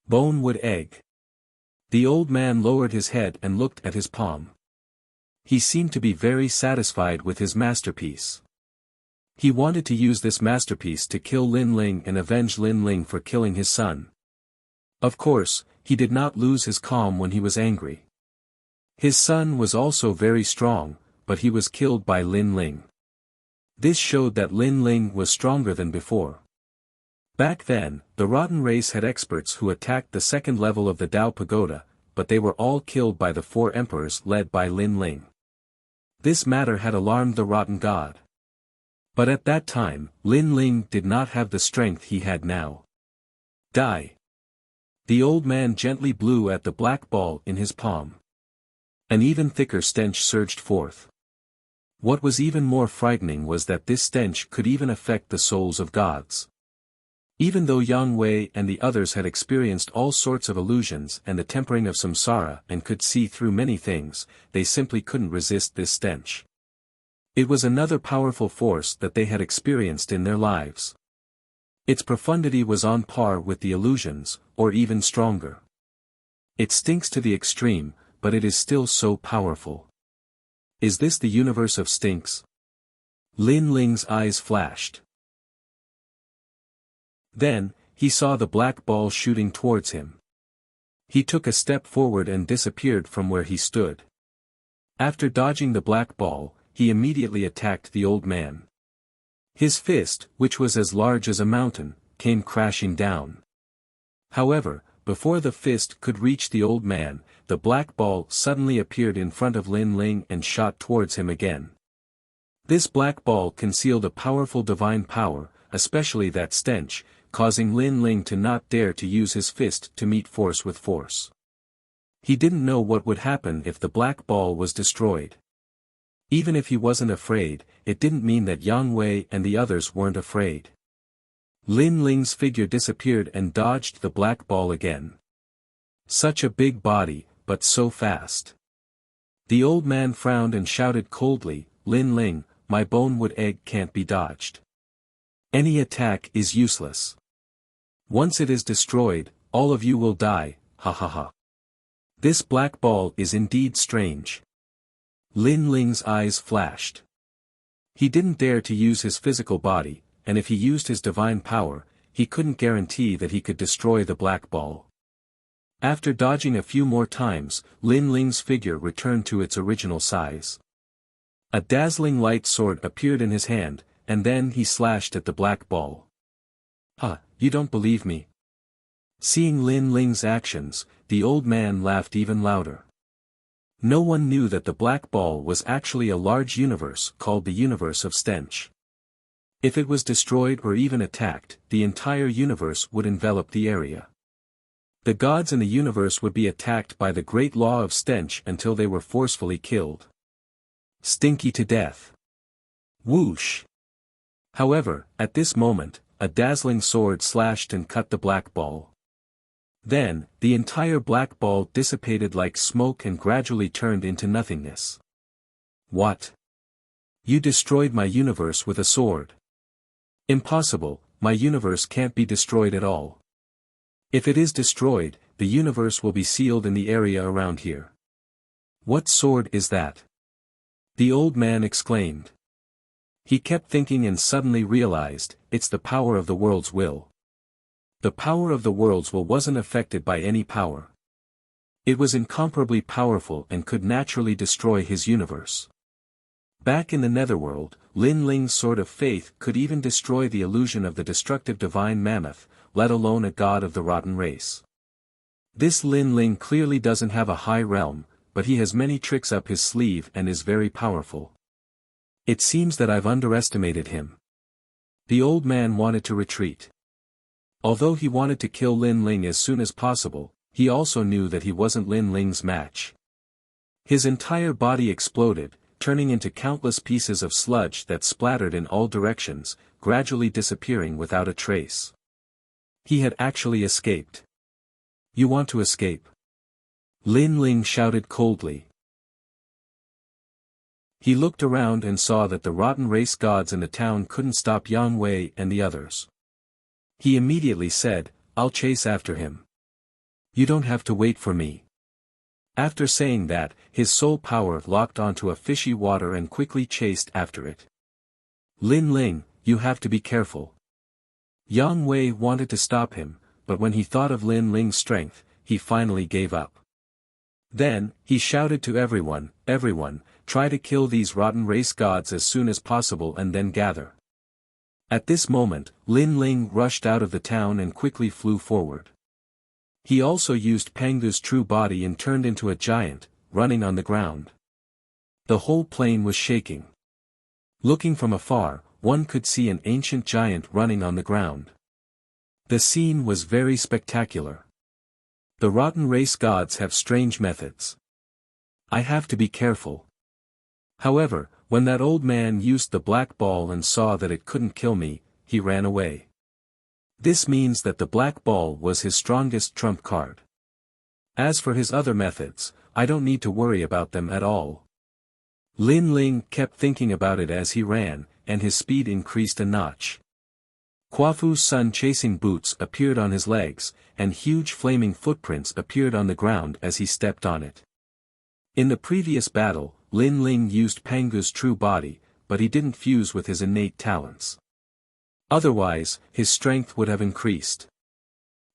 Bone wood egg. The old man lowered his head and looked at his palm. He seemed to be very satisfied with his masterpiece. He wanted to use this masterpiece to kill Lin Ling and avenge Lin Ling for killing his son. Of course, he did not lose his calm when he was angry. His son was also very strong, but he was killed by Lin Ling. This showed that Lin Ling was stronger than before. Back then, the rotten race had experts who attacked the second level of the Tao Pagoda, but they were all killed by the 4 emperors led by Lin Ling. This matter had alarmed the rotten god. But at that time, Lin Ling did not have the strength he had now. Die. The old man gently blew at the black ball in his palm. An even thicker stench surged forth. What was even more frightening was that this stench could even affect the souls of gods. Even though Yang Wei and the others had experienced all sorts of illusions and the tempering of samsara and could see through many things, they simply couldn't resist this stench. It was another powerful force that they had experienced in their lives. Its profundity was on par with the illusions, or even stronger. It stinks to the extreme, but it is still so powerful. Is this the universe of stinks? Lin Ling's eyes flashed. Then, he saw the black ball shooting towards him. He took a step forward and disappeared from where he stood. After dodging the black ball, he immediately attacked the old man. His fist, which was as large as a mountain, came crashing down. However, before the fist could reach the old man, the black ball suddenly appeared in front of Lin Ling and shot towards him again. This black ball concealed a powerful divine power, especially that stench, causing Lin Ling to not dare to use his fist to meet force with force. He didn't know what would happen if the black ball was destroyed. Even if he wasn't afraid, it didn't mean that Yang Wei and the others weren't afraid. Lin Ling's figure disappeared and dodged the black ball again. Such a big body, but so fast. The old man frowned and shouted coldly, "Lin Ling, my bonewood egg can't be dodged. Any attack is useless. Once it is destroyed, all of you will die, ha ha ha. This black ball is indeed strange." Lin Ling's eyes flashed. He didn't dare to use his physical body, and if he used his divine power, he couldn't guarantee that he could destroy the black ball. After dodging a few more times, Lin Ling's figure returned to its original size. A dazzling light sword appeared in his hand, and then he slashed at the black ball. "Huh, you don't believe me?" Seeing Lin Ling's actions, the old man laughed even louder. No one knew that the black ball was actually a large universe called the universe of stench. If it was destroyed or even attacked, the entire universe would envelop the area. The gods in the universe would be attacked by the great law of stench until they were forcefully killed. Stinky to death. Whoosh! However, at this moment, a dazzling sword slashed and cut the black ball. Then, the entire black ball dissipated like smoke and gradually turned into nothingness. What? You destroyed my universe with a sword. Impossible, my universe can't be destroyed at all. If it is destroyed, the universe will be sealed in the area around here. What sword is that? The old man exclaimed. He kept thinking and suddenly realized, it's the power of the world's will. The power of the world's will wasn't affected by any power. It was incomparably powerful and could naturally destroy his universe. Back in the netherworld, Lin Ling's sword of faith could even destroy the illusion of the destructive divine mammoth, let alone a god of the rotten race. This Lin Ling clearly doesn't have a high realm, but he has many tricks up his sleeve and is very powerful. It seems that I've underestimated him. The old man wanted to retreat. Although he wanted to kill Lin Ling as soon as possible, he also knew that he wasn't Lin Ling's match. His entire body exploded, turning into countless pieces of sludge that splattered in all directions, gradually disappearing without a trace. He had actually escaped. You want to escape? Lin Ling shouted coldly. He looked around and saw that the rotten race gods in the town couldn't stop Yang Wei and the others. He immediately said, I'll chase after him. You don't have to wait for me. After saying that, his soul power locked onto a fishy water and quickly chased after it. Lin Ling, you have to be careful. Yang Wei wanted to stop him, but when he thought of Lin Ling's strength, he finally gave up. Then, he shouted to everyone, try to kill these rotten race gods as soon as possible and then gather. At this moment, Lin Ling rushed out of the town and quickly flew forward. He also used Pangu's true body and turned into a giant, running on the ground. The whole plain was shaking. Looking from afar, one could see an ancient giant running on the ground. The scene was very spectacular. The rotten race gods have strange methods. I have to be careful. However, when that old man used the black ball and saw that it couldn't kill me, he ran away. This means that the black ball was his strongest trump card. As for his other methods, I don't need to worry about them at all. Lin Ling kept thinking about it as he ran, and his speed increased a notch. Quafu's sun chasing boots appeared on his legs, and huge flaming footprints appeared on the ground as he stepped on it. In the previous battle, Lin Ling used Pangu's true body, but he didn't fuse with his innate talents. Otherwise, his strength would have increased.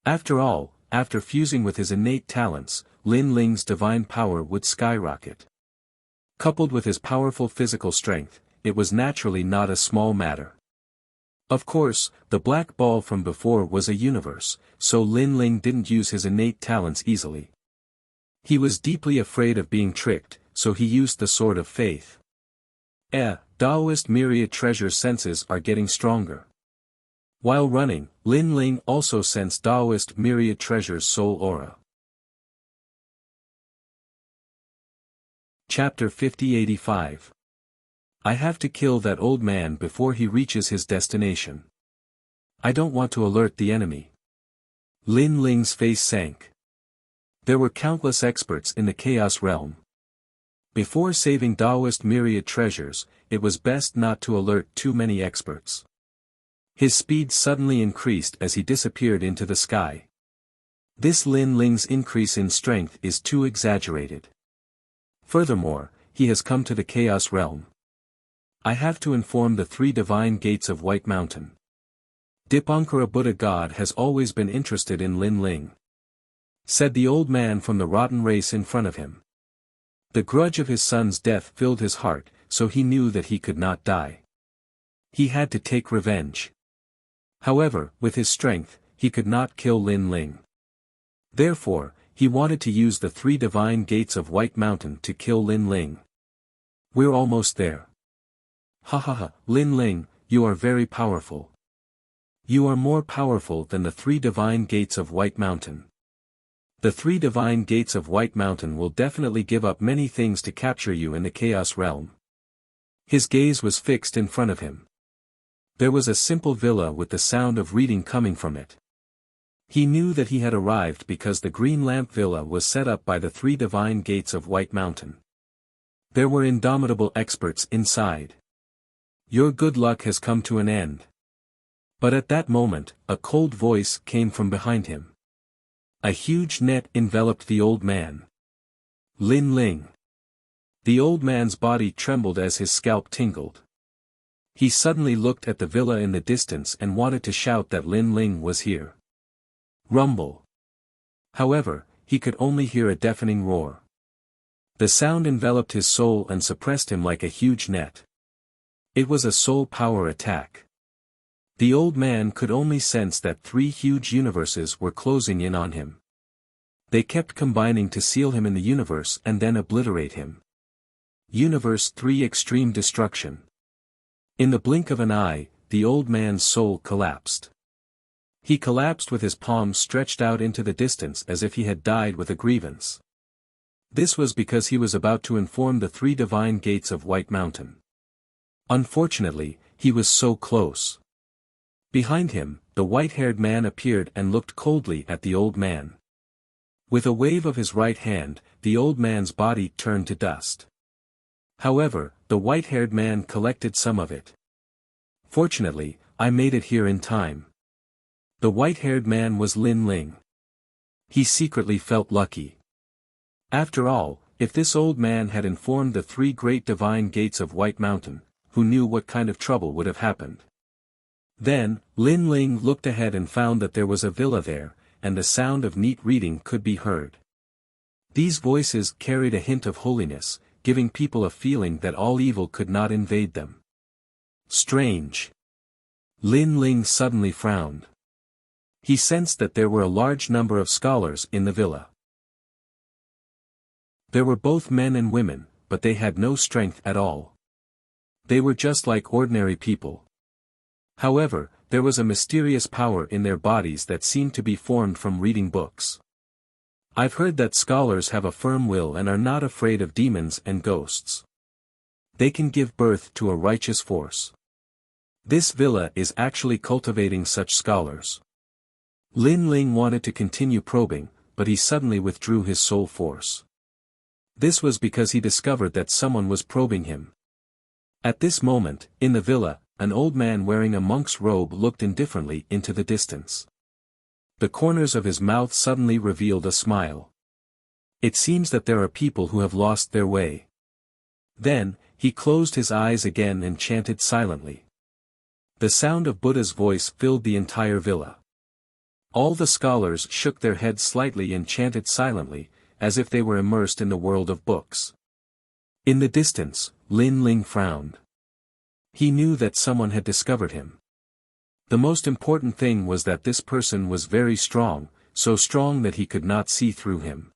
After all, after fusing with his innate talents, Lin Ling's divine power would skyrocket. Coupled with his powerful physical strength, it was naturally not a small matter. Of course, the black ball from before was a universe, so Lin Ling didn't use his innate talents easily. He was deeply afraid of being tricked, so he used the sword of faith. Taoist myriad treasure senses are getting stronger. While running, Lin Ling also sensed Taoist myriad treasure's soul aura. Chapter 5085. I have to kill that old man before he reaches his destination. I don't want to alert the enemy. Lin Ling's face sank. There were countless experts in the Chaos Realm. Before saving Taoist myriad treasures, it was best not to alert too many experts. His speed suddenly increased as he disappeared into the sky. This Lin Ling's increase in strength is too exaggerated. Furthermore, he has come to the Chaos Realm. I have to inform the three divine gates of White Mountain. Dipankara Buddha God has always been interested in Lin Ling, said the old man from the rotten race in front of him. The grudge of his son's death filled his heart, so he knew that he could not die. He had to take revenge. However, with his strength, he could not kill Lin Ling. Therefore, he wanted to use the three divine gates of White Mountain to kill Lin Ling. We're almost there. Ha ha ha, Lin Ling, you are very powerful. You are more powerful than the three divine gates of White Mountain. The three divine gates of White Mountain will definitely give up many things to capture you in the Chaos Realm. His gaze was fixed in front of him. There was a simple villa with the sound of reading coming from it. He knew that he had arrived because the green lamp villa was set up by the three divine gates of White Mountain. There were indomitable experts inside. Your good luck has come to an end. But at that moment, a cold voice came from behind him. A huge net enveloped the old man. Lin Ling. The old man's body trembled as his scalp tingled. He suddenly looked at the villa in the distance and wanted to shout that Lin Ling was here. Rumble. However, he could only hear a deafening roar. The sound enveloped his soul and suppressed him like a huge net. It was a soul power attack. The old man could only sense that 3 huge universes were closing in on him. They kept combining to seal him in the universe and then obliterate him. Universe 3 Extreme Destruction. In the blink of an eye, the old man's soul collapsed. He collapsed with his palms stretched out into the distance as if he had died with a grievance. This was because he was about to inform the 3 divine gates of White Mountain. Unfortunately, he was so close. Behind him, the white-haired man appeared and looked coldly at the old man. With a wave of his right hand, the old man's body turned to dust. However, the white-haired man collected some of it. Fortunately, I made it here in time. The white-haired man was Lin Ling. He secretly felt lucky. After all, if this old man had informed the 3 great divine gates of White Mountain, who knew what kind of trouble would have happened? Then, Lin Ling looked ahead and found that there was a villa there, and the sound of neat reading could be heard. These voices carried a hint of holiness, giving people a feeling that all evil could not invade them. Strange. Lin Ling suddenly frowned. He sensed that there were a large number of scholars in the villa. There were both men and women, but they had no strength at all. They were just like ordinary people. However, there was a mysterious power in their bodies that seemed to be formed from reading books. I've heard that scholars have a firm will and are not afraid of demons and ghosts. They can give birth to a righteous force. This villa is actually cultivating such scholars. Lin Ling wanted to continue probing, but he suddenly withdrew his soul force. This was because he discovered that someone was probing him. At this moment, in the villa, an old man wearing a monk's robe looked indifferently into the distance. The corners of his mouth suddenly revealed a smile. It seems that there are people who have lost their way. Then, he closed his eyes again and chanted silently. The sound of Buddha's voice filled the entire villa. All the scholars shook their heads slightly and chanted silently, as if they were immersed in the world of books. In the distance, Lin Ling frowned. He knew that someone had discovered him. The most important thing was that this person was very strong, so strong that he could not see through him.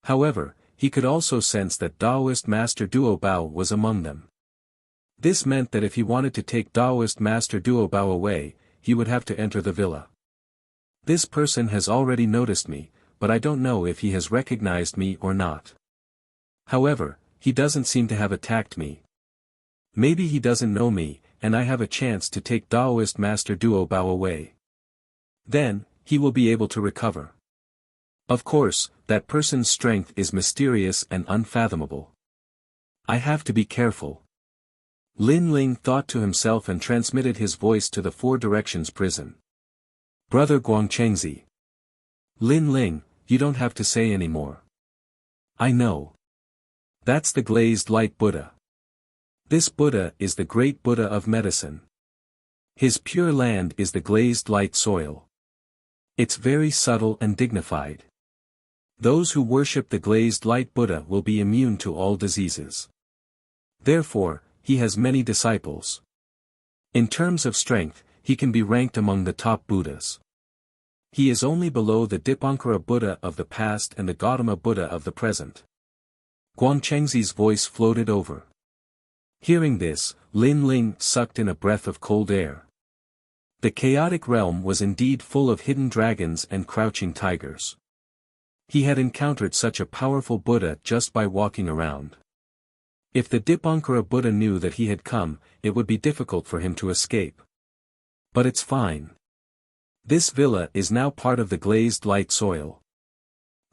However, he could also sense that Taoist Master Duo Bao was among them. This meant that if he wanted to take Taoist Master Duo Bao away, he would have to enter the villa. This person has already noticed me, but I don't know if he has recognized me or not. However, he doesn't seem to have attacked me. Maybe he doesn't know me, and I have a chance to take Taoist Master Duo Bao away. Then, he will be able to recover. Of course, that person's strength is mysterious and unfathomable. I have to be careful. Lin Ling thought to himself and transmitted his voice to the 4 Directions prison. Brother Guangchengzi. Lin Ling, you don't have to say any more. I know. That's the glazed light Buddha. This Buddha is the great Buddha of medicine. His pure land is the glazed light soil. It's very subtle and dignified. Those who worship the glazed light Buddha will be immune to all diseases. Therefore, he has many disciples. In terms of strength, he can be ranked among the top Buddhas. He is only below the Dipankara Buddha of the past and the Gautama Buddha of the present. Guangchengzi's voice floated over. Hearing this, Lin Ling sucked in a breath of cold air. The chaotic realm was indeed full of hidden dragons and crouching tigers. He had encountered such a powerful Buddha just by walking around. If the Dipankara Buddha knew that he had come, it would be difficult for him to escape. But it's fine. This villa is now part of the glazed light soil.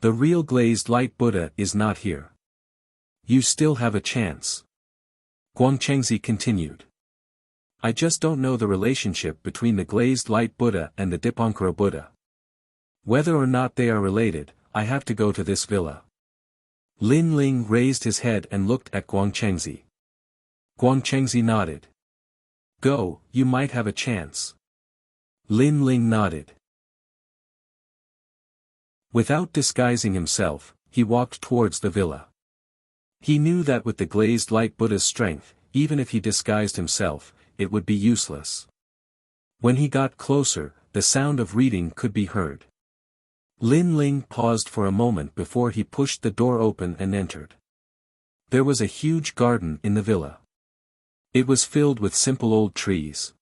The real glazed light Buddha is not here. You still have a chance. Guangchengzi continued. I just don't know the relationship between the glazed light Buddha and the Dipankara Buddha. Whether or not they are related, I have to go to this villa. Lin Ling raised his head and looked at Guangchengzi. Guangchengzi nodded. Go, you might have a chance. Lin Ling nodded. Without disguising himself, he walked towards the villa. He knew that with the glazed light Buddha's strength, even if he disguised himself, it would be useless. When he got closer, the sound of reading could be heard. Lin Ling paused for a moment before he pushed the door open and entered. There was a huge garden in the villa. It was filled with simple old trees.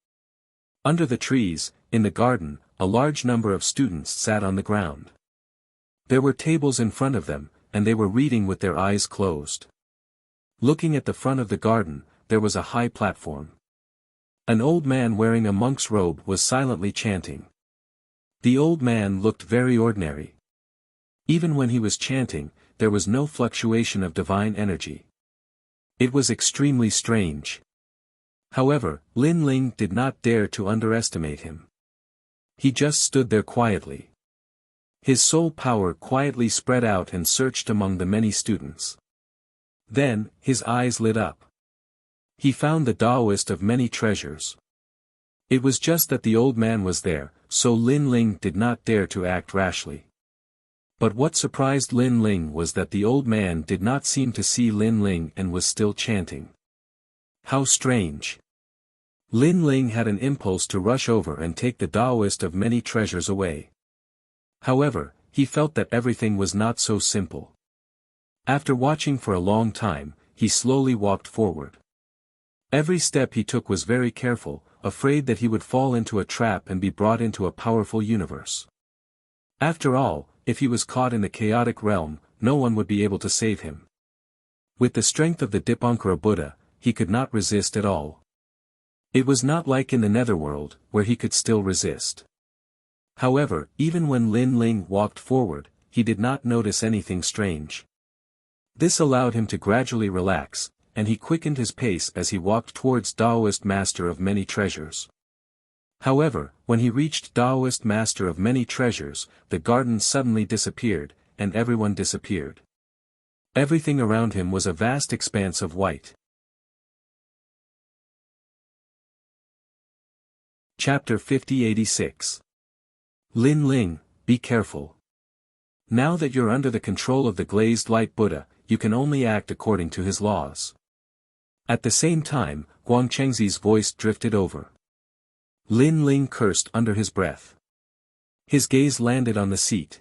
Under the trees, in the garden, a large number of students sat on the ground. There were tables in front of them, and they were reading with their eyes closed. Looking at the front of the garden, there was a high platform. An old man wearing a monk's robe was silently chanting. The old man looked very ordinary. Even when he was chanting, there was no fluctuation of divine energy. It was extremely strange. However, Lin Ling did not dare to underestimate him. He just stood there quietly. His soul power quietly spread out and searched among the many students. Then, his eyes lit up. He found the Taoist of many treasures. It was just that the old man was there, so Lin Ling did not dare to act rashly. But what surprised Lin Ling was that the old man did not seem to see Lin Ling and was still chanting. How strange. Lin Ling had an impulse to rush over and take the Taoist of many treasures away. However, he felt that everything was not so simple. After watching for a long time, he slowly walked forward. Every step he took was very careful, afraid that he would fall into a trap and be brought into a powerful universe. After all, if he was caught in the chaotic realm, no one would be able to save him. With the strength of the Dipankara Buddha, he could not resist at all. It was not like in the netherworld, where he could still resist. However, even when Lin Ling walked forward, he did not notice anything strange. This allowed him to gradually relax, and he quickened his pace as he walked towards Taoist Master of Many Treasures. However, when he reached Taoist Master of Many Treasures, the garden suddenly disappeared, and everyone disappeared. Everything around him was a vast expanse of white. Chapter 5086. Lin Ling, be careful. Now that you're under the control of the glazed light Buddha, you can only act according to his laws. At the same time, Guangchengzi's voice drifted over. Lin Ling cursed under his breath. His gaze landed on the seat.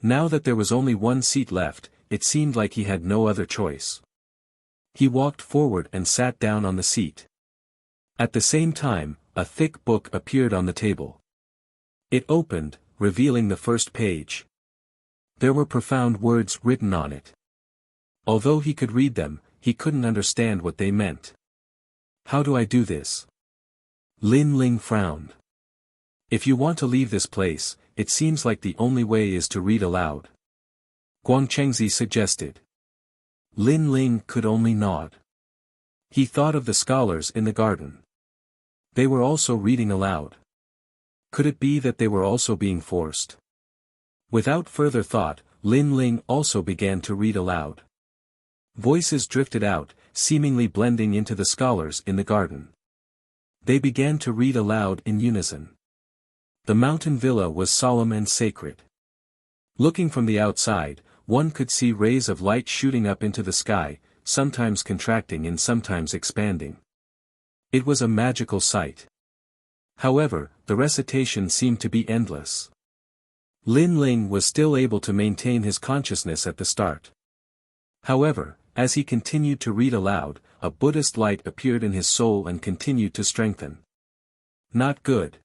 Now that there was only one seat left, it seemed like he had no other choice. He walked forward and sat down on the seat. At the same time, a thick book appeared on the table. It opened, revealing the first page. There were profound words written on it. Although he could read them, he couldn't understand what they meant. How do I do this? Lin Ling frowned. If you want to leave this place, it seems like the only way is to read aloud. Guangchengzi suggested. Lin Ling could only nod. He thought of the scholars in the garden. They were also reading aloud. Could it be that they were also being forced? Without further thought, Lin Ling also began to read aloud. Voices drifted out, seemingly blending into the scholars in the garden. They began to read aloud in unison. The mountain villa was solemn and sacred. Looking from the outside, one could see rays of light shooting up into the sky, sometimes contracting and sometimes expanding. It was a magical sight. However, the recitation seemed to be endless. Lin Ling was still able to maintain his consciousness at the start. However, as he continued to read aloud, a Buddhist light appeared in his soul and continued to strengthen. Not good.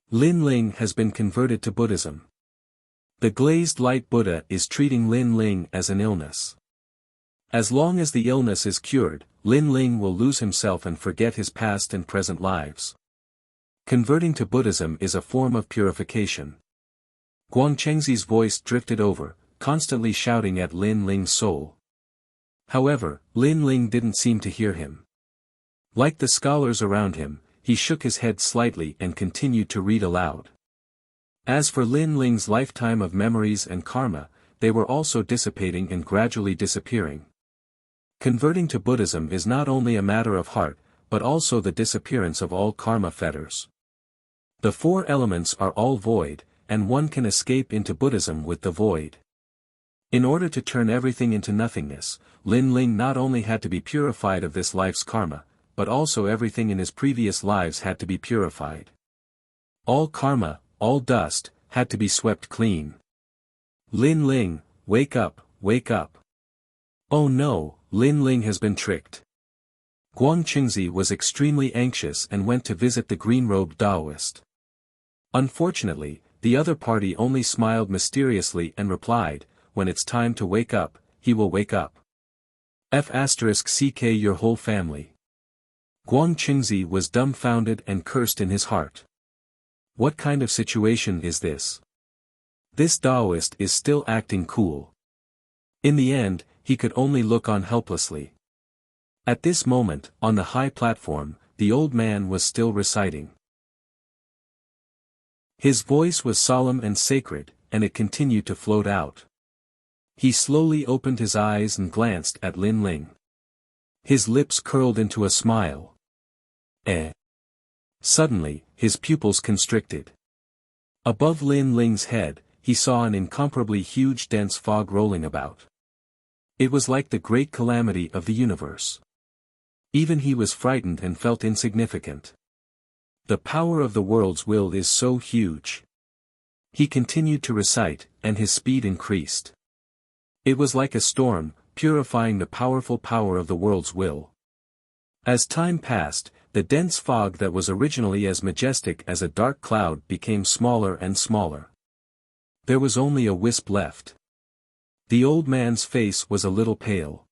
Lin Ling has been converted to Buddhism. The glazed light Buddha is treating Lin Ling as an illness. As long as the illness is cured, Lin Ling will lose himself and forget his past and present lives. Converting to Buddhism is a form of purification. Guangchengzi's voice drifted over, constantly shouting at Lin Ling's soul. However, Lin Ling didn't seem to hear him. Like the scholars around him, he shook his head slightly and continued to read aloud. As for Lin Ling's lifetime of memories and karma, they were also dissipating and gradually disappearing. Converting to Buddhism is not only a matter of heart, but also the disappearance of all karma fetters. The four elements are all void, and one can escape into Buddhism with the void. In order to turn everything into nothingness, Lin Ling not only had to be purified of this life's karma, but also everything in his previous lives had to be purified. All karma, all dust, had to be swept clean. Lin Ling, wake up, wake up. Oh no, Lin Ling has been tricked. Guang Qingzi was extremely anxious and went to visit the green-robed Taoist. Unfortunately, the other party only smiled mysteriously and replied, when it's time to wake up, he will wake up. F***ck your whole family. Guang Qingzi was dumbfounded and cursed in his heart. What kind of situation is this? This Taoist is still acting cool. In the end, he could only look on helplessly. At this moment, on the high platform, the old man was still reciting. His voice was solemn and sacred, and it continued to float out. He slowly opened his eyes and glanced at Lin Ling. His lips curled into a smile. Suddenly, his pupils constricted. Above Lin Ling's head, he saw an incomparably huge dense fog rolling about. It was like the great calamity of the universe. Even he was frightened and felt insignificant. The power of the world's will is so huge. He continued to recite, and his speed increased. It was like a storm, purifying the powerful power of the world's will. As time passed, the dense fog that was originally as majestic as a dark cloud became smaller and smaller. There was only a wisp left. The old man's face was a little pale.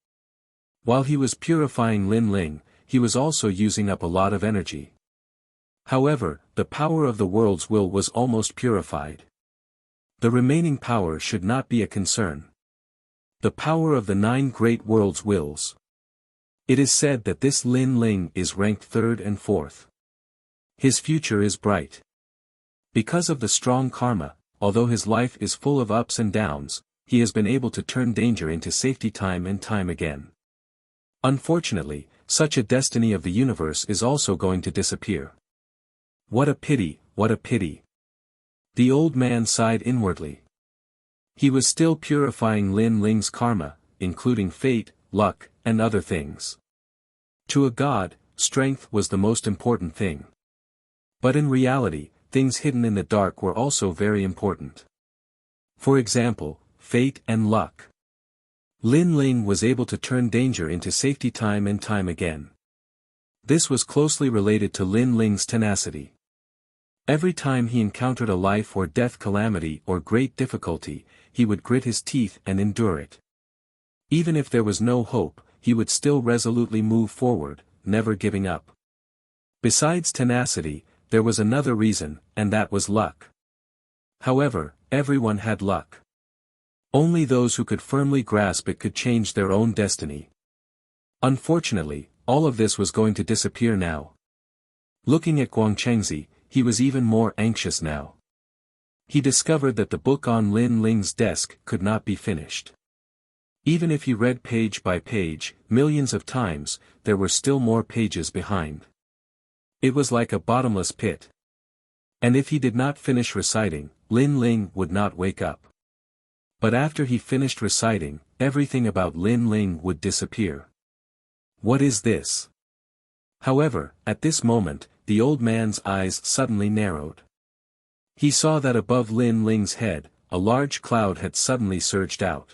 While he was purifying Lin Ling, he was also using up a lot of energy. However, the power of the world's will was almost purified. The remaining power should not be a concern. The power of the 9 great world's wills. It is said that this Lin Ling is ranked 3rd and 4th. His future is bright. Because of the strong karma, although his life is full of ups and downs, he has been able to turn danger into safety time and time again. Unfortunately, such a destiny of the universe is also going to disappear. What a pity, what a pity. The old man sighed inwardly. He was still purifying Lin Ling's karma, including fate, luck, and other things. To a god, strength was the most important thing. But in reality, things hidden in the dark were also very important. For example, fate and luck. Lin Ling was able to turn danger into safety time and time again. This was closely related to Lin Ling's tenacity. Every time he encountered a life or death calamity or great difficulty, he would grit his teeth and endure it. Even if there was no hope, he would still resolutely move forward, never giving up. Besides tenacity, there was another reason, and that was luck. However, everyone had luck. Only those who could firmly grasp it could change their own destiny. Unfortunately, all of this was going to disappear now. Looking at Guang Qingzi, he was even more anxious now. He discovered that the book on Lin Ling's desk could not be finished. Even if he read page by page, millions of times, there were still more pages behind. It was like a bottomless pit. And if he did not finish reciting, Lin Ling would not wake up. But after he finished reciting, everything about Lin Ling would disappear. What is this? However, at this moment, the old man's eyes suddenly narrowed. He saw that above Lin Ling's head, a large cloud had suddenly surged out.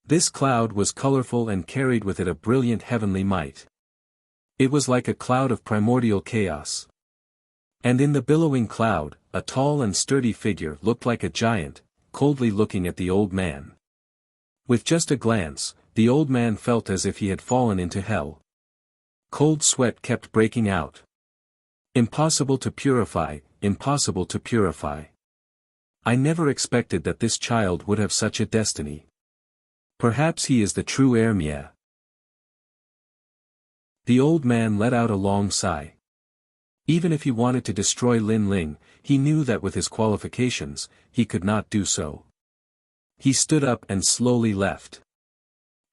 This cloud was colorful and carried with it a brilliant heavenly might. It was like a cloud of primordial chaos. And in the billowing cloud, a tall and sturdy figure looked like a giant, coldly looking at the old man. With just a glance, the old man felt as if he had fallen into hell. Cold sweat kept breaking out. Impossible to purify, impossible to purify. I never expected that this child would have such a destiny. Perhaps he is the true heir. The old man let out a long sigh. Even if he wanted to destroy Lin Ling, he knew that with his qualifications, he could not do so. He stood up and slowly left.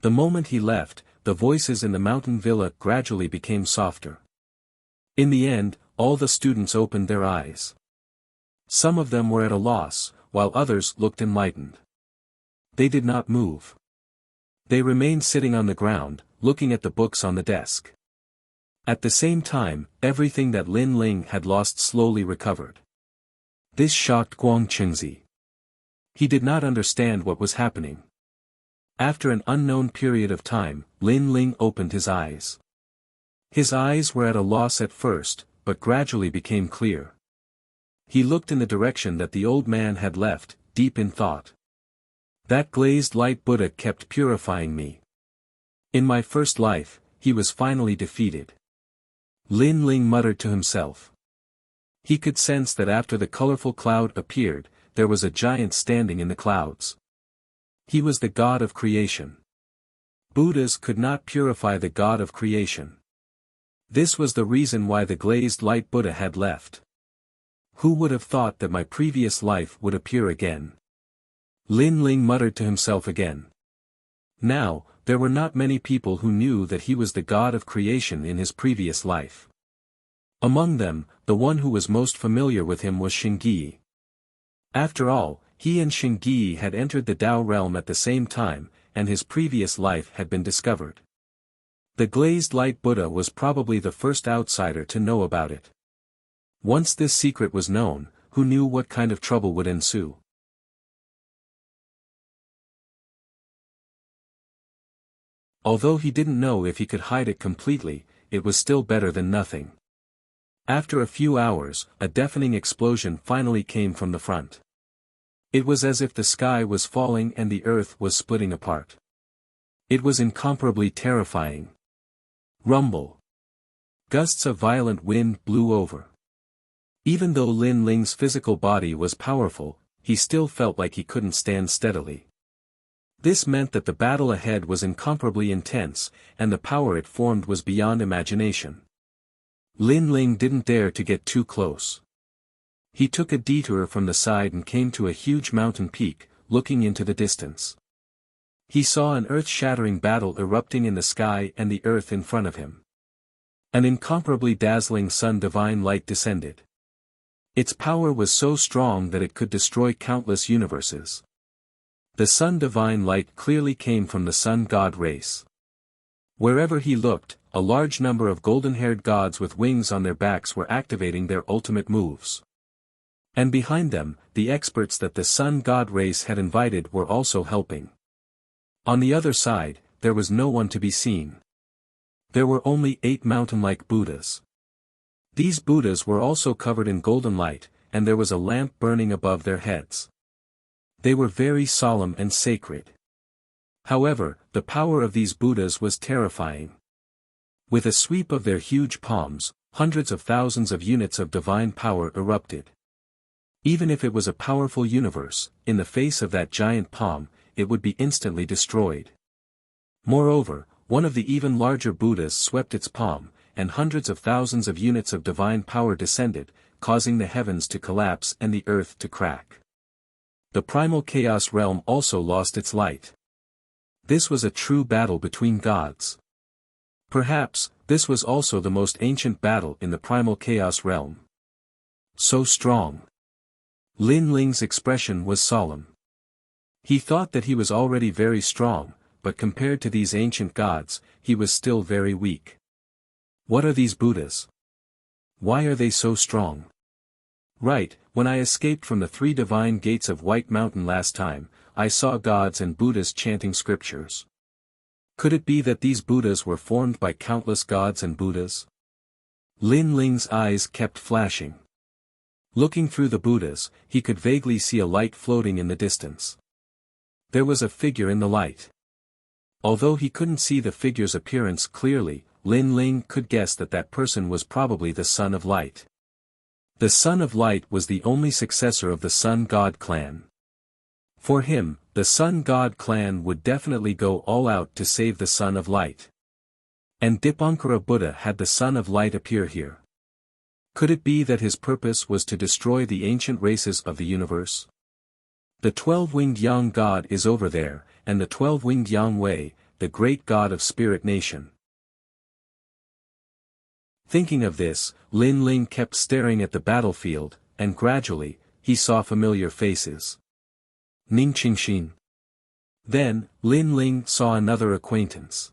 The moment he left, the voices in the mountain villa gradually became softer. In the end, all the students opened their eyes. Some of them were at a loss, while others looked enlightened. They did not move. They remained sitting on the ground, looking at the books on the desk. At the same time, everything that Lin Ling had lost slowly recovered. This shocked Guang Chengzi. He did not understand what was happening. After an unknown period of time, Lin Ling opened his eyes. His eyes were at a loss at first, but gradually became clear. He looked in the direction that the old man had left, deep in thought. That glazed light Buddha kept purifying me. In my first life, he was finally defeated. Lin Ling muttered to himself. He could sense that after the colorful cloud appeared, there was a giant standing in the clouds. He was the god of creation. Buddhas could not purify the god of creation. This was the reason why the glazed light Buddha had left. Who would have thought that my previous life would appear again? Lin Ling muttered to himself again. Now, there were not many people who knew that he was the god of creation in his previous life. Among them, the one who was most familiar with him was Xingyi. After all, he and Xingyi had entered the Tao realm at the same time, and his previous life had been discovered. The glazed light Buddha was probably the first outsider to know about it. Once this secret was known, who knew what kind of trouble would ensue? Although he didn't know if he could hide it completely, it was still better than nothing. After a few hours, a deafening explosion finally came from the front. It was as if the sky was falling and the earth was splitting apart. It was incomparably terrifying. Rumble. Gusts of violent wind blew over. Even though Lin Ling's physical body was powerful, he still felt like he couldn't stand steadily. This meant that the battle ahead was incomparably intense, and the power it formed was beyond imagination. Lin Ling didn't dare to get too close. He took a detour from the side and came to a huge mountain peak, looking into the distance. He saw an earth-shattering battle erupting in the sky and the earth in front of him. An incomparably dazzling sun divine light descended. Its power was so strong that it could destroy countless universes. The sun divine light clearly came from the sun god race. Wherever he looked, a large number of golden-haired gods with wings on their backs were activating their ultimate moves. And behind them, the experts that the sun god race had invited were also helping. On the other side, there was no one to be seen. There were only 8 mountain-like Buddhas. These Buddhas were also covered in golden light, and there was a lamp burning above their heads. They were very solemn and sacred. However, the power of these Buddhas was terrifying. With a sweep of their huge palms, hundreds of thousands of units of divine power erupted. Even if it was a powerful universe, in the face of that giant palm, it would be instantly destroyed. Moreover, one of the even larger Buddhas swept its palm, and hundreds of thousands of units of divine power descended, causing the heavens to collapse and the earth to crack. The primal chaos realm also lost its light. This was a true battle between gods. Perhaps, this was also the most ancient battle in the primal chaos realm. So strong. Lin Ling's expression was solemn. He thought that he was already very strong, but compared to these ancient gods, he was still very weak. What are these Buddhas? Why are they so strong? Right, when I escaped from the 3 divine gates of White Mountain last time, I saw gods and Buddhas chanting scriptures. Could it be that these Buddhas were formed by countless gods and Buddhas? Lin Ling's eyes kept flashing. Looking through the Buddhas, he could vaguely see a light floating in the distance. There was a figure in the light. Although he couldn't see the figure's appearance clearly, Lin Ling could guess that that person was probably the Son of Light. The Son of Light was the only successor of the Sun God clan. For him, the Sun God clan would definitely go all out to save the Son of Light. And Dipankara Buddha had the Son of Light appear here. Could it be that his purpose was to destroy the ancient races of the universe? The 12-winged Yang God is over there, and the 12-winged Yang Wei, the great god of Spirit Nation. Thinking of this, Lin Ling kept staring at the battlefield, and gradually, he saw familiar faces. Ning Qingxin. Then, Lin Ling saw another acquaintance.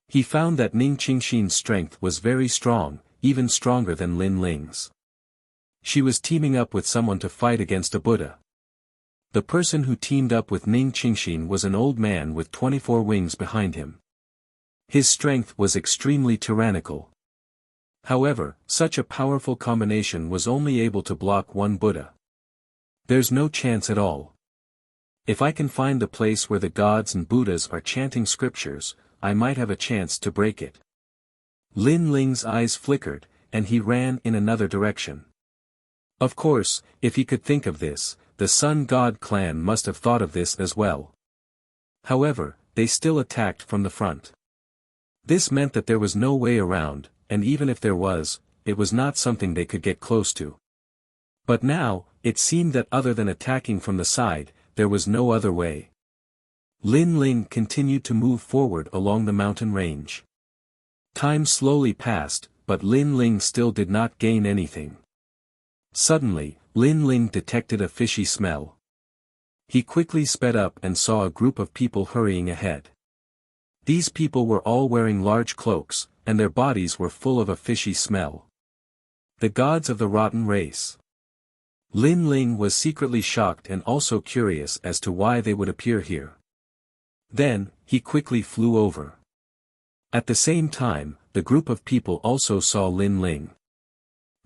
He found that Ning Qingxin's strength was very strong, even stronger than Lin Ling's. She was teaming up with someone to fight against a Buddha. The person who teamed up with Ning Qingxin was an old man with 24 wings behind him. His strength was extremely tyrannical. However, such a powerful combination was only able to block one Buddha. There's no chance at all. If I can find the place where the gods and Buddhas are chanting scriptures, I might have a chance to break it. Lin Ling's eyes flickered, and he ran in another direction. Of course, if he could think of this, the Sun God clan must have thought of this as well. However, they still attacked from the front. This meant that there was no way around, and even if there was, it was not something they could get close to. But now, it seemed that other than attacking from the side, there was no other way. Lin Ling continued to move forward along the mountain range. Time slowly passed, but Lin Ling still did not gain anything. Suddenly, Lin Ling detected a fishy smell. He quickly sped up and saw a group of people hurrying ahead. These people were all wearing large cloaks, and their bodies were full of a fishy smell. The gods of the rotten race. Lin Ling was secretly shocked and also curious as to why they would appear here. Then, he quickly flew over. At the same time, the group of people also saw Lin Ling.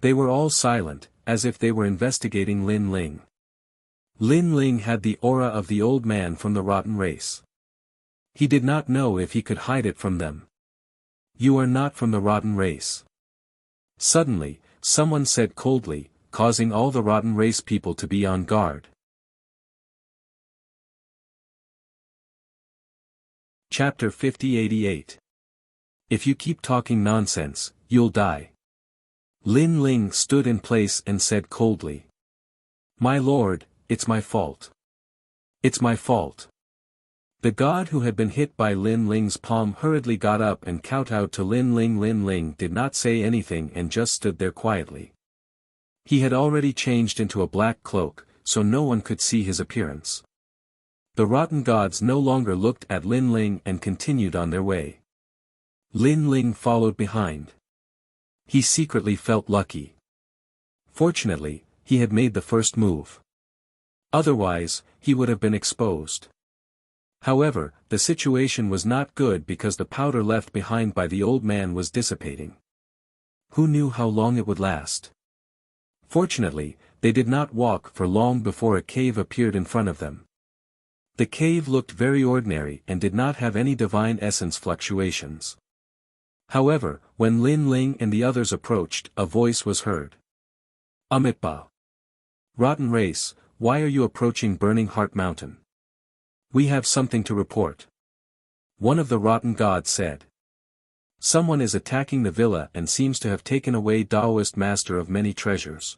They were all silent, as if they were investigating Lin Ling. Lin Ling had the aura of the old man from the rotten race. He did not know if he could hide it from them. You are not from the rotten race. Suddenly, someone said coldly, causing all the rotten race people to be on guard. Chapter 5088. If you keep talking nonsense, you'll die. Lin Ling stood in place and said coldly. My lord, it's my fault. It's my fault. The god who had been hit by Lin Ling's palm hurriedly got up and kowtowed to Lin Ling. Lin Ling did not say anything and just stood there quietly. He had already changed into a black cloak, so no one could see his appearance. The rotten gods no longer looked at Lin Ling and continued on their way. Lin Ling followed behind. He secretly felt lucky. Fortunately, he had made the first move. Otherwise, he would have been exposed. However, the situation was not good because the powder left behind by the old man was dissipating. Who knew how long it would last? Fortunately, they did not walk for long before a cave appeared in front of them. The cave looked very ordinary and did not have any divine essence fluctuations. However, when Lin Ling and the others approached, a voice was heard. Amitba. Rotten race, why are you approaching Burning Heart Mountain? We have something to report. One of the rotten gods said. Someone is attacking the villa and seems to have taken away Taoist Master of Many Treasures.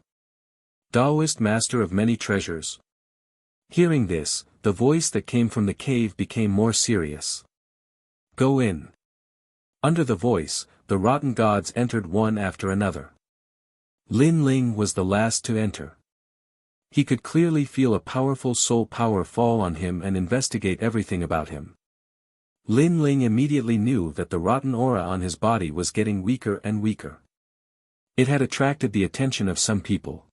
Taoist Master of Many Treasures. Hearing this, the voice that came from the cave became more serious. Go in. Under the voice, the rotten gods entered one after another. Lin Ling was the last to enter. He could clearly feel a powerful soul power fall on him and investigate everything about him. Lin Ling immediately knew that the rotten aura on his body was getting weaker and weaker. It had attracted the attention of some people.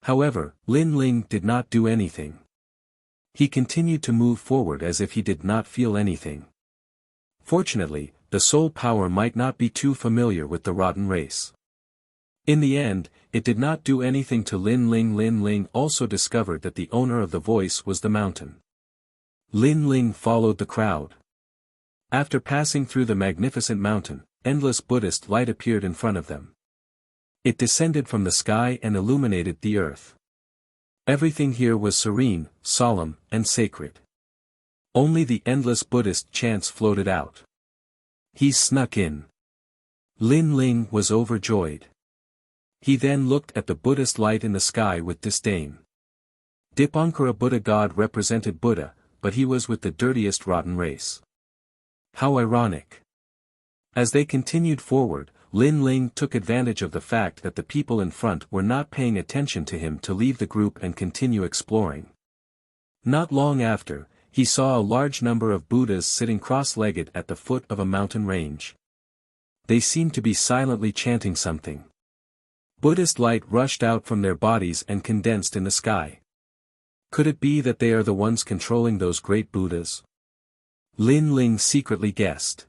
However, Lin Ling did not do anything. He continued to move forward as if he did not feel anything. Fortunately, the soul power might not be too familiar with the rotten race. In the end, it did not do anything to Lin Ling. Lin Ling also discovered that the owner of the voice was the mountain. Lin Ling followed the crowd. After passing through the magnificent mountain, endless Buddhist light appeared in front of them. It descended from the sky and illuminated the earth. Everything here was serene, solemn, and sacred. Only the endless Buddhist chants floated out. He's snuck in. Lin Ling was overjoyed. He then looked at the Buddhist light in the sky with disdain. Dipankara Buddha God represented Buddha, but he was with the dirtiest rotten race. How ironic. As they continued forward, Lin Ling took advantage of the fact that the people in front were not paying attention to him to leave the group and continue exploring. Not long after, he saw a large number of Buddhas sitting cross-legged at the foot of a mountain range. They seemed to be silently chanting something. Buddhist light rushed out from their bodies and condensed in the sky. Could it be that they are the ones controlling those great Buddhas? Lin Ling secretly guessed.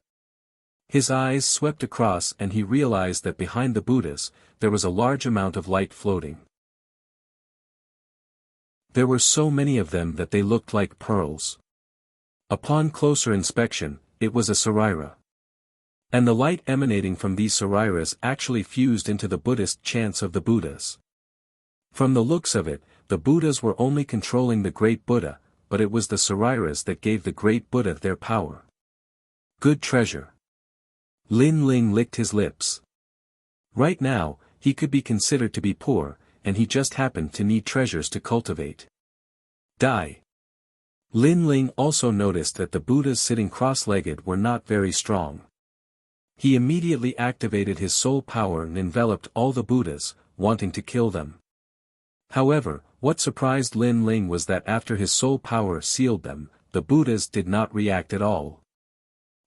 His eyes swept across and he realized that behind the Buddhas, there was a large amount of light floating. There were so many of them that they looked like pearls. Upon closer inspection, it was a sarira. And the light emanating from these sariras actually fused into the Buddhist chants of the Buddhas. From the looks of it, the Buddhas were only controlling the great Buddha, but it was the sariras that gave the great Buddha their power. Good treasure. Lin Ling licked his lips. Right now, he could be considered to be poor, and he just happened to need treasures to cultivate. Die. Lin Ling also noticed that the Buddhas sitting cross-legged were not very strong. He immediately activated his soul power and enveloped all the Buddhas, wanting to kill them. However, what surprised Lin Ling was that after his soul power sealed them, the Buddhas did not react at all.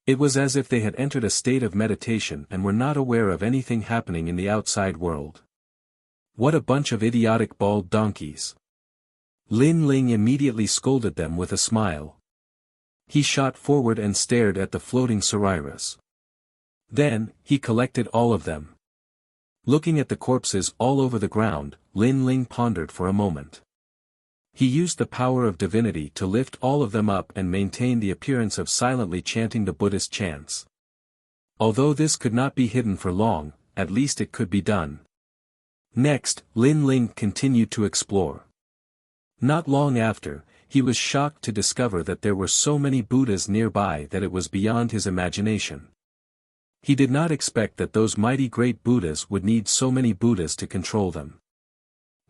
It was as if they had entered a state of meditation and were not aware of anything happening in the outside world. What a bunch of idiotic bald donkeys. Lin Ling immediately scolded them with a smile. He shot forward and stared at the floating sariras. Then, he collected all of them. Looking at the corpses all over the ground, Lin Ling pondered for a moment. He used the power of divinity to lift all of them up and maintain the appearance of silently chanting the Buddhist chants. Although this could not be hidden for long, at least it could be done. Next, Lin Ling continued to explore. Not long after, he was shocked to discover that there were so many Buddhas nearby that it was beyond his imagination. He did not expect that those mighty great Buddhas would need so many Buddhas to control them.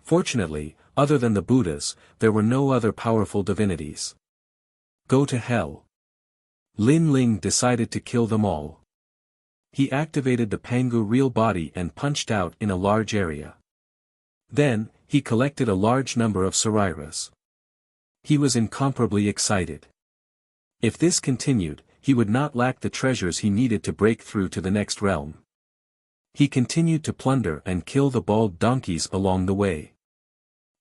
Fortunately, other than the Buddhas, there were no other powerful divinities. Go to hell. Lin Ling decided to kill them all. He activated the Pangu real body and punched out in a large area. Then, he collected a large number of sariras. He was incomparably excited. If this continued, he would not lack the treasures he needed to break through to the next realm. He continued to plunder and kill the bald donkeys along the way.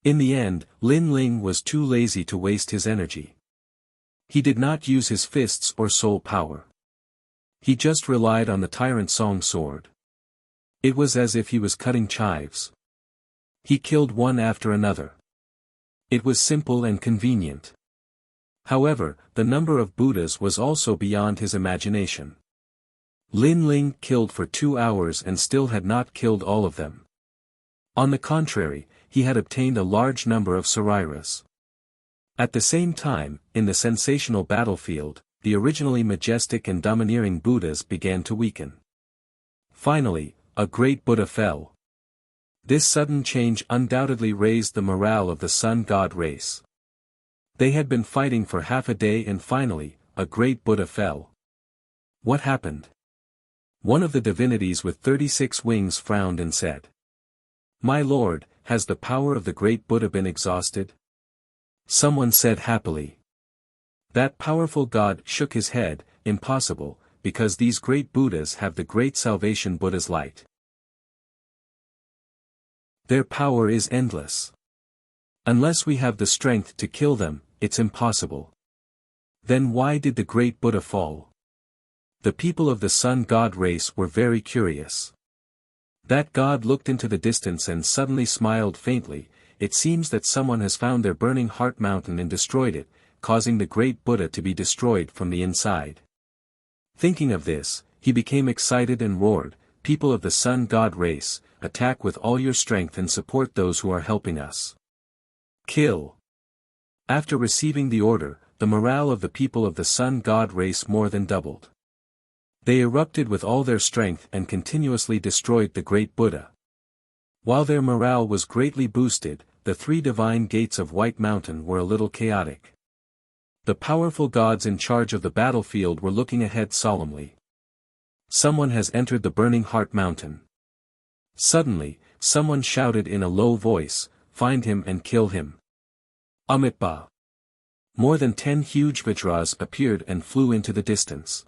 In the end, Lin Ling was too lazy to waste his energy. He did not use his fists or soul power. He just relied on the Tyrant Song sword. It was as if he was cutting chives. He killed one after another. It was simple and convenient. However, the number of Buddhas was also beyond his imagination. Lin Ling killed for 2 hours and still had not killed all of them. On the contrary, he had obtained a large number of sariras. At the same time, in the sensational battlefield, the originally majestic and domineering Buddhas began to weaken. Finally, a great Buddha fell. This sudden change undoubtedly raised the morale of the sun god race. They had been fighting for half a day and finally, a great Buddha fell. What happened? One of the divinities with 36 wings frowned and said, "My lord, has the power of the great Buddha been exhausted?" Someone said happily. That powerful god shook his head, "Impossible, because these great Buddhas have the great salvation Buddha's light. Their power is endless. Unless we have the strength to kill them, it's impossible." Then why did the great Buddha fall? The people of the sun god race were very curious. That god looked into the distance and suddenly smiled faintly. It seems that someone has found their burning heart mountain and destroyed it, causing the great Buddha to be destroyed from the inside. Thinking of this, he became excited and roared, "People of the sun god race, attack with all your strength and support those who are helping us. Kill." After receiving the order, the morale of the people of the sun god race more than doubled. They erupted with all their strength and continuously destroyed the great Buddha. While their morale was greatly boosted, the three divine gates of White Mountain were a little chaotic. The powerful gods in charge of the battlefield were looking ahead solemnly. Someone has entered the Burning Heart Mountain. Suddenly, someone shouted in a low voice, "Find him and kill him." Amitba. More than 10 huge Vajras appeared and flew into the distance.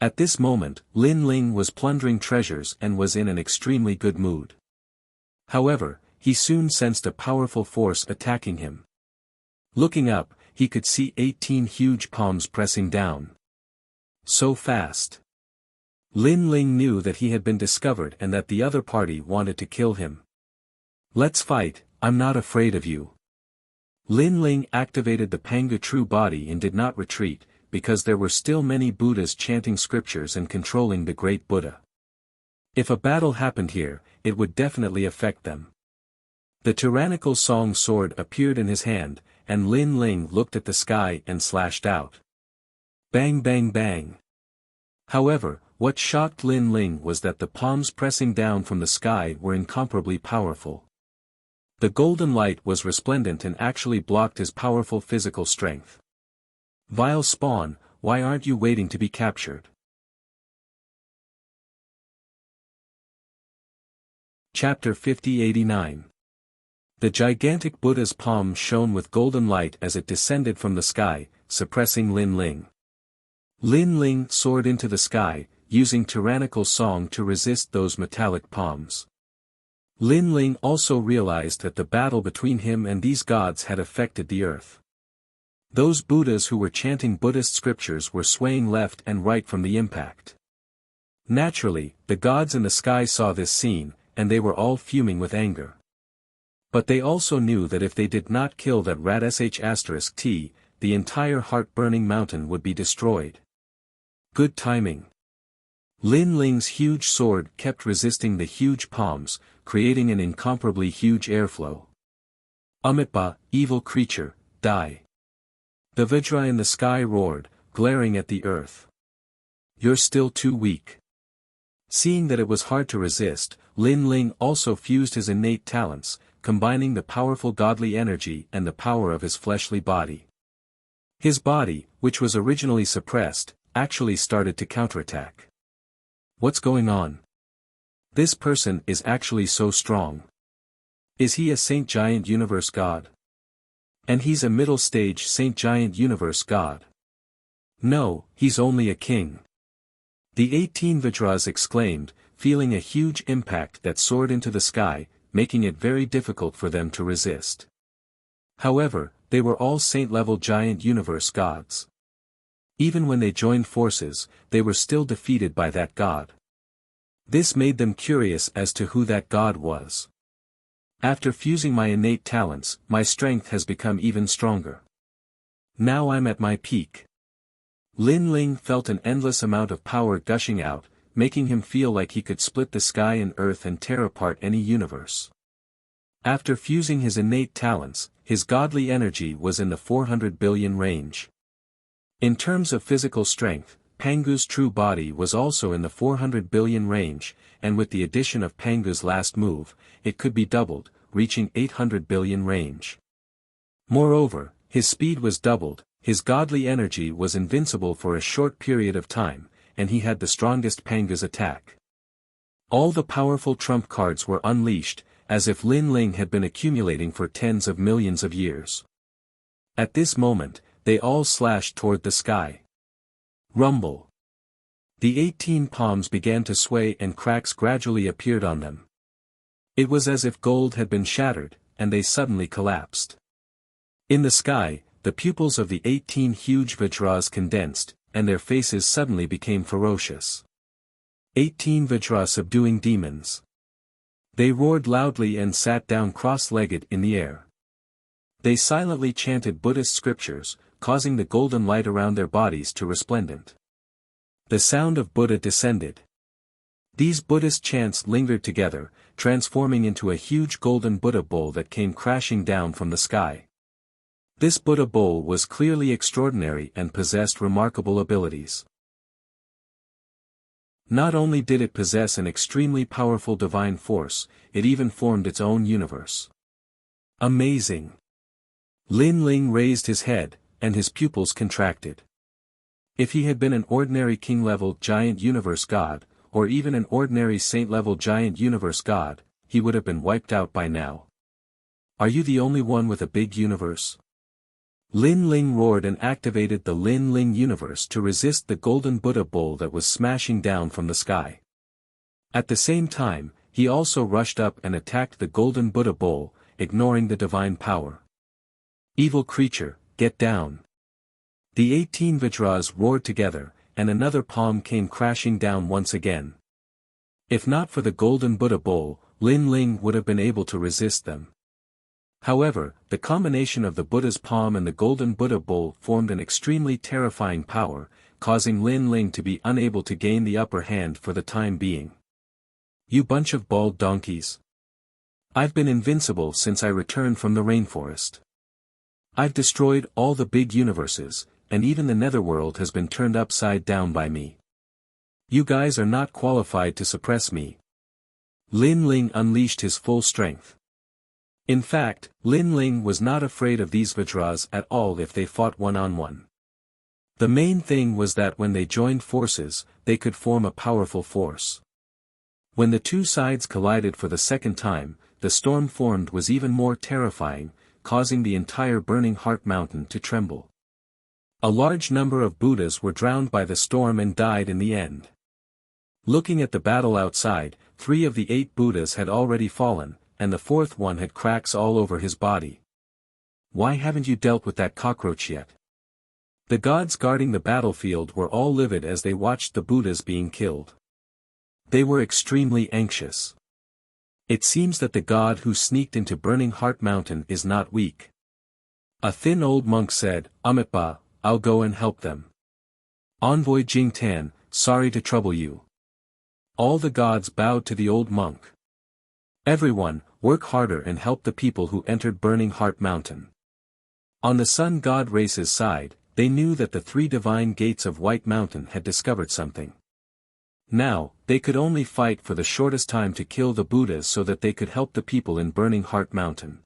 At this moment, Lin Ling was plundering treasures and was in an extremely good mood. However, he soon sensed a powerful force attacking him. Looking up, he could see 18 huge palms pressing down. So fast. Lin Ling knew that he had been discovered and that the other party wanted to kill him. "Let's fight, I'm not afraid of you." Lin Ling activated the Pangu true body and did not retreat, because there were still many Buddhas chanting scriptures and controlling the great Buddha. If a battle happened here, it would definitely affect them. The tyrannical song sword appeared in his hand, and Lin Ling looked at the sky and slashed out. Bang bang bang. However, what shocked Lin Ling was that the palms pressing down from the sky were incomparably powerful. The golden light was resplendent and actually blocked his powerful physical strength. Vile spawn, why aren't you waiting to be captured? Chapter 50-89. The gigantic Buddha's palm shone with golden light as it descended from the sky, suppressing Lin Ling. Lin Ling soared into the sky, using tyrannical song to resist those metallic palms. Lin Ling also realized that the battle between him and these gods had affected the earth. Those Buddhas who were chanting Buddhist scriptures were swaying left and right from the impact. Naturally, the gods in the sky saw this scene, and they were all fuming with anger. But they also knew that if they did not kill that rat **T, the entire heart-burning mountain would be destroyed. Good timing. Lin Ling's huge sword kept resisting the huge palms, creating an incomparably huge airflow. Amitba, evil creature, die. The Vajra in the sky roared, glaring at the earth. You're still too weak. Seeing that it was hard to resist, Lin Ling also fused his innate talents, combining the powerful godly energy and the power of his fleshly body. His body, which was originally suppressed, actually started to counterattack. What's going on? This person is actually so strong. Is he a Saint Giant Universe God? And he's a middle stage Saint Giant Universe God. No, he's only a king. The 18 Vajras exclaimed, feeling a huge impact that soared into the sky, making it very difficult for them to resist. However, they were all saint-level Giant Universe gods. Even when they joined forces, they were still defeated by that god. This made them curious as to who that god was. After fusing my innate talents, my strength has become even stronger. Now I'm at my peak. Lin Ling felt an endless amount of power gushing out, making him feel like he could split the sky and earth and tear apart any universe. After fusing his innate talents, his godly energy was in the 400 billion range. In terms of physical strength, Pangu's true body was also in the 400 billion range, and with the addition of Pangu's last move, it could be doubled, reaching 800 billion range. Moreover, his speed was doubled, his godly energy was invincible for a short period of time, and he had the strongest Pangu's attack. All the powerful trump cards were unleashed, as if Lin Ling had been accumulating for tens of millions of years. At this moment, they all slashed toward the sky. Rumble. The 18 palms began to sway and cracks gradually appeared on them. It was as if gold had been shattered, and they suddenly collapsed. In the sky, the pupils of the 18 huge Vajras condensed, and their faces suddenly became ferocious. 18 Vajra subduing demons. They roared loudly and sat down cross-legged in the air. They silently chanted Buddhist scriptures, causing the golden light around their bodies to resplendent. The sound of Buddha descended. These Buddhist chants lingered together, transforming into a huge golden Buddha bowl that came crashing down from the sky. This Buddha bowl was clearly extraordinary and possessed remarkable abilities. Not only did it possess an extremely powerful divine force, it even formed its own universe. Amazing! Lin Ling raised his head, and his pupils contracted. If he had been an ordinary king-level giant universe god, or even an ordinary saint-level giant universe god, he would have been wiped out by now. Are you the only one with a big universe? Lin Ling roared and activated the Lin Ling universe to resist the golden Buddha bowl that was smashing down from the sky. At the same time, he also rushed up and attacked the golden Buddha bowl, ignoring the divine power. Evil creature, get down. The 18 Vajras roared together, and another palm came crashing down once again. If not for the golden Buddha bowl, Lin Ling would have been able to resist them. However, the combination of the Buddha's palm and the golden Buddha bowl formed an extremely terrifying power, causing Lin Ling to be unable to gain the upper hand for the time being. You bunch of bald donkeys. I've been invincible since I returned from the rainforest. I've destroyed all the big universes, and even the netherworld has been turned upside down by me. You guys are not qualified to suppress me. Lin Ling unleashed his full strength. In fact, Lin Ling was not afraid of these Vajras at all if they fought one-on-one. The main thing was that when they joined forces, they could form a powerful force. When the two sides collided for the second time, the storm formed was even more terrifying, causing the entire Burning Heart Mountain to tremble. A large number of Buddhas were drowned by the storm and died in the end. Looking at the battle outside, 3 of the 8 Buddhas had already fallen, and the 4th one had cracks all over his body. Why haven't you dealt with that cockroach yet? The gods guarding the battlefield were all livid as they watched the Buddhas being killed. They were extremely anxious. It seems that the god who sneaked into Burning Heart Mountain is not weak. A thin old monk said, Amitabha, I'll go and help them. Envoy Jingtan, sorry to trouble you. All the gods bowed to the old monk. Everyone, work harder and help the people who entered Burning Heart Mountain. On the sun god race's side, they knew that the 3 divine gates of White Mountain had discovered something. Now, they could only fight for the shortest time to kill the Buddhas so that they could help the people in Burning Heart Mountain.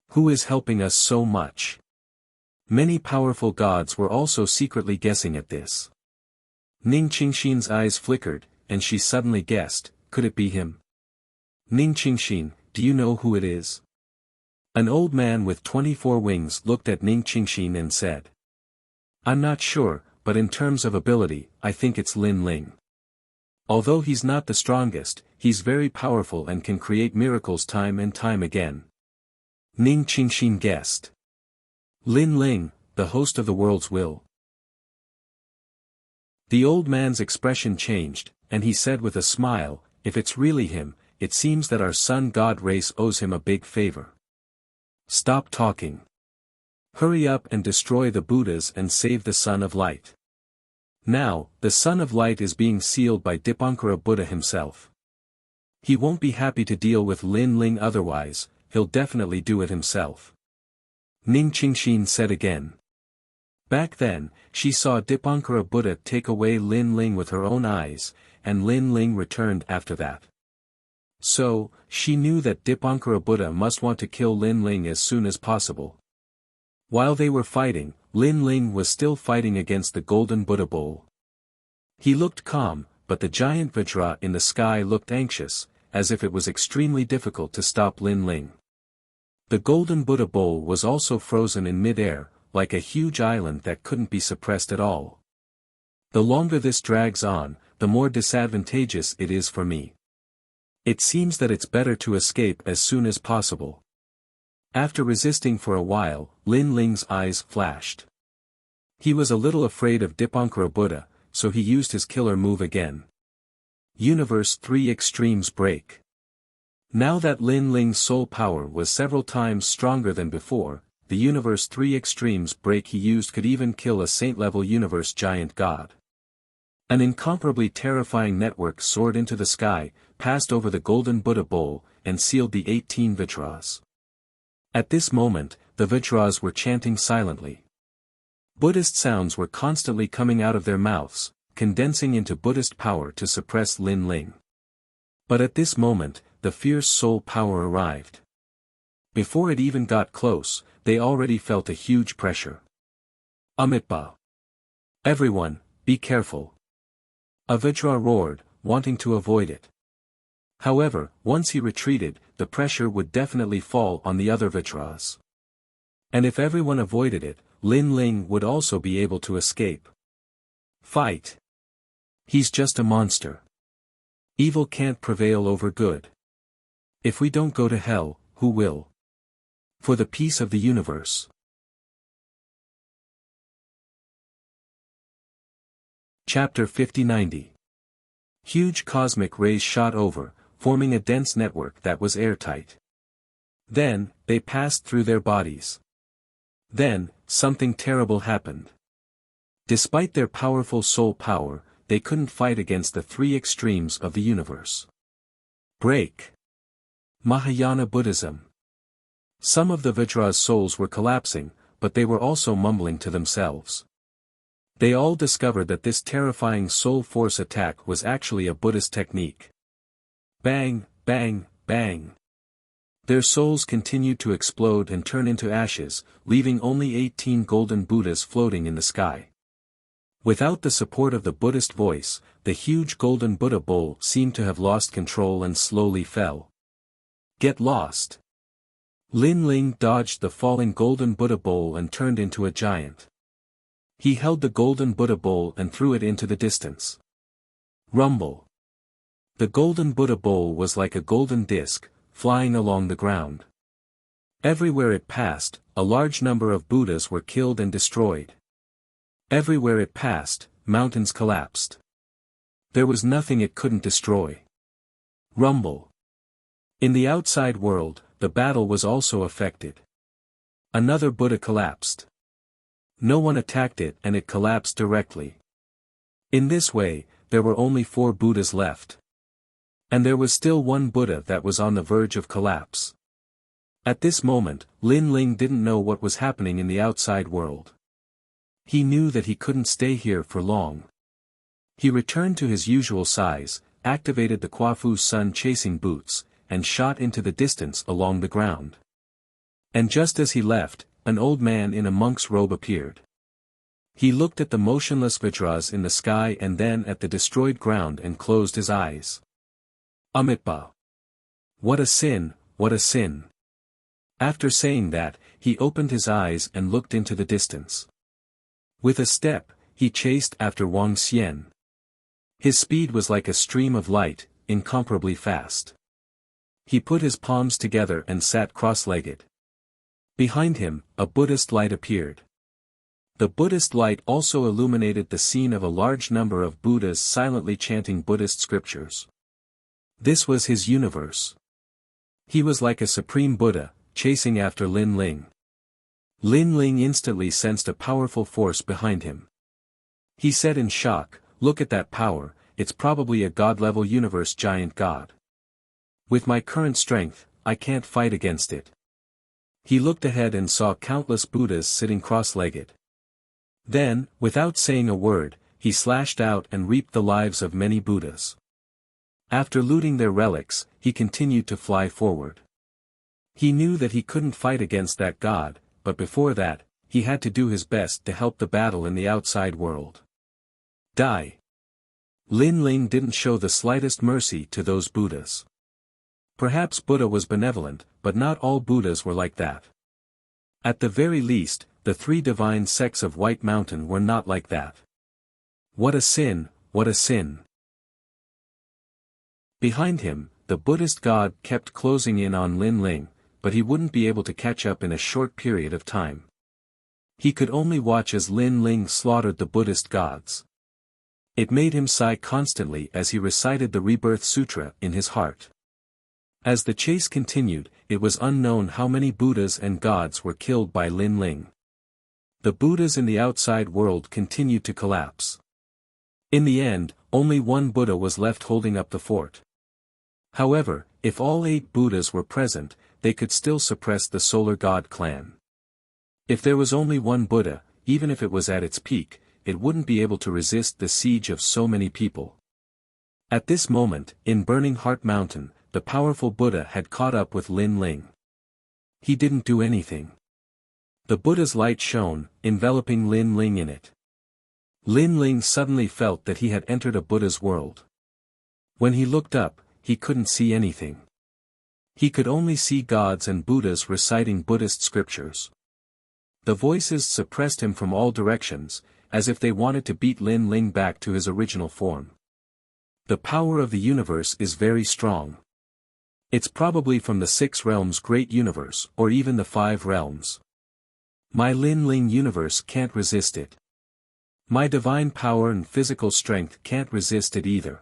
Who is helping us so much? Many powerful gods were also secretly guessing at this. Ning Qingxin's eyes flickered, and she suddenly guessed, could it be him? Ning Qingxin, do you know who it is? An old man with 24 wings looked at Ning Qingxin and said. I'm not sure, but in terms of ability, I think it's Lin Ling. Although he's not the strongest, he's very powerful and can create miracles time and time again. Ning Qingxin guessed. Lin Ling, the host of the world's will. The old man's expression changed, and he said with a smile, if it's really him, it seems that our sun god race owes him a big favor. Stop talking. Hurry up and destroy the Buddhas and save the Son of Light. Now, the Son of Light is being sealed by Dipankara Buddha himself. He won't be happy to deal with Lin Ling otherwise, he'll definitely do it himself. Ning Qingxin said again. Back then, she saw Dipankara Buddha take away Lin Ling with her own eyes, and Lin Ling returned after that. So, she knew that Dipankara Buddha must want to kill Lin Ling as soon as possible. While they were fighting, Lin Ling was still fighting against the golden Buddha bowl. He looked calm, but the giant Vajra in the sky looked anxious, as if it was extremely difficult to stop Lin Ling. The golden Buddha bowl was also frozen in mid-air, like a huge island that couldn't be suppressed at all. The longer this drags on, the more disadvantageous it is for me. It seems that it's better to escape as soon as possible. After resisting for a while, Lin Ling's eyes flashed. He was a little afraid of Dipankara Buddha, so he used his killer move again. Universe 3 Extremes Break. Now that Lin Ling's soul power was several times stronger than before, the Universe 3 Extremes Break he used could even kill a saint-level universe giant god. An incomparably terrifying network soared into the sky, passed over the golden Buddha bowl, and sealed the 18 Vajras. At this moment, the Vajras were chanting silently. Buddhist sounds were constantly coming out of their mouths, condensing into Buddhist power to suppress Lin Ling. But at this moment, the fierce soul power arrived. Before it even got close, they already felt a huge pressure. Amitabha! Everyone, be careful! A Vajra roared, wanting to avoid it. However, once he retreated, the pressure would definitely fall on the other Vajras. And if everyone avoided it, Lin Ling would also be able to escape. Fight! He's just a monster. Evil can't prevail over good. If we don't go to hell, who will? For the peace of the universe. Chapter 50-90. Huge cosmic rays shot over, forming a dense network that was airtight. Then, they passed through their bodies. Then, something terrible happened. Despite their powerful soul power, they couldn't fight against the three extremes of the universe. Break. Mahayana Buddhism. Some of the Vajra's souls were collapsing, but they were also mumbling to themselves. They all discovered that this terrifying soul force attack was actually a Buddhist technique. Bang, bang, bang. Their souls continued to explode and turn into ashes, leaving only 18 golden Buddhas floating in the sky. Without the support of the Buddhist voice, the huge golden Buddha bowl seemed to have lost control and slowly fell. Get lost! Lin Ling dodged the falling golden Buddha bowl and turned into a giant. He held the golden Buddha bowl and threw it into the distance. Rumble. The golden Buddha bowl was like a golden disc, flying along the ground. Everywhere it passed, a large number of Buddhas were killed and destroyed. Everywhere it passed, mountains collapsed. There was nothing it couldn't destroy. Rumble. In the outside world, the battle was also affected. Another Buddha collapsed. No one attacked it and it collapsed directly. In this way, there were only 4 Buddhas left. And there was still one Buddha that was on the verge of collapse. At this moment, Lin Ling didn't know what was happening in the outside world. He knew that he couldn't stay here for long. He returned to his usual size, activated the Kwafu sun chasing boots, and shot into the distance along the ground. And just as he left, an old man in a monk's robe appeared. He looked at the motionless Vajras in the sky and then at the destroyed ground and closed his eyes. Amitabha! What a sin, what a sin! After saying that, he opened his eyes and looked into the distance. With a step, he chased after Wang Xian. His speed was like a stream of light, incomparably fast. He put his palms together and sat cross-legged. Behind him, a Buddhist light appeared. The Buddhist light also illuminated the scene of a large number of Buddhas silently chanting Buddhist scriptures. This was his universe. He was like a supreme Buddha, chasing after Lin Ling. Lin Ling instantly sensed a powerful force behind him. He said in shock, "Look at that power, it's probably a god-level universe giant god. With my current strength, I can't fight against it." He looked ahead and saw countless Buddhas sitting cross-legged. Then, without saying a word, he slashed out and reaped the lives of many Buddhas. After looting their relics, he continued to fly forward. He knew that he couldn't fight against that god, but before that, he had to do his best to help the battle in the outside world. Die! Lin Ling didn't show the slightest mercy to those Buddhas. Perhaps Buddha was benevolent, but not all Buddhas were like that. At the very least, the 3 divine sects of White Mountain were not like that. What a sin, what a sin! Behind him, the Buddhist god kept closing in on Lin Ling, but he wouldn't be able to catch up in a short period of time. He could only watch as Lin Ling slaughtered the Buddhist gods. It made him sigh constantly as he recited the Rebirth Sutra in his heart. As the chase continued, it was unknown how many Buddhas and gods were killed by Lin Ling. The Buddhas in the outside world continued to collapse. In the end, only one Buddha was left holding up the fort. However, if all 8 Buddhas were present, they could still suppress the Solar God clan. If there was only one Buddha, even if it was at its peak, it wouldn't be able to resist the siege of so many people. At this moment, in Burning Heart Mountain, the powerful Buddha had caught up with Lin Ling. He didn't do anything. The Buddha's light shone, enveloping Lin Ling in it. Lin Ling suddenly felt that he had entered a Buddha's world. When he looked up, he couldn't see anything. He could only see gods and Buddhas reciting Buddhist scriptures. The voices suppressed him from all directions, as if they wanted to beat Lin Ling back to his original form. The power of the universe is very strong. It's probably from the 6 realms great universe, or even the 5 realms. My Lin Ling universe can't resist it. My divine power and physical strength can't resist it either.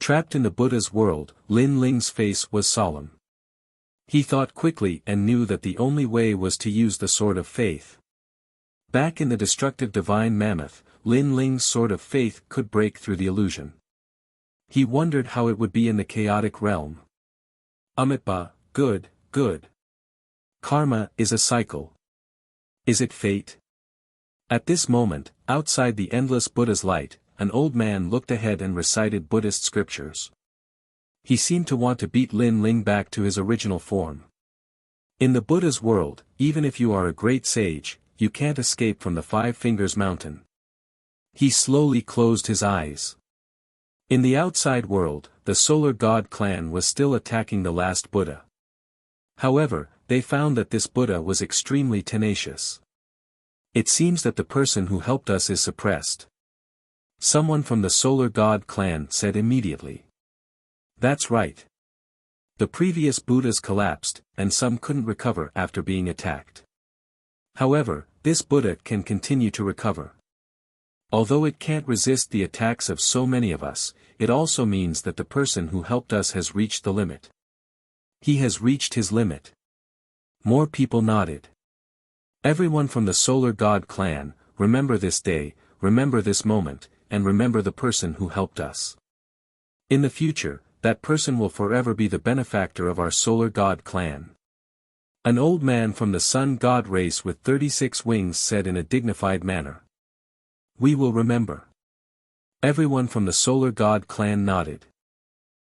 Trapped in the Buddha's world, Lin Ling's face was solemn. He thought quickly and knew that the only way was to use the sword of faith. Back in the destructive divine mammoth, Lin Ling's sword of faith could break through the illusion. He wondered how it would be in the chaotic realm. Amitabha, good. Karma is a cycle. Is it fate? At this moment, outside the endless Buddha's light, an old man looked ahead and recited Buddhist scriptures. He seemed to want to beat Lin Ling back to his original form. In the Buddha's world, even if you are a great sage, you can't escape from the 5 Fingers Mountain. He slowly closed his eyes. In the outside world, the Solar God clan was still attacking the last Buddha. However, they found that this Buddha was extremely tenacious. It seems that the person who helped us is suppressed. Someone from the Solar God clan said immediately. That's right. The previous Buddhas collapsed, and some couldn't recover after being attacked. However, this Buddha can continue to recover. Although it can't resist the attacks of so many of us, it also means that the person who helped us has reached the limit. He has reached his limit. More people nodded. Everyone from the Solar God clan, remember this day, remember this moment, and remember the person who helped us. In the future, that person will forever be the benefactor of our Solar God clan. An old man from the Sun God race with 36 wings said in a dignified manner. We will remember. Everyone from the Solar God clan nodded.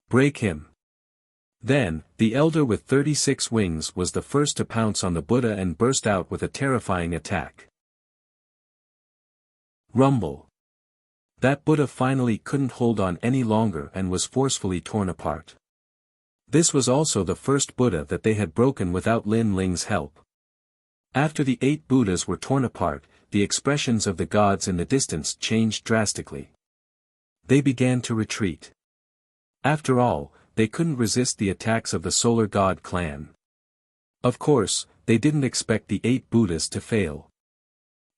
Break him. Then, the elder with 36 wings was the first to pounce on the Buddha and burst out with a terrifying attack. Rumble. That Buddha finally couldn't hold on any longer and was forcefully torn apart. This was also the first Buddha that they had broken without Lin Ling's help. After the 8 Buddhas were torn apart, the expressions of the gods in the distance changed drastically. They began to retreat. After all, they couldn't resist the attacks of the Solar God clan. Of course, they didn't expect the 8 Buddhas to fail.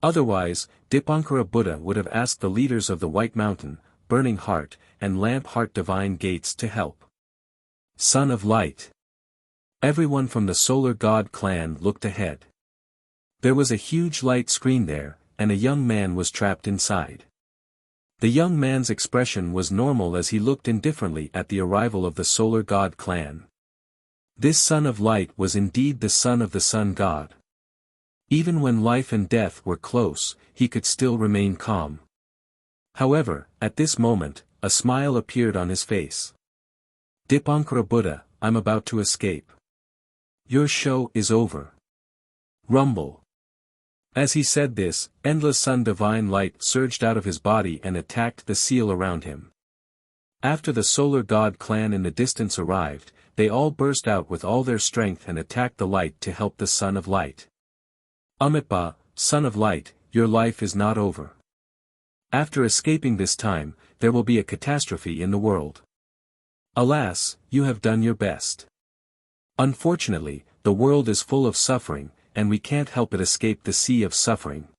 Otherwise, Dipankara Buddha would have asked the leaders of the White Mountain, Burning Heart, and Lamp Heart Divine Gates to help. Son of Light. Everyone from the Solar God clan looked ahead. There was a huge light screen there, and a young man was trapped inside. The young man's expression was normal as he looked indifferently at the arrival of the Solar God clan. This Son of Light was indeed the son of the Sun God. Even when life and death were close, he could still remain calm. However, at this moment, a smile appeared on his face. Dipankara Buddha, I'm about to escape. Your show is over. Rumble. As he said this, endless sun divine light surged out of his body and attacked the seal around him. After the Solar God clan in the distance arrived, they all burst out with all their strength and attacked the light to help the Son of Light. Amitabha, Son of Light, your life is not over. After escaping this time, there will be a catastrophe in the world. Alas, you have done your best. Unfortunately, the world is full of suffering, and we can't help but escape the sea of suffering.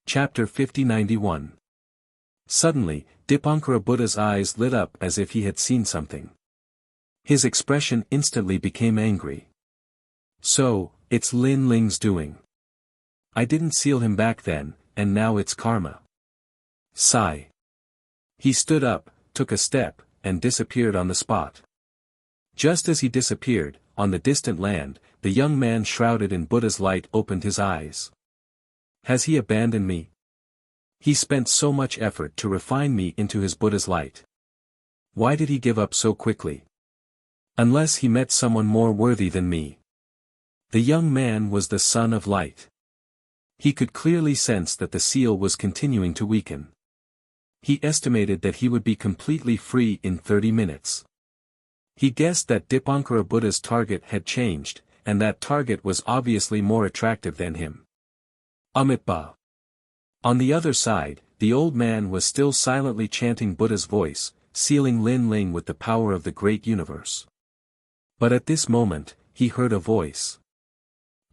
Chapter 5091. Suddenly, Dipankara Buddha's eyes lit up as if he had seen something. His expression instantly became angry. So, it's Lin Ling's doing. I didn't seal him back then, and now it's karma. Sigh. He stood up, took a step, and disappeared on the spot. Just as he disappeared, on the distant land, the young man shrouded in Buddha's light opened his eyes. Has he abandoned me? He spent so much effort to refine me into his Buddha's light. Why did he give up so quickly? Unless he met someone more worthy than me. The young man was the son of light. He could clearly sense that the seal was continuing to weaken. He estimated that he would be completely free in 30 minutes. He guessed that Dipankara Buddha's target had changed, and that target was obviously more attractive than him. Amitabha. On the other side, the old man was still silently chanting Buddha's voice, sealing Lin Ling with the power of the great universe. But at this moment, he heard a voice.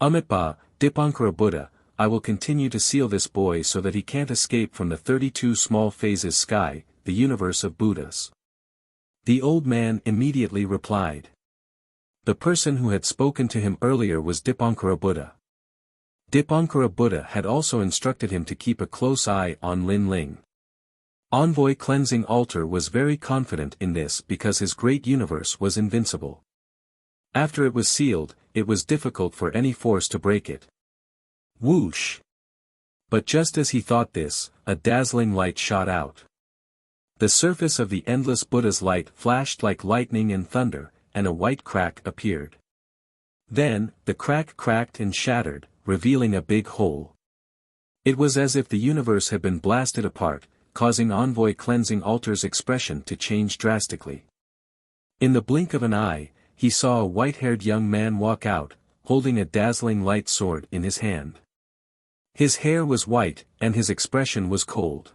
Amitabha, Dipankara Buddha, I will continue to seal this boy so that he can't escape from the 32 small phases sky, the universe of Buddhas. The old man immediately replied. The person who had spoken to him earlier was Dipankara Buddha. Dipankara Buddha had also instructed him to keep a close eye on Lin Ling. Envoy Cleansing Altar was very confident in this because his great universe was invincible. After it was sealed, it was difficult for any force to break it. Whoosh! But just as he thought this, a dazzling light shot out. The surface of the endless Buddha's light flashed like lightning and thunder, and a white crack appeared. Then, the crack cracked and shattered, revealing a big hole. It was as if the universe had been blasted apart, causing Envoy Cleansing Altar's expression to change drastically. In the blink of an eye, he saw a white-haired young man walk out, holding a dazzling light sword in his hand. His hair was white, and his expression was cold.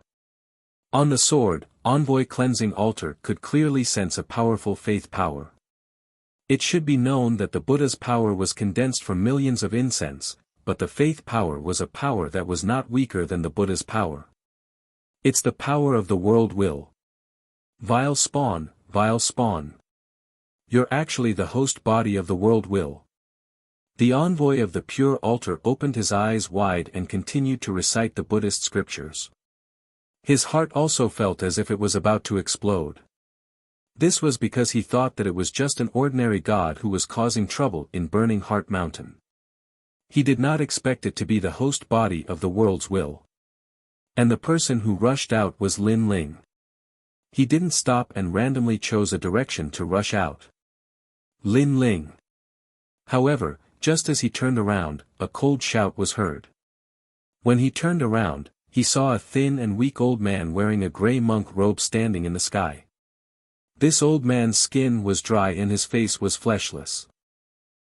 On the sword, Envoy Cleansing Altar could clearly sense a powerful faith power. It should be known that the Buddha's power was condensed from millions of incense, but the faith power was a power that was not weaker than the Buddha's power. It's the power of the world will. Vile spawn, vile spawn. You're actually the host body of the world will. The envoy of the pure altar opened his eyes wide and continued to recite the Buddhist scriptures. His heart also felt as if it was about to explode. This was because he thought that it was just an ordinary god who was causing trouble in Burning Heart Mountain. He did not expect it to be the host body of the world's will. And the person who rushed out was Lin Ling. He didn't stop and randomly chose a direction to rush out. Lin Ling. However, just as he turned around, a cold shout was heard. When he turned around, he saw a thin and weak old man wearing a gray monk robe standing in the sky. This old man's skin was dry and his face was fleshless.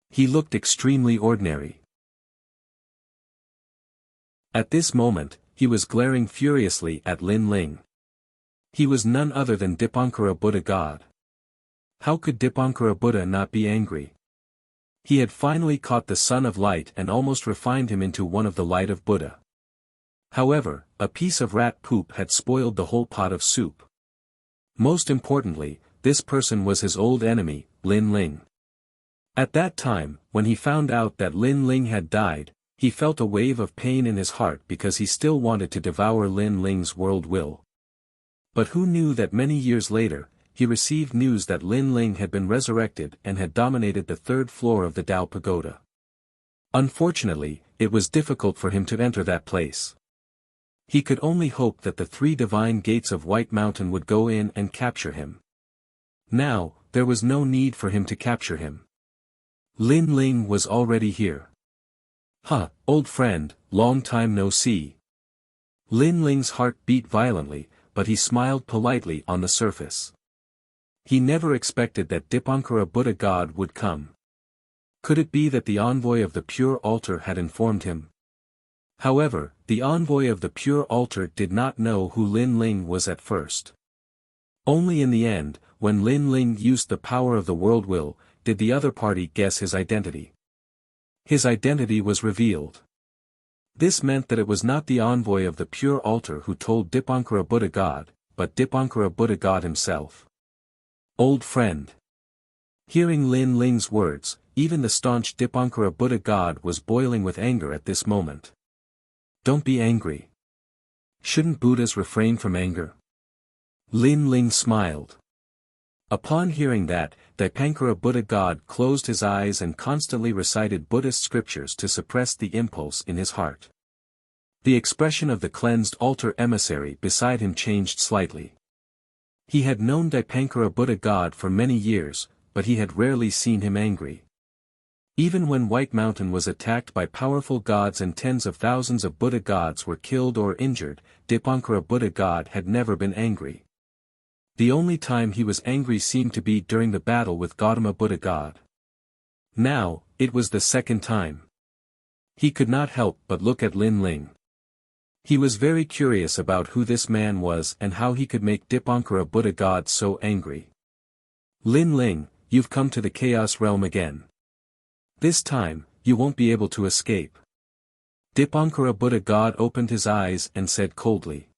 He looked extremely ordinary. At this moment, he was glaring furiously at Lin Ling. He was none other than Dipankara Buddha God. How could Dipankara Buddha not be angry? He had finally caught the Son of Light and almost refined him into one of the light of Buddha. However, a piece of rat poop had spoiled the whole pot of soup. Most importantly, this person was his old enemy, Lin Ling. At that time, when he found out that Lin Ling had died, he felt a wave of pain in his heart because he still wanted to devour Lin Ling's world will. But who knew that many years later, he received news that Lin Ling had been resurrected and had dominated the third floor of the Tao Pagoda. Unfortunately, it was difficult for him to enter that place. He could only hope that the 3 divine gates of White Mountain would go in and capture him. Now, there was no need for him to capture him. Lin Ling was already here. "Ha, old friend, long time no see." Lin Ling's heart beat violently, but he smiled politely on the surface. He never expected that Dipankara Buddha God would come. Could it be that the envoy of the pure altar had informed him? However, the envoy of the pure altar did not know who Lin Ling was at first. Only in the end, when Lin Ling used the power of the world will, did the other party guess his identity. His identity was revealed. This meant that it was not the envoy of the pure altar who told Dipankara Buddha God, but Dipankara Buddha God himself. Old friend. Hearing Lin Ling's words, even the staunch Dipankara Buddha God was boiling with anger at this moment. Don't be angry. Shouldn't Buddhas refrain from anger? Lin Ling smiled. Upon hearing that, Dipankara Buddha God closed his eyes and constantly recited Buddhist scriptures to suppress the impulse in his heart. The expression of the cleansed altar emissary beside him changed slightly. He had known Dipankara Buddha God for many years, but he had rarely seen him angry. Even when White Mountain was attacked by powerful gods and tens of thousands of Buddha gods were killed or injured, Dipankara Buddha God had never been angry. The only time he was angry seemed to be during the battle with Gautama Buddha God. Now, it was the second time. He could not help but look at Lin Ling. He was very curious about who this man was and how he could make Dipankara Buddha God so angry. Lin Ling, you've come to the Chaos Realm again. This time, you won't be able to escape. Dipankara Buddha God opened his eyes and said coldly.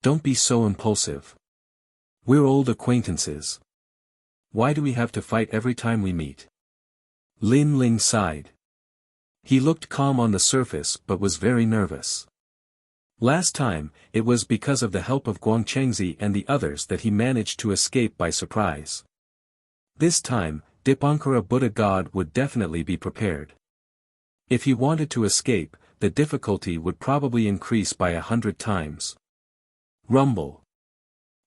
Don't be so impulsive. We're old acquaintances. Why do we have to fight every time we meet? Lin Ling sighed. He looked calm on the surface but was very nervous. Last time, it was because of the help of Guangchengzi and the others that he managed to escape by surprise. This time, Dipankara Buddha God would definitely be prepared. If he wanted to escape, the difficulty would probably increase by 100 times. Rumble.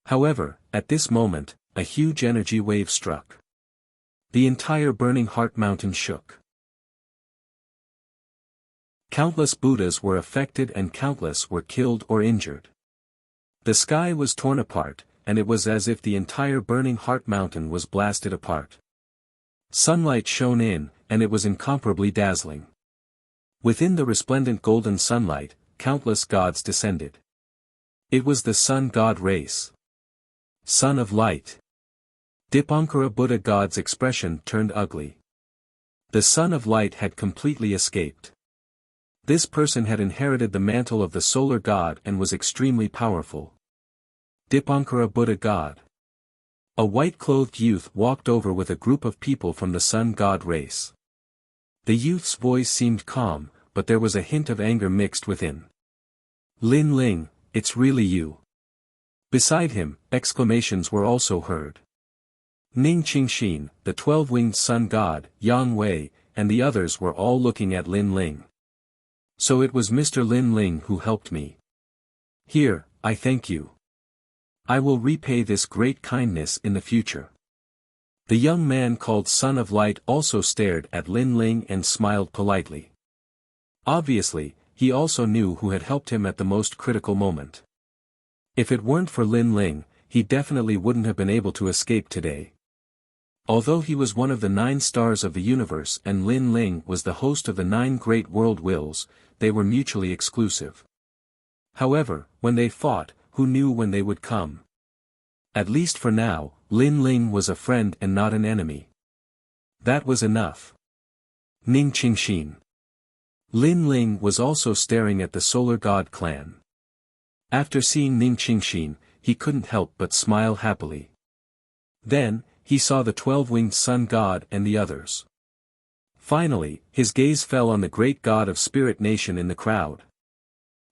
However, at this moment, a huge energy wave struck. The entire Burning Heart Mountain shook. Countless Buddhas were affected and countless were killed or injured. The sky was torn apart, and it was as if the entire Burning Heart Mountain was blasted apart. Sunlight shone in, and it was incomparably dazzling. Within the resplendent golden sunlight, countless gods descended. It was the sun god race. Son of light. Dipankara Buddha God's expression turned ugly. The son of light had completely escaped. This person had inherited the mantle of the solar god and was extremely powerful. Dipankara Buddha God. A white-clothed youth walked over with a group of people from the sun god race. The youth's voice seemed calm, but there was a hint of anger mixed within. Lin Ling, it's really you. Beside him, exclamations were also heard. Ning Qingxin, the 12-winged sun god, Yang Wei, and the others were all looking at Lin Ling. So it was Mr. Lin Ling who helped me. Here, I thank you. I will repay this great kindness in the future. The young man called Son of Light also stared at Lin Ling and smiled politely. Obviously, he also knew who had helped him at the most critical moment. If it weren't for Lin Ling, he definitely wouldn't have been able to escape today. Although he was one of the 9 stars of the universe and Lin Ling was the host of the 9 great world wills, they were mutually exclusive. However, when they fought, who knew when they would come? At least for now, Lin Ling was a friend and not an enemy. That was enough. Ning Qingxin. Lin Ling was also staring at the Solar God clan. After seeing Ning Qingxin, he couldn't help but smile happily. Then, he saw the 12-winged sun god and the others. Finally, his gaze fell on the great god of Spirit Nation in the crowd.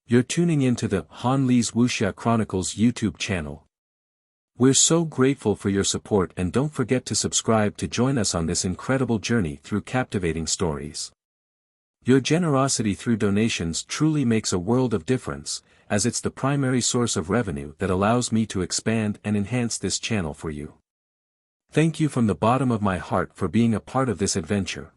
You're tuning into the Han Li's Wuxia Chronicles YouTube channel. We're so grateful for your support and don't forget to subscribe to join us on this incredible journey through captivating stories. Your generosity through donations truly makes a world of difference, as it's the primary source of revenue that allows me to expand and enhance this channel for you. Thank you from the bottom of my heart for being a part of this adventure.